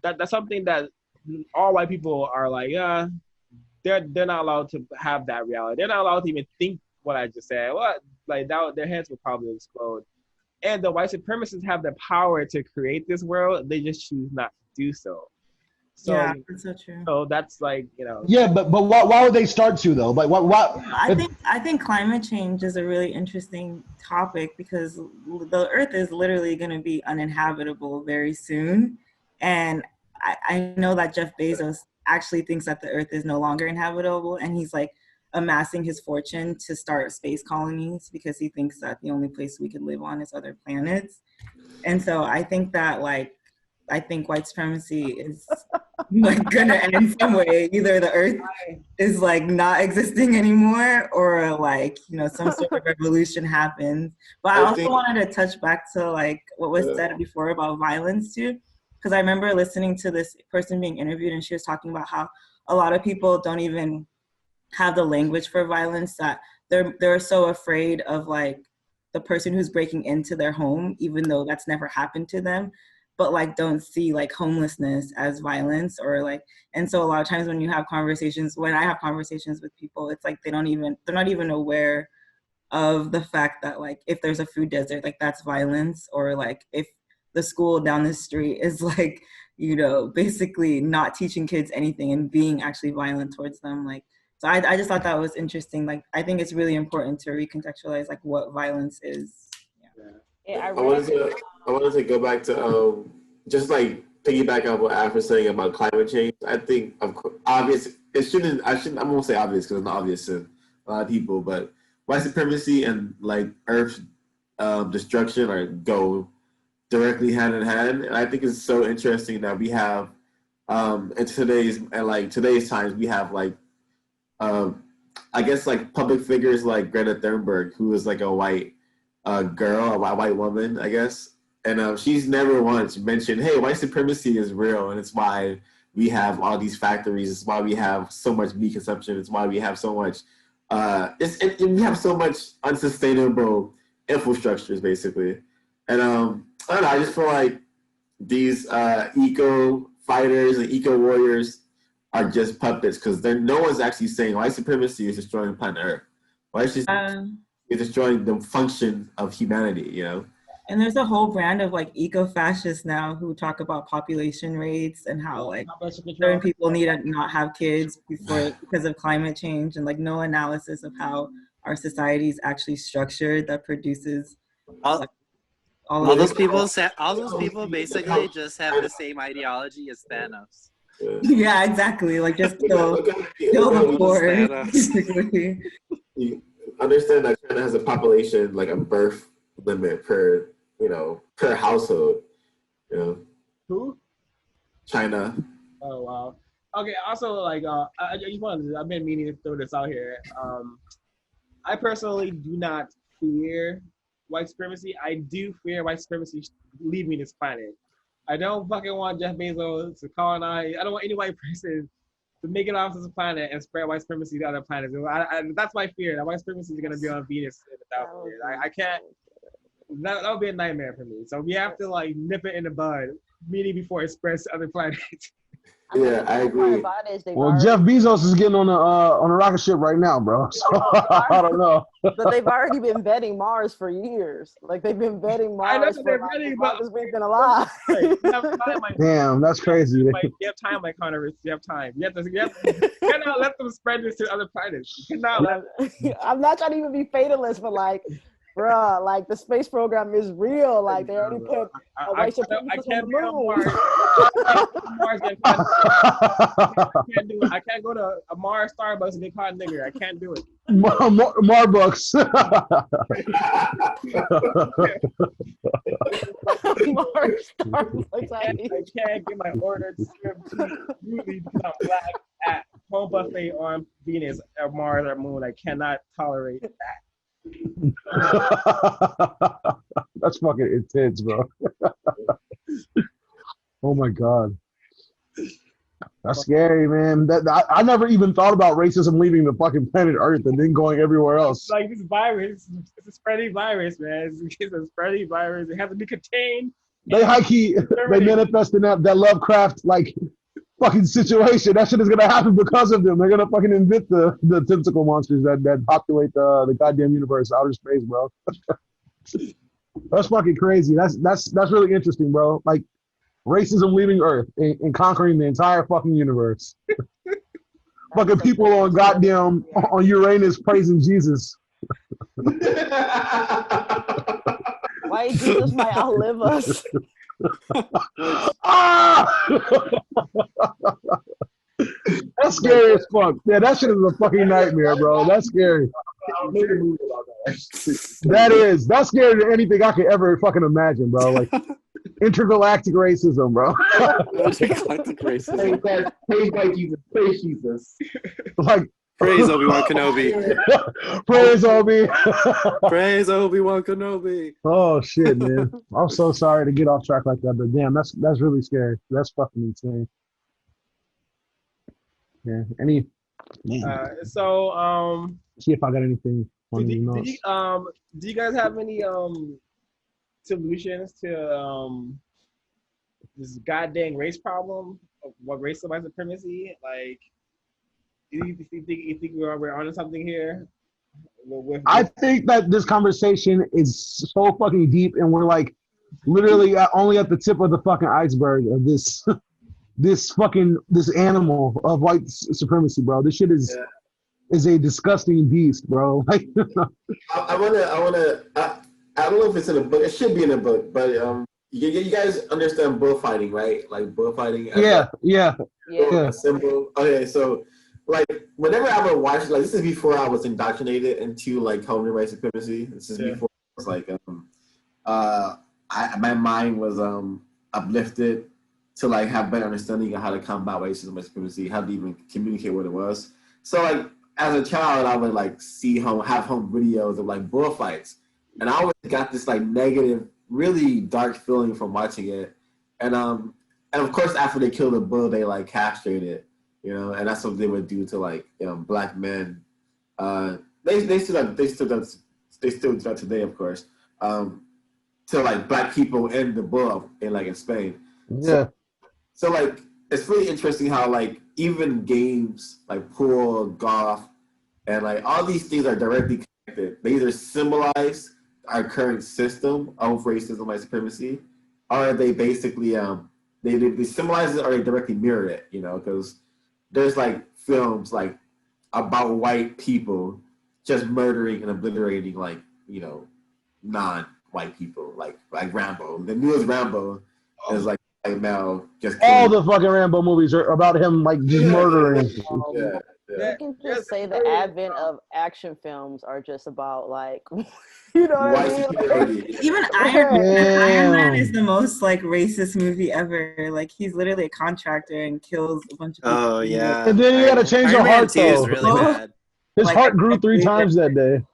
that's something that all white people are like, yeah, they're not allowed to have that reality. They're not allowed to even think what I just said. What like that, their heads would probably explode. And the white supremacists have the power to create this world. They just choose not to do so. So yeah, that's so true. So that's like Yeah, but why would they start to though? Like what? I think climate change is a really interesting topic because the Earth is literally going to be uninhabitable very soon, and I know that Jeff Bezos actually thinks that the Earth is no longer inhabitable, and he's like amassing his fortune to start space colonies because he thinks that the only place we could live on is other planets. And so I think that I think white supremacy is like gonna end some way. Either the Earth is like not existing anymore, or like some sort of revolution happens. But I also wanted to touch back to like what was said before about violence too, because I remember listening to this person being interviewed, and she was talking about how a lot of people don't even have the language for violence, that they're so afraid of like the person who's breaking into their home, even though that's never happened to them, but like don't see like homelessness as violence, or like, and so a lot of times when I have conversations with people, it's like they're not even aware of the fact that like if there's a food desert, like that's violence, or like if the school down the street is like basically not teaching kids anything and being actually violent towards them. Like, so I just thought that was interesting. Like, I think it's really important to recontextualize like what violence is. Yeah, I wanted to go back to just like piggyback on what Af was saying about climate change. I think obvious. I won't say obvious because it's not obvious to a lot of people, but white supremacy and like Earth destruction go directly hand in hand. And I think it's so interesting that we have in today's times we have like I guess like public figures like Greta Thunberg, who is like a white girl, a white woman, I guess. And she's never once mentioned, hey, white supremacy is real, and it's why we have all these factories. It's why we have so much meat consumption. It's why we have so much, we have so much unsustainable infrastructures, basically. And I don't know, I just feel like these eco fighters and eco warriors are just puppets, because no one's actually saying white supremacy is destroying planet Earth. White supremacy is destroying the function of humanity, And there's a whole brand of like eco-fascists now who talk about population rates and how like certain people need to not have kids because of climate change, and like no analysis of how our society is actually structured that produces all those people basically just have the same ideology as Thanos. Yeah, exactly. Like just kill the poor. You understand that China has a population, like a birth limit per household. Who? China. Oh wow. Okay. Also, like, I've been meaning to throw this out here. I personally do not fear white supremacy. I do fear white supremacy leaving this planet. I don't fucking want Jeff Bezos to colonize. I don't want any white person to make it off this planet and spread white supremacy to other planets. That's my fear. That white supremacy is going to be on Venus in 1,000 years. I can't. That would be a nightmare for me. So we have to like nip it in the bud, meaning before it spreads to other planets. Yeah, I agree. Well, Jeff Bezos is getting on a rocket ship right now, bro. So I don't know. But they've already been vetting Mars for years. Like they've been vetting Mars for as long as we've been alive. Damn, that's crazy. You have time, like Connor. You have time. You cannot let them spread this to other planets. You cannot let. I'm not trying to even be fatalist, but like Bruh, like the space program is real. Like they already put a white supremacist on the moon. I can't go to a Mars Starbucks and get caught nigger. I can't do it. Marbucks. Mars Starbucks. I can't get my ordered smoothie because I'm black at home buffet on Venus or Mars or Moon. I cannot tolerate that. That's fucking intense, bro. Oh my god, that's scary, man. I never even thought about racism leaving the fucking planet Earth and then going everywhere else. Like this virus, it's a spreading virus, man. It's a spreading virus. It has to be contained. They high key, they manifest in that Lovecraft like fucking situation. That shit is gonna happen because of them. They're gonna fucking invent the tentacle monsters that populate the goddamn universe, outer space, bro. That's fucking crazy. That's really interesting, bro. Like racism leaving Earth and conquering the entire fucking universe. Fucking people on goddamn on Uranus praising Jesus. White Jesus might outlive us. That's scary as fuck. Yeah, that shit is a fucking nightmare, bro. That's scary. That's scarier than anything I could ever fucking imagine, bro. Like intergalactic racism, bro. Intergalactic racism. Praise Jesus. Like praise Obi-Wan Kenobi. Praise Obi. Praise Obi-Wan Kenobi. Oh shit, man. I'm so sorry to get off track like that, but damn, that's really scary. That's fucking insane. Yeah. See if I got anything on the notes. Do you guys have any solutions to this goddamn race problem? What race of white supremacy? Like, you think we're onto something here? I think that this conversation is so fucking deep, and we're like literally only at the tip of the fucking iceberg of this this animal of white supremacy, bro. This shit is a disgusting beast, bro. Like, I don't know if it's in a book. It should be in a book, but you guys understand bullfighting, right? Like bullfighting. Yeah. A symbol. Okay, so like whenever I would watch, like this is before I was indoctrinated into like Homeland white supremacy. This is before I was like my mind was uplifted to like have better understanding of how to combat racism, white supremacy, how to even communicate what it was. So like as a child, I would like have home videos of like bullfights, and I always got this like negative, really dark feeling from watching it. And of course after they killed the bull, they like castrated it, you know, and that's what they would do to like black men. They still do that today, of course, to like black people in the bull in Spain. Yeah. So like it's really interesting how like even games like pool, golf, and like all these things are directly connected. They either symbolize our current system of racism, white supremacy, or they basically they symbolize it or they directly mirror it. You know, because there's like films like about white people just murdering and obliterating like non-white people, like Rambo. The newest Rambo is like now just all the fucking Rambo movies are about him like just murdering. You can just say the advent of action films are just about like, you know what I mean? Even Iron Man is the most like racist movie ever. Like he's literally a contractor and kills a bunch of people. Oh yeah. And then he had to change the heart though. Is really bad. His heart grew 3 times that day.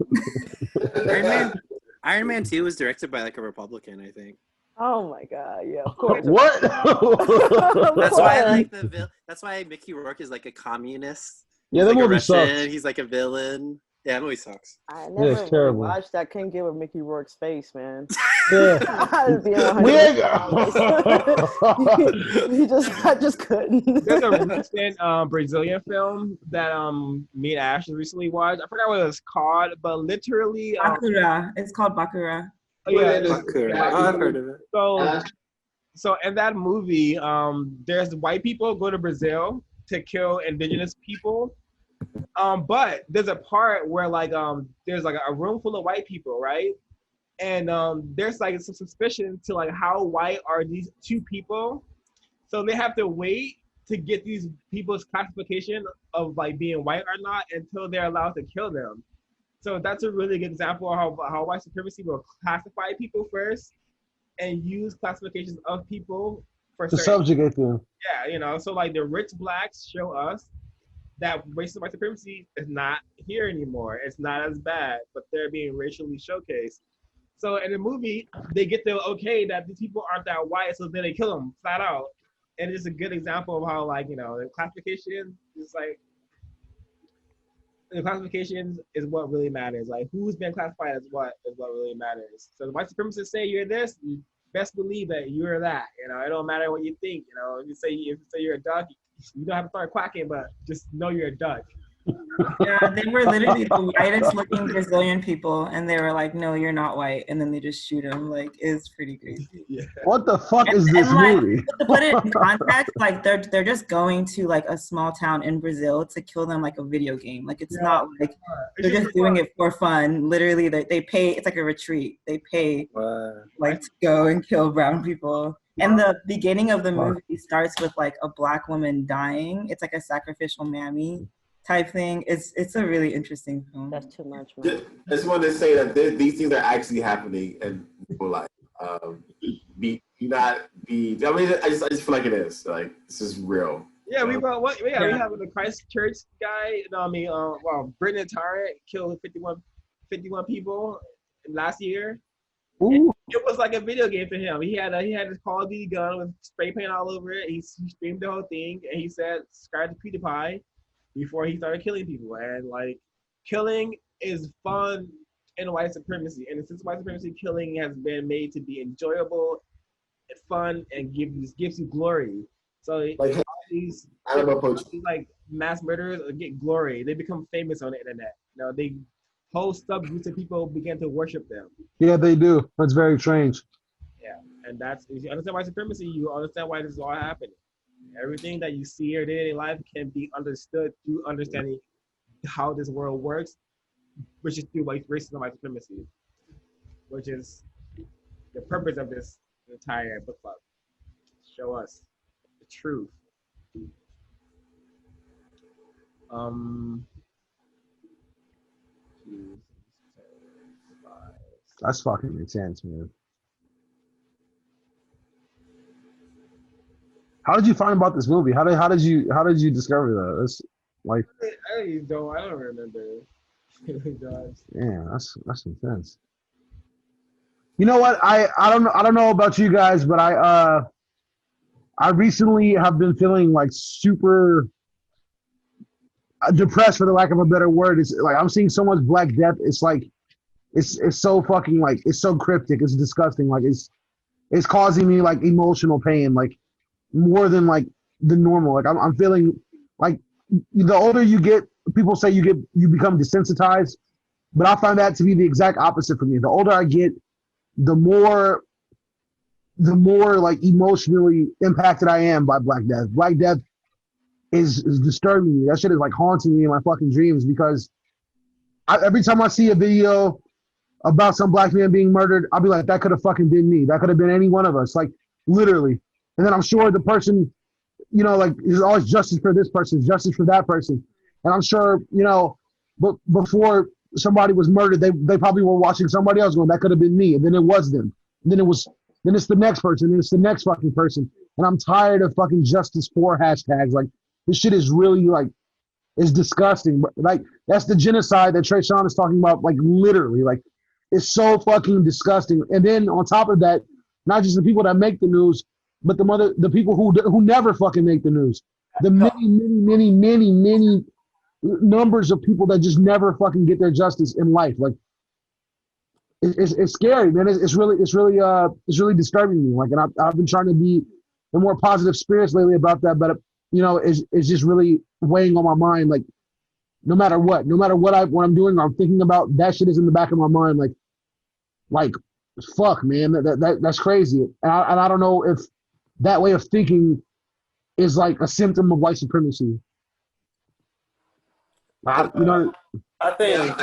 Iron Man 2 was directed by like a Republican, I think. Oh my god, yeah, of course. What? That's why I like that's why Mickey Rourke is like a communist. Yeah, that movie sucks. He's like a villain. Yeah, that movie sucks. I never terrible. watched that. Couldn't give a Mickey Rourke's face, man. Yeah. I just couldn't. There's a recent Brazilian film that me and Ashley recently watched. I forgot what it was called, but literally Bakura. It's called Bakura. Oh, yeah, I've heard of it. So in that movie, there's white people go to Brazil to kill indigenous people. But there's a part where like there's like a room full of white people, right? and there's like some suspicion to like how white are these two people, so they have to wait to get these people's classification of like being white or not until they're allowed to kill them. So that's a really good example of how white supremacy will classify people first and use classifications of people for To certain. subjugate them. Yeah, so like the rich blacks show us that racial white supremacy is not here anymore. It's not as bad, but they're being racially showcased. So in the movie, they get the okay that these people aren't that white, so then they kill them flat out. And it's a good example of how like the classification is like the classifications is what really matters. Like who's been classified as what is what really matters. So the white supremacists say you're this, you best believe that you're that. It don't matter what you think. If you say you're a duck, you don't have to start quacking, but just know you're a duck. Yeah, they were literally the whitest looking Brazilian people, and they were like, "No, you're not white," and then they just shoot them. Like, it's pretty crazy. Yeah. What the fuck is this like, movie? To put it in context, like they're just going to like a small town in Brazil to kill them like a video game. Like it's not like they're just doing it for fun. Literally, they pay. It's like a retreat. They pay like to go and kill brown people. And the beginning of the movie starts with like a black woman dying. It's like a sacrificial mammy type thing. It's a really interesting film. That's too much, man. I just wanted to say that these things are actually happening in real life. I mean, I just feel like it is. Like this is real. Yeah, we have the Christchurch guy. Brendan Tarrant killed 51 people last year. It was like a video game for him. He had his Call of Duty gun with spray paint all over it. He streamed the whole thing, and he said, "Subscribe to PewDiePie," before he started killing people. And like, killing is fun in white supremacy, and since white supremacy, killing has been made to be enjoyable, and fun, and gives you glory. So like these like mass murderers get glory. They become famous on the internet. They whole subgroups of people begin to worship them. Yeah, they do. That's very strange. Yeah, and if you understand white supremacy, you understand why this is all happening. Everything that you see in your day-to-day life can be understood through understanding how this world works, which is through like racism and white supremacy, which is the purpose of this entire book club. Show us the truth. That's fucking intense, man. How did you find about this movie? How did you discover that? That's like I don't remember. Yeah, that's intense. You know what? I don't know about you guys, but I recently have been feeling like super depressed, for the lack of a better word. It's like I'm seeing so much Black Death. It's like it's so fucking like it's so cryptic. It's disgusting. Like it's causing me like emotional pain, like more than like the normal. Like I'm feeling like the older you get, people say you become desensitized, but I find that to be the exact opposite for me. The older I get, the more like emotionally impacted I am by Black Death. Black Death is disturbing me. That shit is like haunting me in my fucking dreams, because every time I see a video about some black man being murdered, I'll be like, that could have fucking been me. That could have been any one of us, like literally. And then I'm sure the person, like there's always justice for this person, justice for that person. And I'm sure, but before somebody was murdered, they probably were watching somebody else going, that could have been me. And then it was them. And then it's the next person, and it's the next fucking person. And I'm tired of fucking justice for hashtags. Like this shit is really like, it's disgusting. But like that's the genocide that Trayshawn is talking about, like literally, like it's so fucking disgusting. And then on top of that, not just the people that make the news, but the people who never fucking make the news. The many numbers of people that just never fucking get their justice in life. Like it's scary, man. It's really disturbing me. Like, and I've been trying to be in more positive spirits lately about that, but it's just really weighing on my mind. Like no matter what I'm doing or I'm thinking about, that shit is in the back of my mind. Like fuck, man, that's crazy. And I don't know if that way of thinking is like a symptom of white supremacy. I think.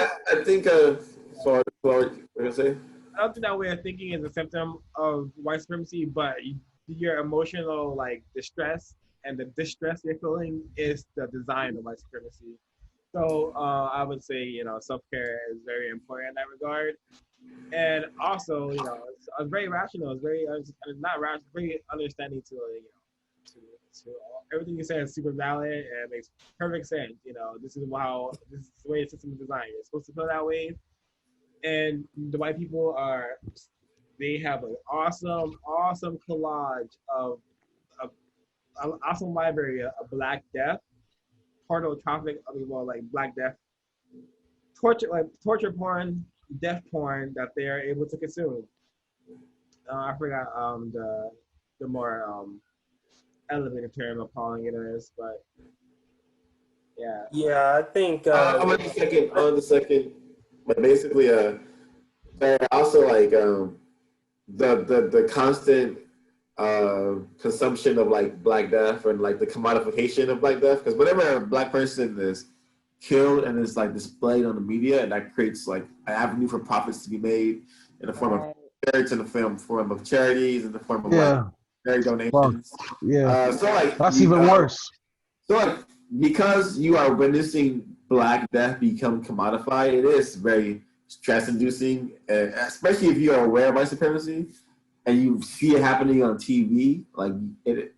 Sorry, what did I say? I don't think that way of thinking is a symptom of white supremacy, but your emotional like distress and the distress you're feeling is the design of white supremacy. So I would say self care is very important in that regard, and also it's very rational. It's very not rational, very understanding to to everything you say is super valid and makes perfect sense. This is the way the system is designed. It's supposed to feel that way, and the white people they have an awesome collage of an awesome library of Black Death, portal traffic. I mean, well, like Black Death, torture porn, death porn that they are able to consume. I forgot the more elevated term of calling it is, but yeah. Yeah, I think. On the second, but basically, there are also like the constant consumption of like Black Death and like the commodification of Black Death. Because whenever a Black person is killed and is like displayed on the media, and that creates like an avenue for profits to be made in the form of charities, in the form of charities, in the form of like charity donations. Yeah, So like that's even worse. So like because you are witnessing Black Death become commodified, it is very stress-inducing, especially if you are aware of white supremacy and you see it happening on TV. Like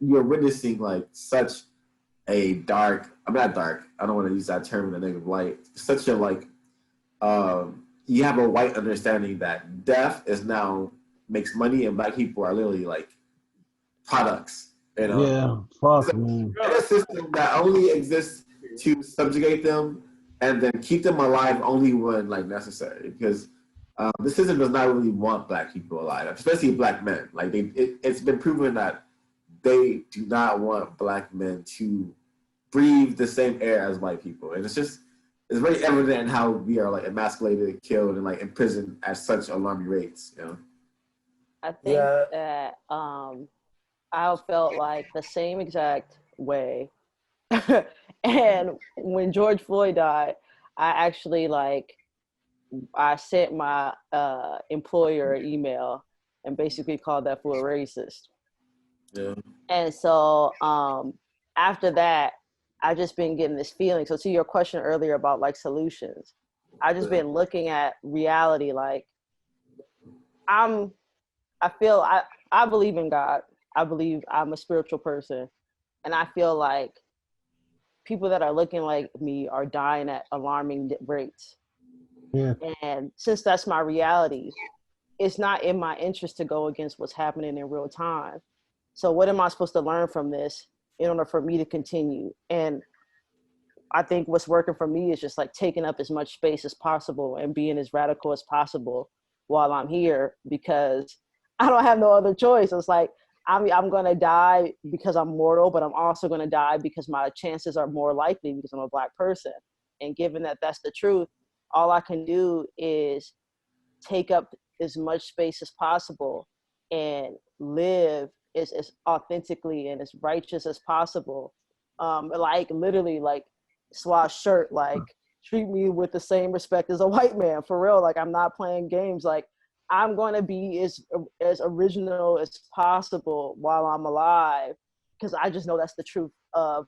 you're witnessing like such a dark. I'm not dark. I don't want to use that term in a negative light. Such a like. You have a white understanding that death is now makes money and Black people are literally like products. Yeah, fuck, man. It's a system that only exists to subjugate them and then keep them alive only when like necessary. Because the system does not really want Black people alive, especially Black men. Like it's been proven that they do not want Black men to breathe the same air as white people, and it's very evident in how we are like emasculated, killed, and like imprisoned at such alarming rates. I think that I felt like the same exact way. And when George Floyd died, I actually I sent my employer an email and basically called that fool a racist. Yeah. And so after that, I just been getting this feeling. So to your question earlier about like solutions, I just been looking at reality. Like I believe in God. I believe I'm a spiritual person. And I feel like people that are looking like me are dying at alarming rates. Yeah. And since that's my reality, it's not in my interest to go against what's happening in real time. So what am I supposed to learn from this in order for me to continue? And I think what's working for me is just like taking up as much space as possible and being as radical as possible while I'm here, because I don't have no other choice. It's like, I'm going to die because I'm mortal, but I'm also going to die because my chances are more likely because I'm a Black person. And given that that's the truth, all I can do is take up as much space as possible and live as authentically and as righteous as possible. Like literally like Swash shirt, like treat me with the same respect as a white man, for real. Like I'm not playing games. Like I'm going to be as original as possible while I'm alive, because I just know that's the truth of.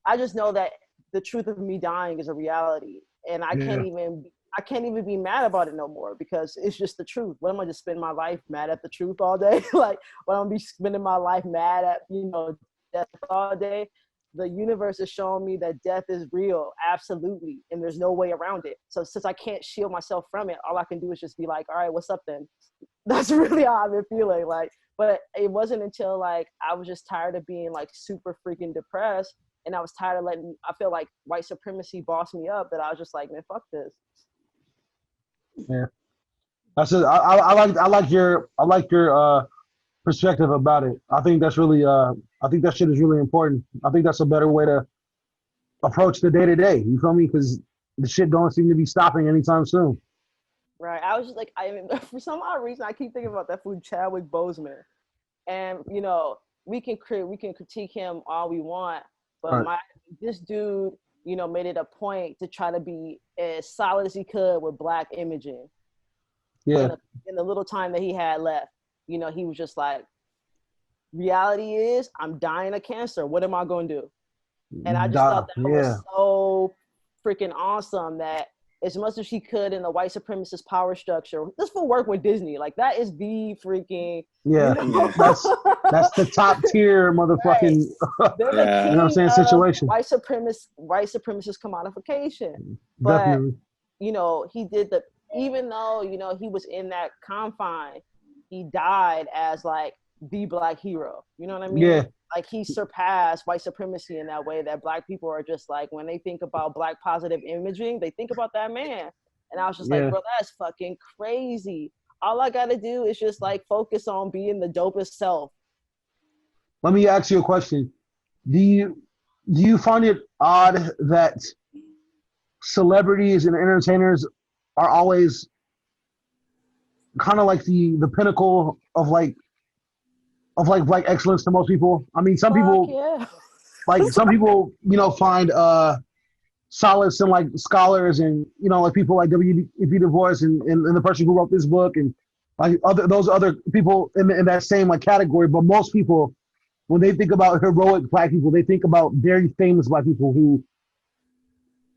I just know that the truth of me dying is a reality, and I can't even be mad about it no more, because it's just the truth. What am I just spend my life mad at the truth all day? Like, what I'm be spending my life mad at, death all day? The universe is showing me that death is real, absolutely, and there's no way around it. So since I can't shield myself from it, all I can do is just be like, all right, what's up then? That's really how I've been feeling. Like, but it wasn't until like I was just tired of being like super freaking depressed, and I was tired of I feel like white supremacy bossed me up, that I was just like, man, fuck this. Yeah, I like your perspective about it. I think that's really I think that shit is really important. I think that's a better way to approach the day to day. You feel me? Because the shit don't seem to be stopping anytime soon. Right. I was just like, for some odd reason, I keep thinking about that food Chadwick Boseman, and we can critique him all we want, but this dude, made it a point to try to be as solid as he could with Black imaging. Yeah. In the little time that he had left, you know, he was just like, reality is I'm dying of cancer. What am I going to do? And I just thought that was so freaking awesome that as much as she could in the white supremacist power structure, this will work with Disney. Like that is the freaking, yeah, you know? that's the top tier motherfucking They're the king you know what I'm saying, situation. white supremacist commodification. But Definitely. you know, he did even though, you know, he was in that confine, he died as like the Black hero. You know what I mean? Yeah. Like he surpassed white supremacy in that way that Black people are just like, when they think about Black positive imaging, they think about that man. And I was just like, bro, that's fucking crazy. All I gotta do is just like focus on being the dopest self. Let me ask you a question. Do you find it odd that celebrities and entertainers are always kind of like the pinnacle of like excellence to most people? I mean, some people you know, find solace in like scholars and, you know, like people like W.E.B. Du Bois and the person who wrote this book and like those other people in that same like category. But most people, when they think about heroic Black people, they think about very famous Black people who,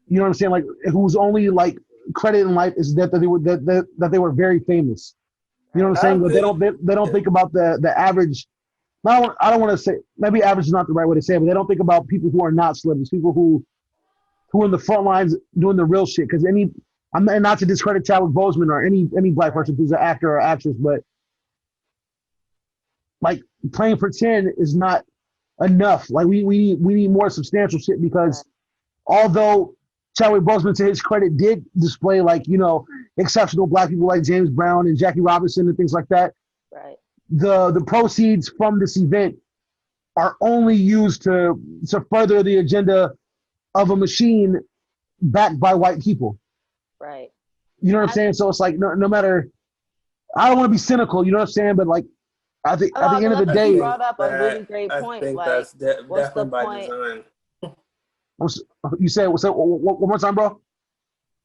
you know what I'm saying, like whose only like credit in life is that they were very famous. You know what I'm saying? But they don't think about the average. I don't want to say, maybe average is not the right way to say it, but they don't think about people who are not celebrities, people who are in the front lines doing the real shit. Because I'm not to discredit Chadwick Boseman or any Black person who's an actor or actress, but like playing pretend is not enough. Like we need more substantial shit, because although Chadwick Boseman, to his credit, did display like, you know, exceptional Black people like James Brown and Jackie Robinson and things like that. Right. The proceeds from this event are only used to further the agenda of a machine backed by white people. Right. You know what I'm saying? So it's like no matter, I don't want to be cynical, you know what I'm saying? But like at the end of the day, you brought up a really great point. I think like, that's what's definitely the by point? design. You said one more time, bro?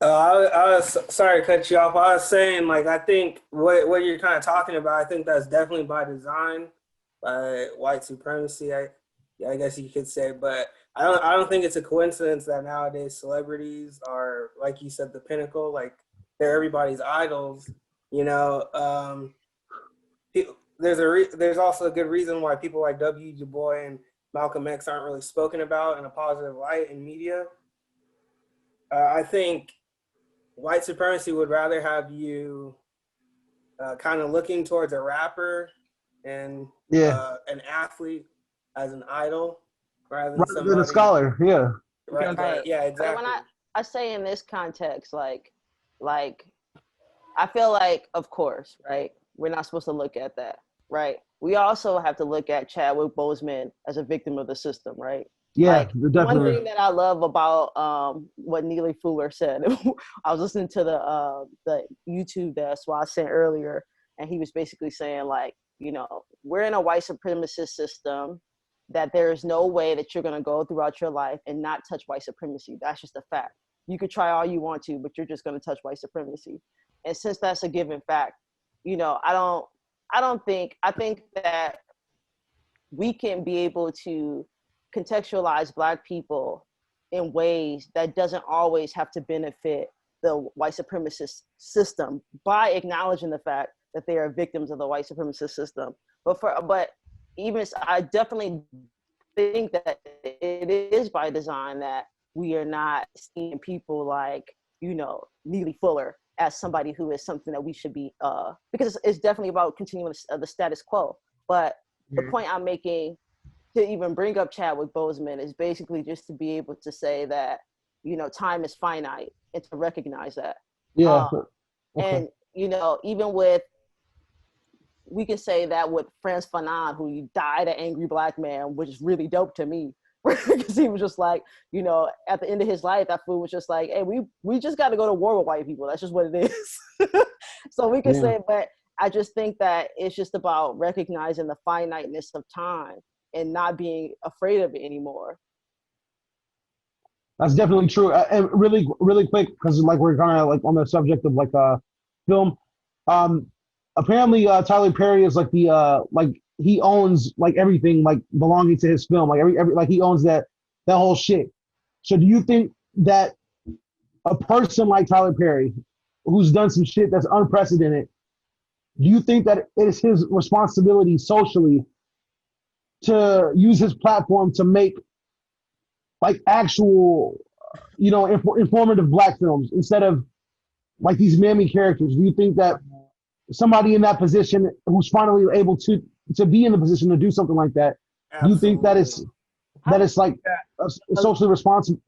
I was sorry to cut you off. I was saying, like, I think what you're kind of talking about, I think that's definitely by design, by white supremacy. I guess you could say, but I don't think it's a coincidence that nowadays celebrities are, like you said, the pinnacle. Like they're everybody's idols. You know, there's also a good reason why people like W. Du Bois and Malcolm X aren't really spoken about in a positive light in media. I think white supremacy would rather have you kind of looking towards a rapper and an athlete as an idol rather than a scholar. Yeah. Right. Yeah, exactly. When I say in this context, like I feel like, of course, right, we're not supposed to look at that, right? We also have to look at Chadwick Boseman as a victim of the system, right? Yeah, like, definitely. One thing that I love about what Neely Fuller said, I was listening to the YouTube that Swat sent earlier, and he was basically saying, like, you know, we're in a white supremacist system, that there is no way that you're going to go throughout your life and not touch white supremacy. That's just a fact. You could try all you want to, but you're just going to touch white supremacy. And since that's a given fact, you know, I think that we can be able to contextualize Black people in ways that doesn't always have to benefit the white supremacist system by acknowledging the fact that they are victims of the white supremacist system. But even I definitely think that it is by design that we are not seeing people like, you know, Neely Fuller as somebody who is something that we should be, because it's definitely about continuing the status quo. But the point I'm making to even bring up Chadwick Boseman is basically just to be able to say that, you know, time is finite and to recognize that. Yeah. And, you know, even with, we can say that with Frantz Fanon, who died an angry Black man, which is really dope to me. Because he was just like, you know, at the end of his life, that fool was just like, hey, we just got to go to war with white people. That's just what it is. So we can say, but I just think that it's just about recognizing the finiteness of time and not being afraid of it anymore. That's definitely true. And really quick, because like we're kind of like on the subject of like film. Apparently Tyler Perry is like the like he owns like everything like belonging to his film, like every like he owns that whole shit. So do you think that a person like Tyler Perry, who's done some shit that's unprecedented, do you think that it is his responsibility socially to use his platform to make like actual, informative black films instead of like these mammy characters? Do you think that somebody in that position who's finally able to be in the position to do something like that, do you think that it's like socially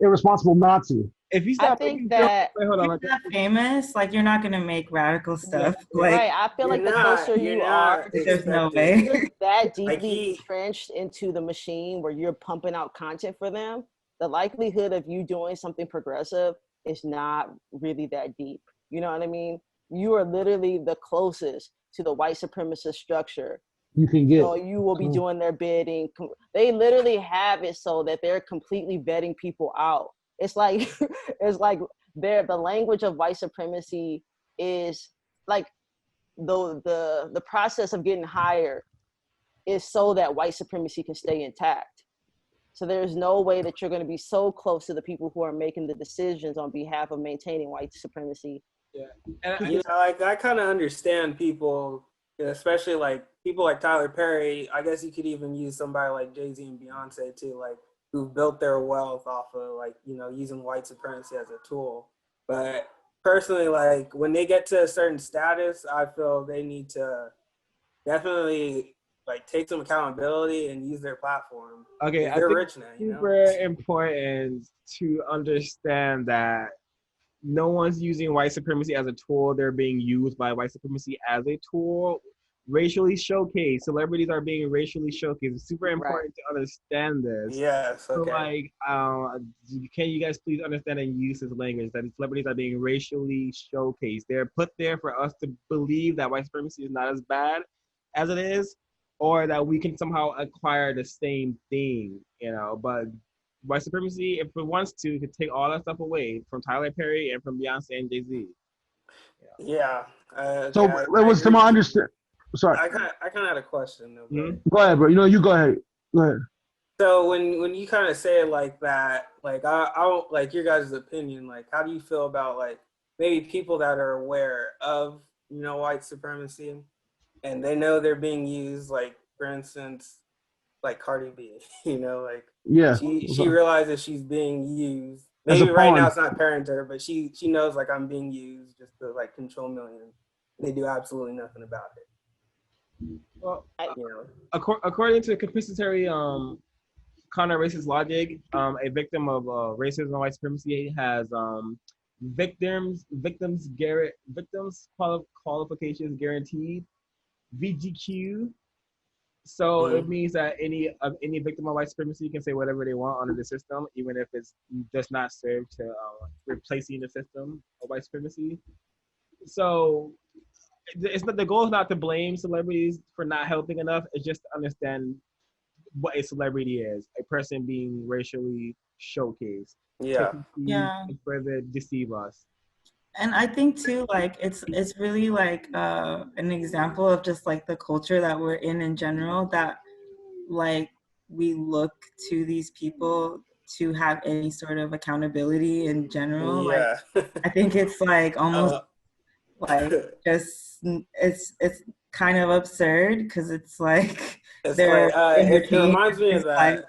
irresponsible not to? If you I stop think making that wait, hold on. You're not famous, like you're not gonna make radical stuff. Like right. I feel like the closer you are, there's no if way. you're that Like deeply entrenched into the machine where you're pumping out content for them, the likelihood of you doing something progressive is not really that deep. You know what I mean? You are literally the closest to the white supremacist structure. You can get. So you will be doing their bidding. They literally have it so that they're completely vetting people out. It's like it's like the language of white supremacy is like the process of getting higher is so that white supremacy can stay intact. So there's no way that you're going to be so close to the people who are making the decisions on behalf of maintaining white supremacy. Yeah, and You know, like I kind of understand people, especially like people like Tyler Perry. I guess you could even use somebody like Jay-Z and Beyonce too, like who built their wealth off of like, using white supremacy as a tool. But personally, like when they get to a certain status, I feel they need to definitely like take some accountability and use their platform. okay, I They're think rich now, it's super important to understand that no one's using white supremacy as a tool. They're being used by white supremacy as a tool. Racially showcased. Celebrities are being racially showcased. It's super important to understand this. Yes, okay. So like, can you guys please understand and use this language that celebrities are being racially showcased? They're put there for us to believe that white supremacy is not as bad as it is, or that we can somehow acquire the same thing, But white supremacy, if it wants to, could take all that stuff away from Tyler Perry and from Beyonce and Jay-Z. Yeah. So it was to my understand. Sorry. I kind of had a question though. Mm-hmm. Go ahead, bro. You go ahead. Go ahead. So when you kind of say it like that, like I like your guys' opinion, like how do you feel about like maybe people that are aware of white supremacy and they know they're being used, like for instance, like Cardi B, like she realizes she's being used. Maybe right now it's not apparent to her, but she knows like I'm being used just to like control millions. They do absolutely nothing about it. Well, according to compensatory counter-racist logic, a victim of racism and white supremacy has victims qualifications guaranteed, VGQ. So it means that any victim of white supremacy can say whatever they want under the system, even if it does not serve to replacing the system of white supremacy. So it's not, the goal is not to blame celebrities for not helping enough. It's just to understand what a celebrity is: a person being racially showcased. Yeah. Further deceive us. And I think too, like it's really like an example of just like the culture that we're in general, that like we look to these people to have any sort of accountability in general. Yeah. Like I think it's like almost like just it's kind of absurd because it's like they're it reminds me of that. Like,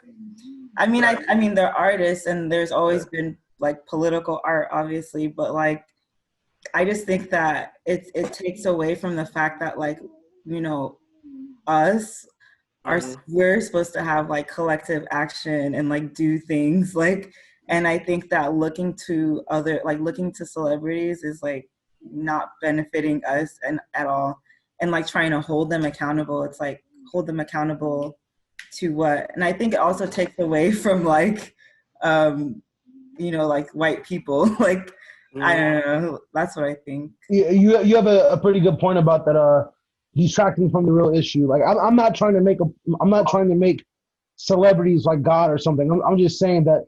I mean they're artists and there's always been like political art obviously, but like I just think that it takes away from the fact that like us we're supposed to have like collective action and like do things like, and I think that looking to celebrities is like not benefiting us and at all, and like trying to hold them accountable, it's like hold them accountable to what? And I think it also takes away from like like white people like I don't know, that's what I think. Yeah, you have a pretty good point about that detracting from the real issue. Like I'm not trying to make celebrities like God or something. I'm just saying that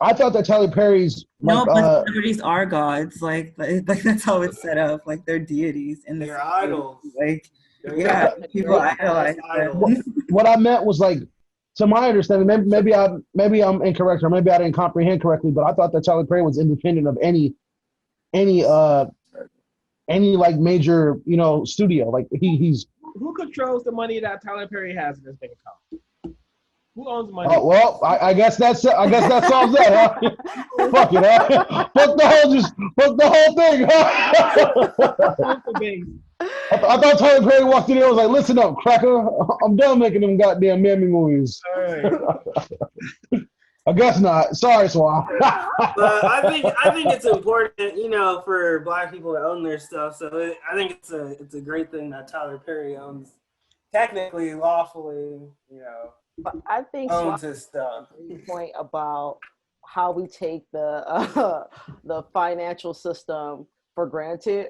I thought that Tyler Perry's No, like but celebrities are gods. Like that's how it's set up. Like they're deities in They're this. idols. Like They're yeah, the people great idolize idols. them. what I meant was like, to my understanding, maybe I'm incorrect, or maybe I didn't comprehend correctly, but I thought that Tyler Perry was independent of any like major studio. Like he's Who controls the money that Tyler Perry has in his bank account? Who owns money? well, I guess that solves that, huh? Fuck it, huh? Fuck the whole thing, huh? I thought Tyler Perry walked in there and was like, listen up, cracker. I'm done making them goddamn Mammy movies. All right. I guess not. Sorry, Swan. But I think it's important, for Black people to own their stuff. So I think it's a great thing that Tyler Perry owns, technically, lawfully, But I think owns his stuff. point about how we take the the financial system for granted.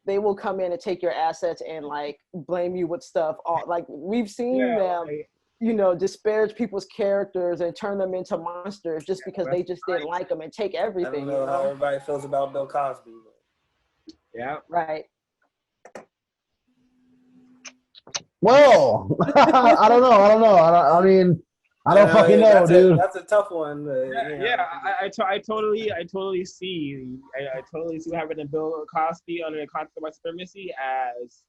They will come in and take your assets and like blame you with stuff. Like we've seen them, disparage people's characters and turn them into monsters just because they just didn't like them and take everything. I don't know how everybody feels about Bill Cosby. But. Yeah. Right. Well, I don't know. I mean, I don't fucking know, dude. That's a tough one. I totally see. I totally see what happened to Bill Cosby under the concept of white supremacy as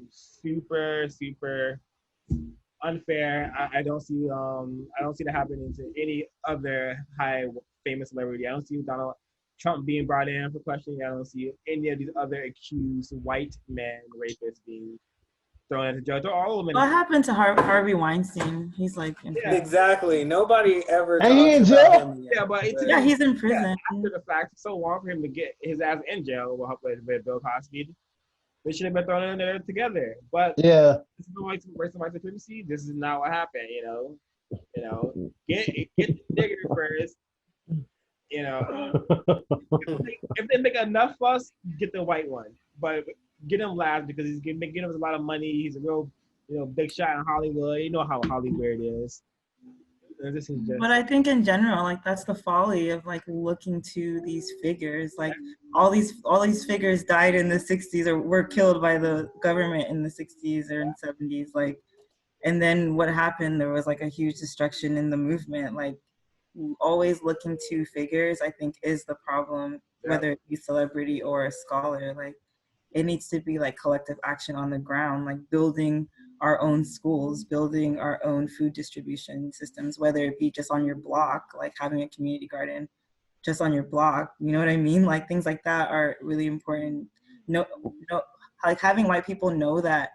super unfair. I don't see that happening to any other high famous celebrity. I don't see Donald Trump being brought in for questioning. I don't see any of these other accused white men rapists being thrown into jail. All of them. What happened to Harvey Weinstein? He's like in prison. Exactly. Nobody ever And he in talks jail? about him yet. Yeah, but he's in prison. After the fact, it's so long for him to get his ass in jail with Bill Cosby. They should have been thrown in there together. But yeah, this is the white supremacy. This is not what happened. Get the nigger first. If they make enough fuss, get the white one. But get him last because he's getting us a lot of money. He's a real, big shot in Hollywood. You know how Hollywood is. This is just. But I think in general, like that's the folly of like looking to these figures. Like all these figures died in the 60s or were killed by the government in the 60s or in 70s. Like, and then what happened? There was like a huge destruction in the movement. Like always looking to figures, I think, is the problem. Whether it be celebrity or a scholar, like it needs to be like collective action on the ground, like building our own schools, building our own food distribution systems, whether it be just on your block, like having a community garden just on your block, you know what I mean? Like things like that are really important. No, like having white people know that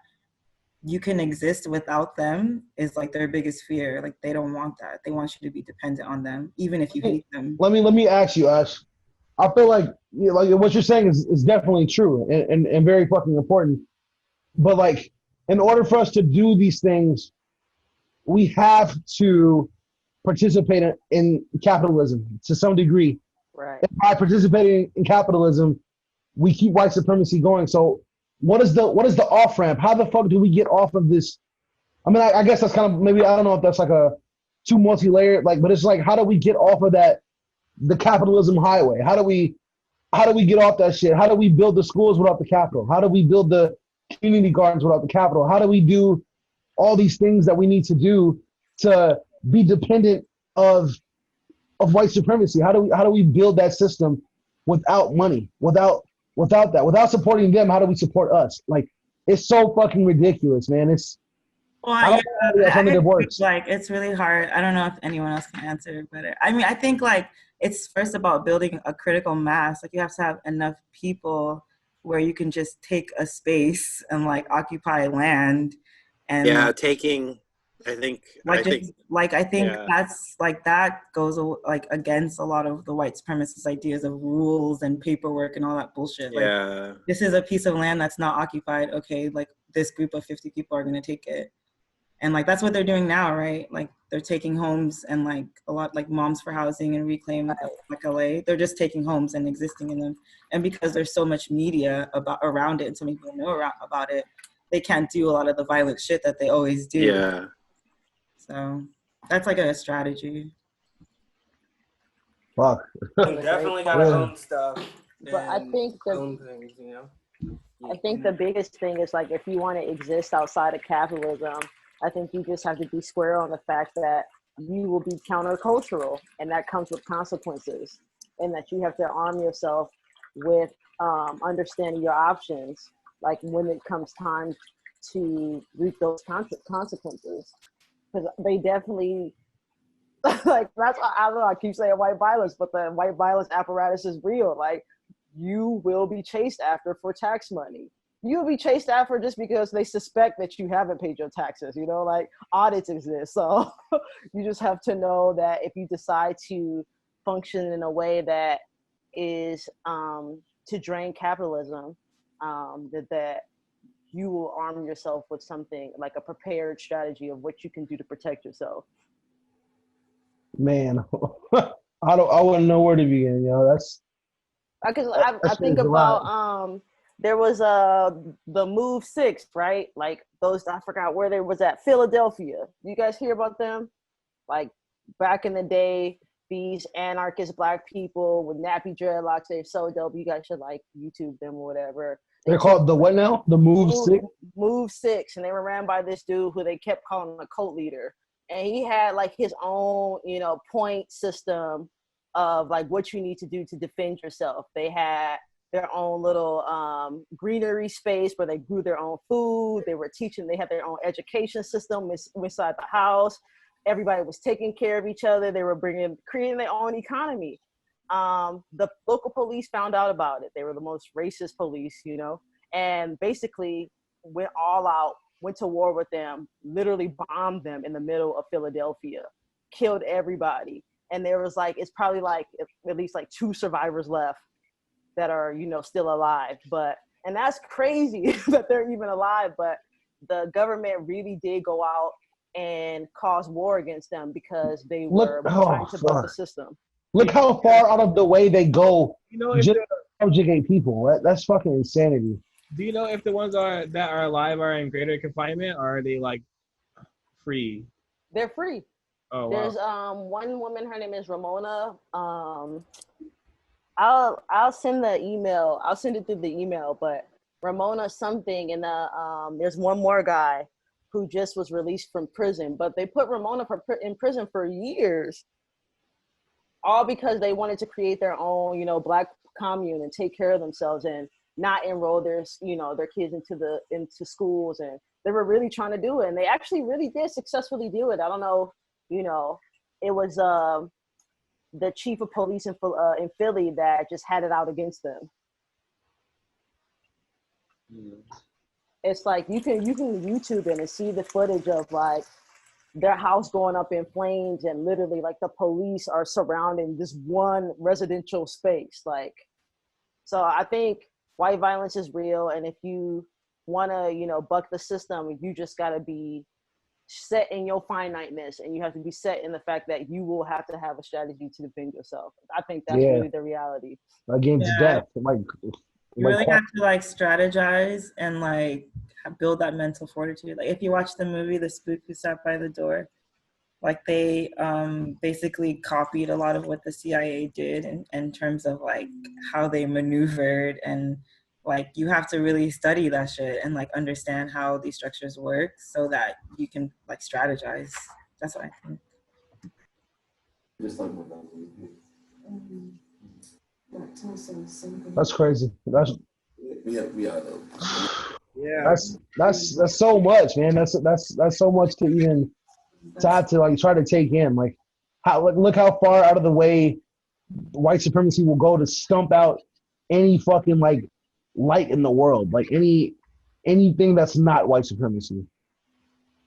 you can exist without them is like their biggest fear. Like they don't want that. They want you to be dependent on them, even if you hate them. Let me ask you, Ash. I feel like what you're saying is definitely true and very fucking important. But like, in order for us to do these things, we have to participate in capitalism to some degree. Right. And by participating in capitalism, we keep white supremacy going. So what is the off ramp? How the fuck do we get off of this? I mean, I guess that's kind of maybe, I don't know if that's like a too multi-layered, like, but it's like, how do we get off of the capitalism highway? How do we get off that shit? How do we build the schools without the capital? How do we build the community gardens without the capital? How do we do all these things that we need to do to be dependent of white supremacy? How do we build that system without money, without supporting them? How do we support us? Like, it's so fucking ridiculous, man. It's like it's really hard. I don't know if anyone else can answer, but I mean, I think like it's first about building a critical mass. Like you have to have enough people where you can just take a space and like occupy land and taking. I think that's like that goes like against a lot of the white supremacist ideas of rules and paperwork and all that bullshit. Like, this is a piece of land that's not occupied. Okay, like this group of 50 people are gonna take it, and like that's what they're doing now, right? Like they're taking homes and like a lot like Moms for Housing and Reclaim like LA. They're just taking homes and existing in them, and because there's so much media around it and so many people know about it, they can't do a lot of the violent shit that they always do. Yeah. So that's like a strategy. Fuck. You definitely gotta Yeah. own stuff. But I And think own things, you know. I think the biggest thing is like if you want to exist outside of capitalism, I think you just have to be square on the fact that you will be countercultural, and that comes with consequences, and that you have to arm yourself with understanding your options, like when it comes time to reap those consequences, because they definitely like that's why I don't know. I keep saying white violence, but the white violence apparatus is real. Like you will be chased after for tax money. You'll be chased after just because they suspect that you haven't paid your taxes. You know, like audits exist. So you just have to know that if you decide to function in a way that is to drain capitalism, that you will arm yourself with something like a prepared strategy of what you can do to protect yourself. Man, I wouldn't know where to begin, yo. Because That I shit think is a lot. about there was the Move Six, right? Like those, I forgot where they was at, Philadelphia. You guys hear about them? Like back in the day, these anarchist black people with nappy dreadlocks, they're so dope. You guys should like YouTube them or whatever. They They're called the what now? The Move Six? Move Six, and they were ran by this dude who they kept calling a cult leader, and he had like his own, you know, point system of like what you need to do to defend yourself. They had their own little greenery space where they grew their own food. They were teaching. They had their own education system inside the house. Everybody was taking care of each other. They were creating their own economy. The local police found out about it. They were the most racist police, you know, and basically went all out, went to war with them, literally bombed them in the middle of Philadelphia, killed everybody. And there was like, it's probably like at least like 2 survivors left that are, you know, still alive. But, and that's crazy that they're even alive, but the government really did go out and cause war against them because they were trying to buck the system. Look how far out of the way they go You know, just to subjugate people. That's fucking insanity. do you know if the ones that are alive are in greater confinement, or are they like free? They're free. Oh, wow. There's one woman, her name is Ramona. I'll send the email. I'll send it through the email, but Ramona something, and there's one more guy who just was released from prison, but they put Ramona in prison for years, all because they wanted to create their own, you know, black commune and take care of themselves and not enroll their, you know, their kids into schools. And they were really trying to do it, and they actually really did successfully do it. I don't know, you know, it was the chief of police in Philly that just had it out against them. It's like you can YouTube it and see the footage of like their house going up in flames, and literally like the police are surrounding this one residential space. Like, so I think white violence is real, and if you want to, you know, buck the system, you just got to be set in your finiteness, and you have to be set in the fact that you will have to have a strategy to defend yourself. I think that's really the reality. Against death. Like you really have to like strategize and like build that mental fortitude. Like if you watch the movie The Spook Who Sat by the Door, like they basically copied a lot of what the CIA did in terms of like how they maneuvered, and like you have to really study that shit and like understand how these structures work so that you can like strategize. That's what I think. That's crazy. Yeah. That's so much, man. That's so much to even have to like try to take in. Like look how far out of the way white supremacy will go to stump out any fucking like light in the world, like anything that's not white supremacy.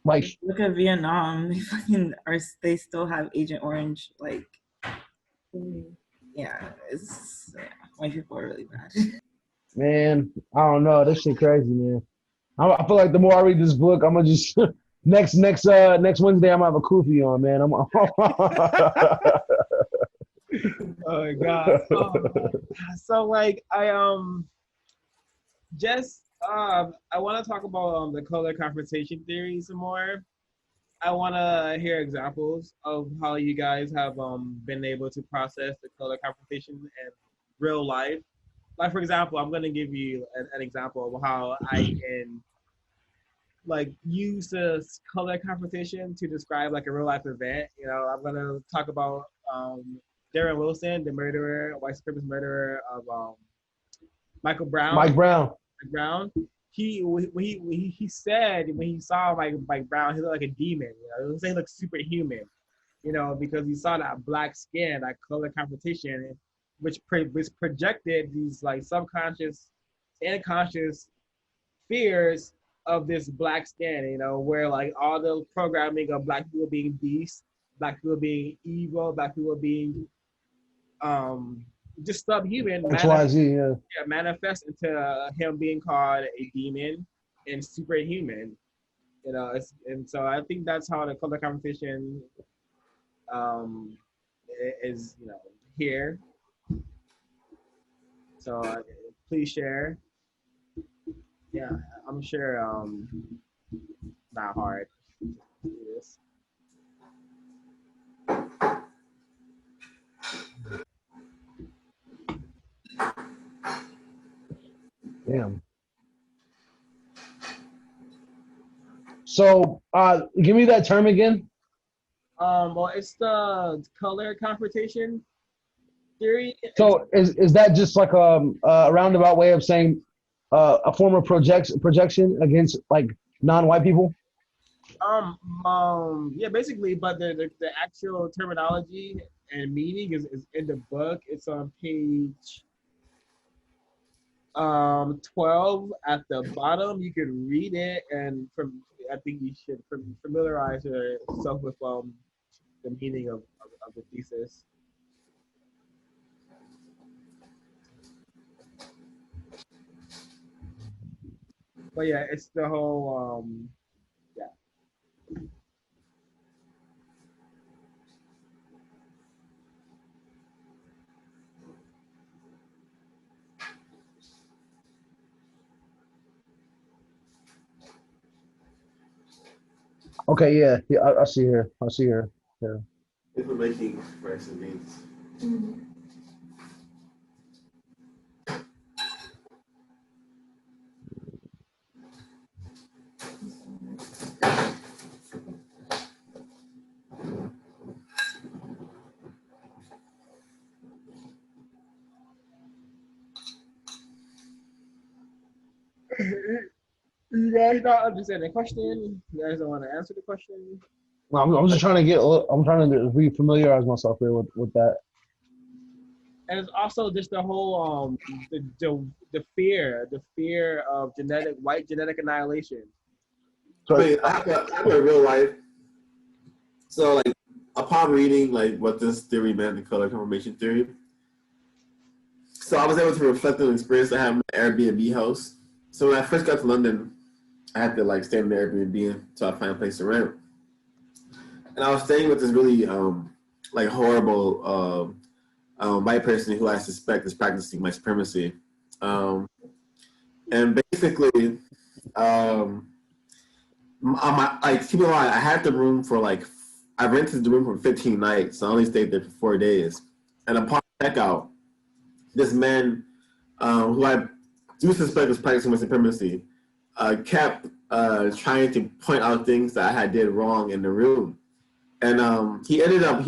Like look at Vietnam. They fucking they still have Agent Orange. Like, yeah, white people are really bad. Man, I don't know. This shit crazy, man. I feel like the more I read this book, I'm gonna just next Wednesday I'm gonna have a kufi on, man. Oh my god. So like I want to talk about the color confrontation theory some more. I want to hear examples of how you guys have been able to process the color confrontation in real life. Like for example, I'm gonna give you an example of how I can like use this color confrontation to describe like a real life event. You know, I'm gonna talk about Darren Wilson, the murderer, white supremacist murderer of Michael Brown. Mike Brown. Mike Brown. He said when he saw Mike Brown, he looked like a demon. You know, he looked superhuman. You know, because he saw that black skin, that color confrontation, which projected these like subconscious and conscious fears of this black skin, you know, where like all the programming of black people being beasts, black people being evil, black people being just subhuman XYZ, manifest into him being called a demon and superhuman. You know, and so I think that's how the color competition um, is, you know, here. So please share. Yeah, I'm sure not hard to do this. Damn. So, give me that term again. Well, it's the color confrontation theory. So, is that just like a roundabout way of saying a form of projection against like non-white people? Yeah, basically, but the actual terminology and meaning is in the book. It's on page 12 at the bottom. You can read it, and from I think you should familiarize yourself with the meaning of the thesis. But yeah, it's the whole yeah. Okay, yeah, I see here. I see here. Yeah. Information expressed means. You guys not understand the question? You guys don't want to answer the question? Well, I'm just trying to get. I'm trying to re-familiarize myself here with that. And it's also just the whole the fear of white genetic annihilation. I mean, I have a real life. So, like, upon reading like what this theory meant, the color confirmation theory, so I was able to reflect on the experience I had in my Airbnb house. So when I first got to London, I had to like stay in the Airbnb until I find a place to rent. And I was staying with this really like horrible white person who I suspect is practicing white supremacy. And basically, like keep in mind, I had the room for like I rented the room for 15 nights. So I only stayed there for 4 days. And upon checkout, this man who I do suspect was practicing white supremacy kept trying to point out things that I had did wrong in the room. And he ended up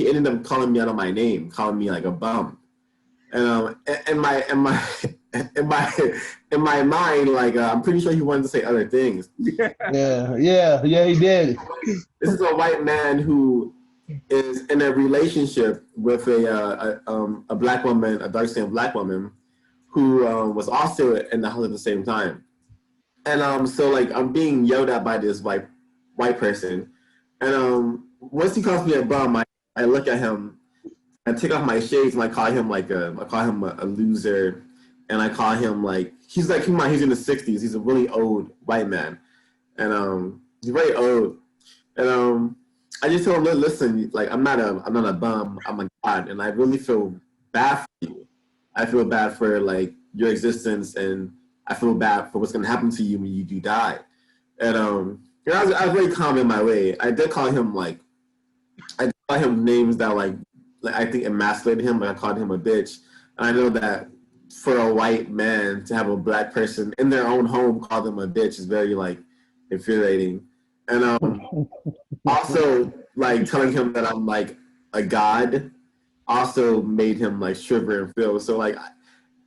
calling me out on my name, calling me like a bum. And in my mind, like I'm pretty sure he wanted to say other things. Yeah, he did. This is a white man who is in a relationship with a black woman, a dark-skinned black woman, who was also in the house at the same time. And so like I'm being yelled at by this white person, and once he calls me a bum, I look at him, I take off my shades, and I call him a loser, and I call him like he's like come on, he's in his 60s, he's a really old white man, and he's very old, and I just told him, listen, like I'm not a bum, I'm a god, and I really feel bad for you. I feel bad for like your existence, and I feel bad for what's gonna happen to you when you do die. And I was very calm in my way. I did call him names that like I think emasculated him. Like I called him a bitch. And I know that for a white man to have a black person in their own home call them a bitch is very like infuriating. And also like telling him that I'm like a god also made him like shiver and feel. So like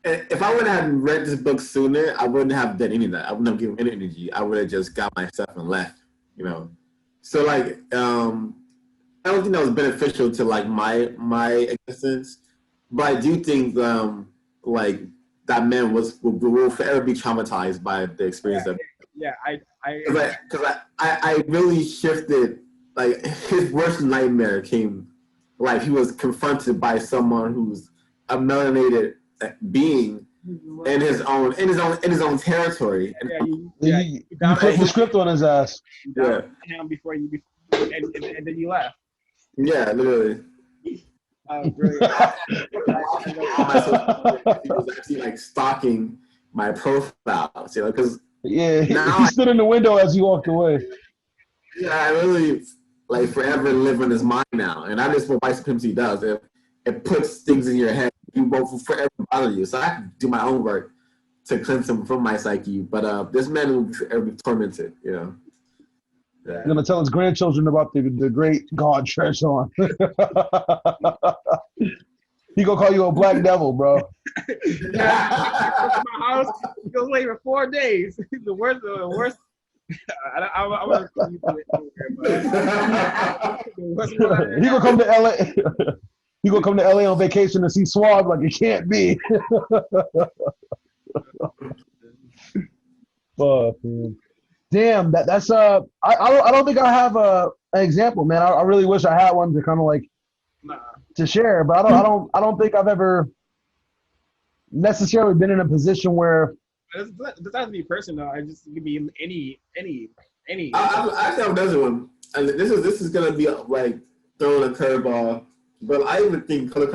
if I would have read this book sooner, I wouldn't have done any of that. I wouldn't have given any energy. I would have just got my stuff and left, you know. So like I don't think that was beneficial to like my existence, but I do think like that man will forever be traumatized by the experience of. Yeah, because I really shifted. Like his worst nightmare came, like he was confronted by someone who's a melanated being in his own territory. You flipped the script on his ass. Yeah. Him before you, and then you left. Yeah, literally. Brilliant. He was actually like stalking my profile, you know, because yeah, he stood in the window as you walked away. Yeah, I really like forever live in his mind now, and that is what white supremacy does. It puts things in your head, you won't forever bother you. So I have to do my own work to cleanse him from my psyche. But this man will forever be tormented, you know. Yeah. He's gonna tell his grandchildren about the great God Treshawn. He gonna call you a black devil, bro. Yeah, my house. He goes late for 4 days. The worst. I want to He gonna come to LA. He gonna come to LA on vacation and see Swab like it can't be. Fuck, man. Damn, that's I don't think I have an example, man. I really wish I had one to kind of like to share, but I don't think I've ever necessarily been in a position where. It doesn't have to be personal. I just it could be any. I have another one, and this is gonna be like throwing a curveball, but I even think color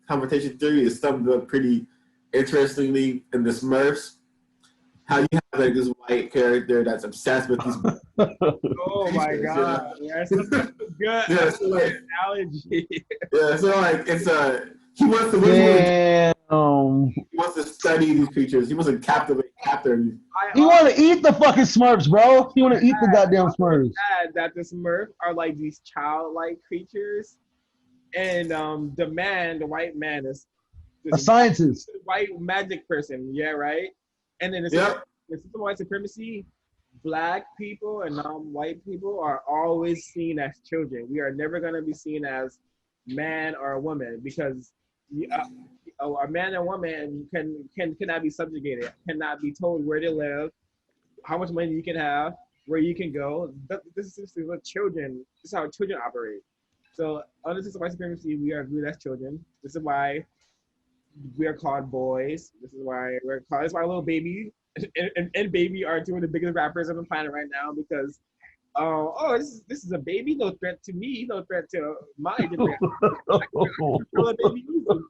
confrontation theory is summed up pretty interestingly in the Smurfs. How you have like this white character that's obsessed with these. Oh my god! Yeah, that's good. Yeah, so like, analogy. Yeah, so like it's he wants to he wants to study these creatures. He wants to capture. You want to eat the fucking Smurfs, bro. You want to eat the goddamn Smurfs. That the Smurfs are like these childlike creatures, and the white man is a scientist, white magic person. Yeah, right. And then the system of white supremacy, black people and non-white people are always seen as children. We are never going to be seen as man or a woman because a man and woman cannot be subjugated, cannot be told where to live, how much money you can have, where you can go. This is what children. This is how children operate. So under the system of white supremacy, we are viewed as children. This is why we are called boys. This is why we're called. That's why Lil Baby and Baby are two of the biggest rappers on the planet right now because, this is a baby. No threat to me. No threat to my generation. Lil Baby music.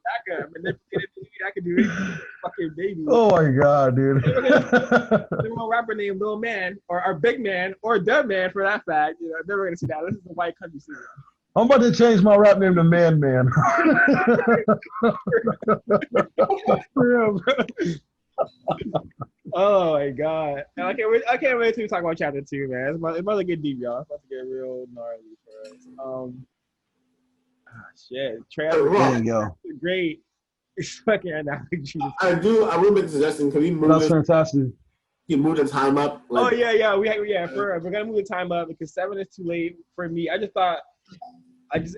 I can do it. Fucking Baby. Oh my god, dude. There's one rapper named Lil Man or Big Man or Dub Man for that fact. You know, never gonna see that. This is the white country singer. I'm about to change my rap name to Man Man. Oh my god! And I can't wait to talk about chapter 2, man. It's about to get deep, y'all. It's about to get real gnarly for us. Shit, There you go. Great. Fucking analogy. I will make a suggestion. Can we move? That's fantastic. You move the time up. Like, oh yeah. We're gonna move the time up because 7 is too late for me. I just thought. I just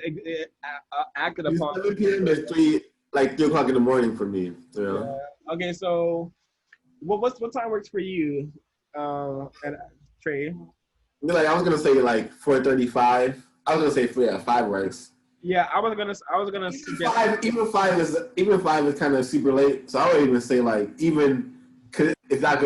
acted upon. 7 p.m. is 3 o'clock in the morning for me. You know? Yeah. Okay, so what time works for you, and Trey? Like I was gonna say like 4:35. I was gonna say 5 works. Yeah, I was gonna suggest even five is kind of super late. So I would even say like even if not good.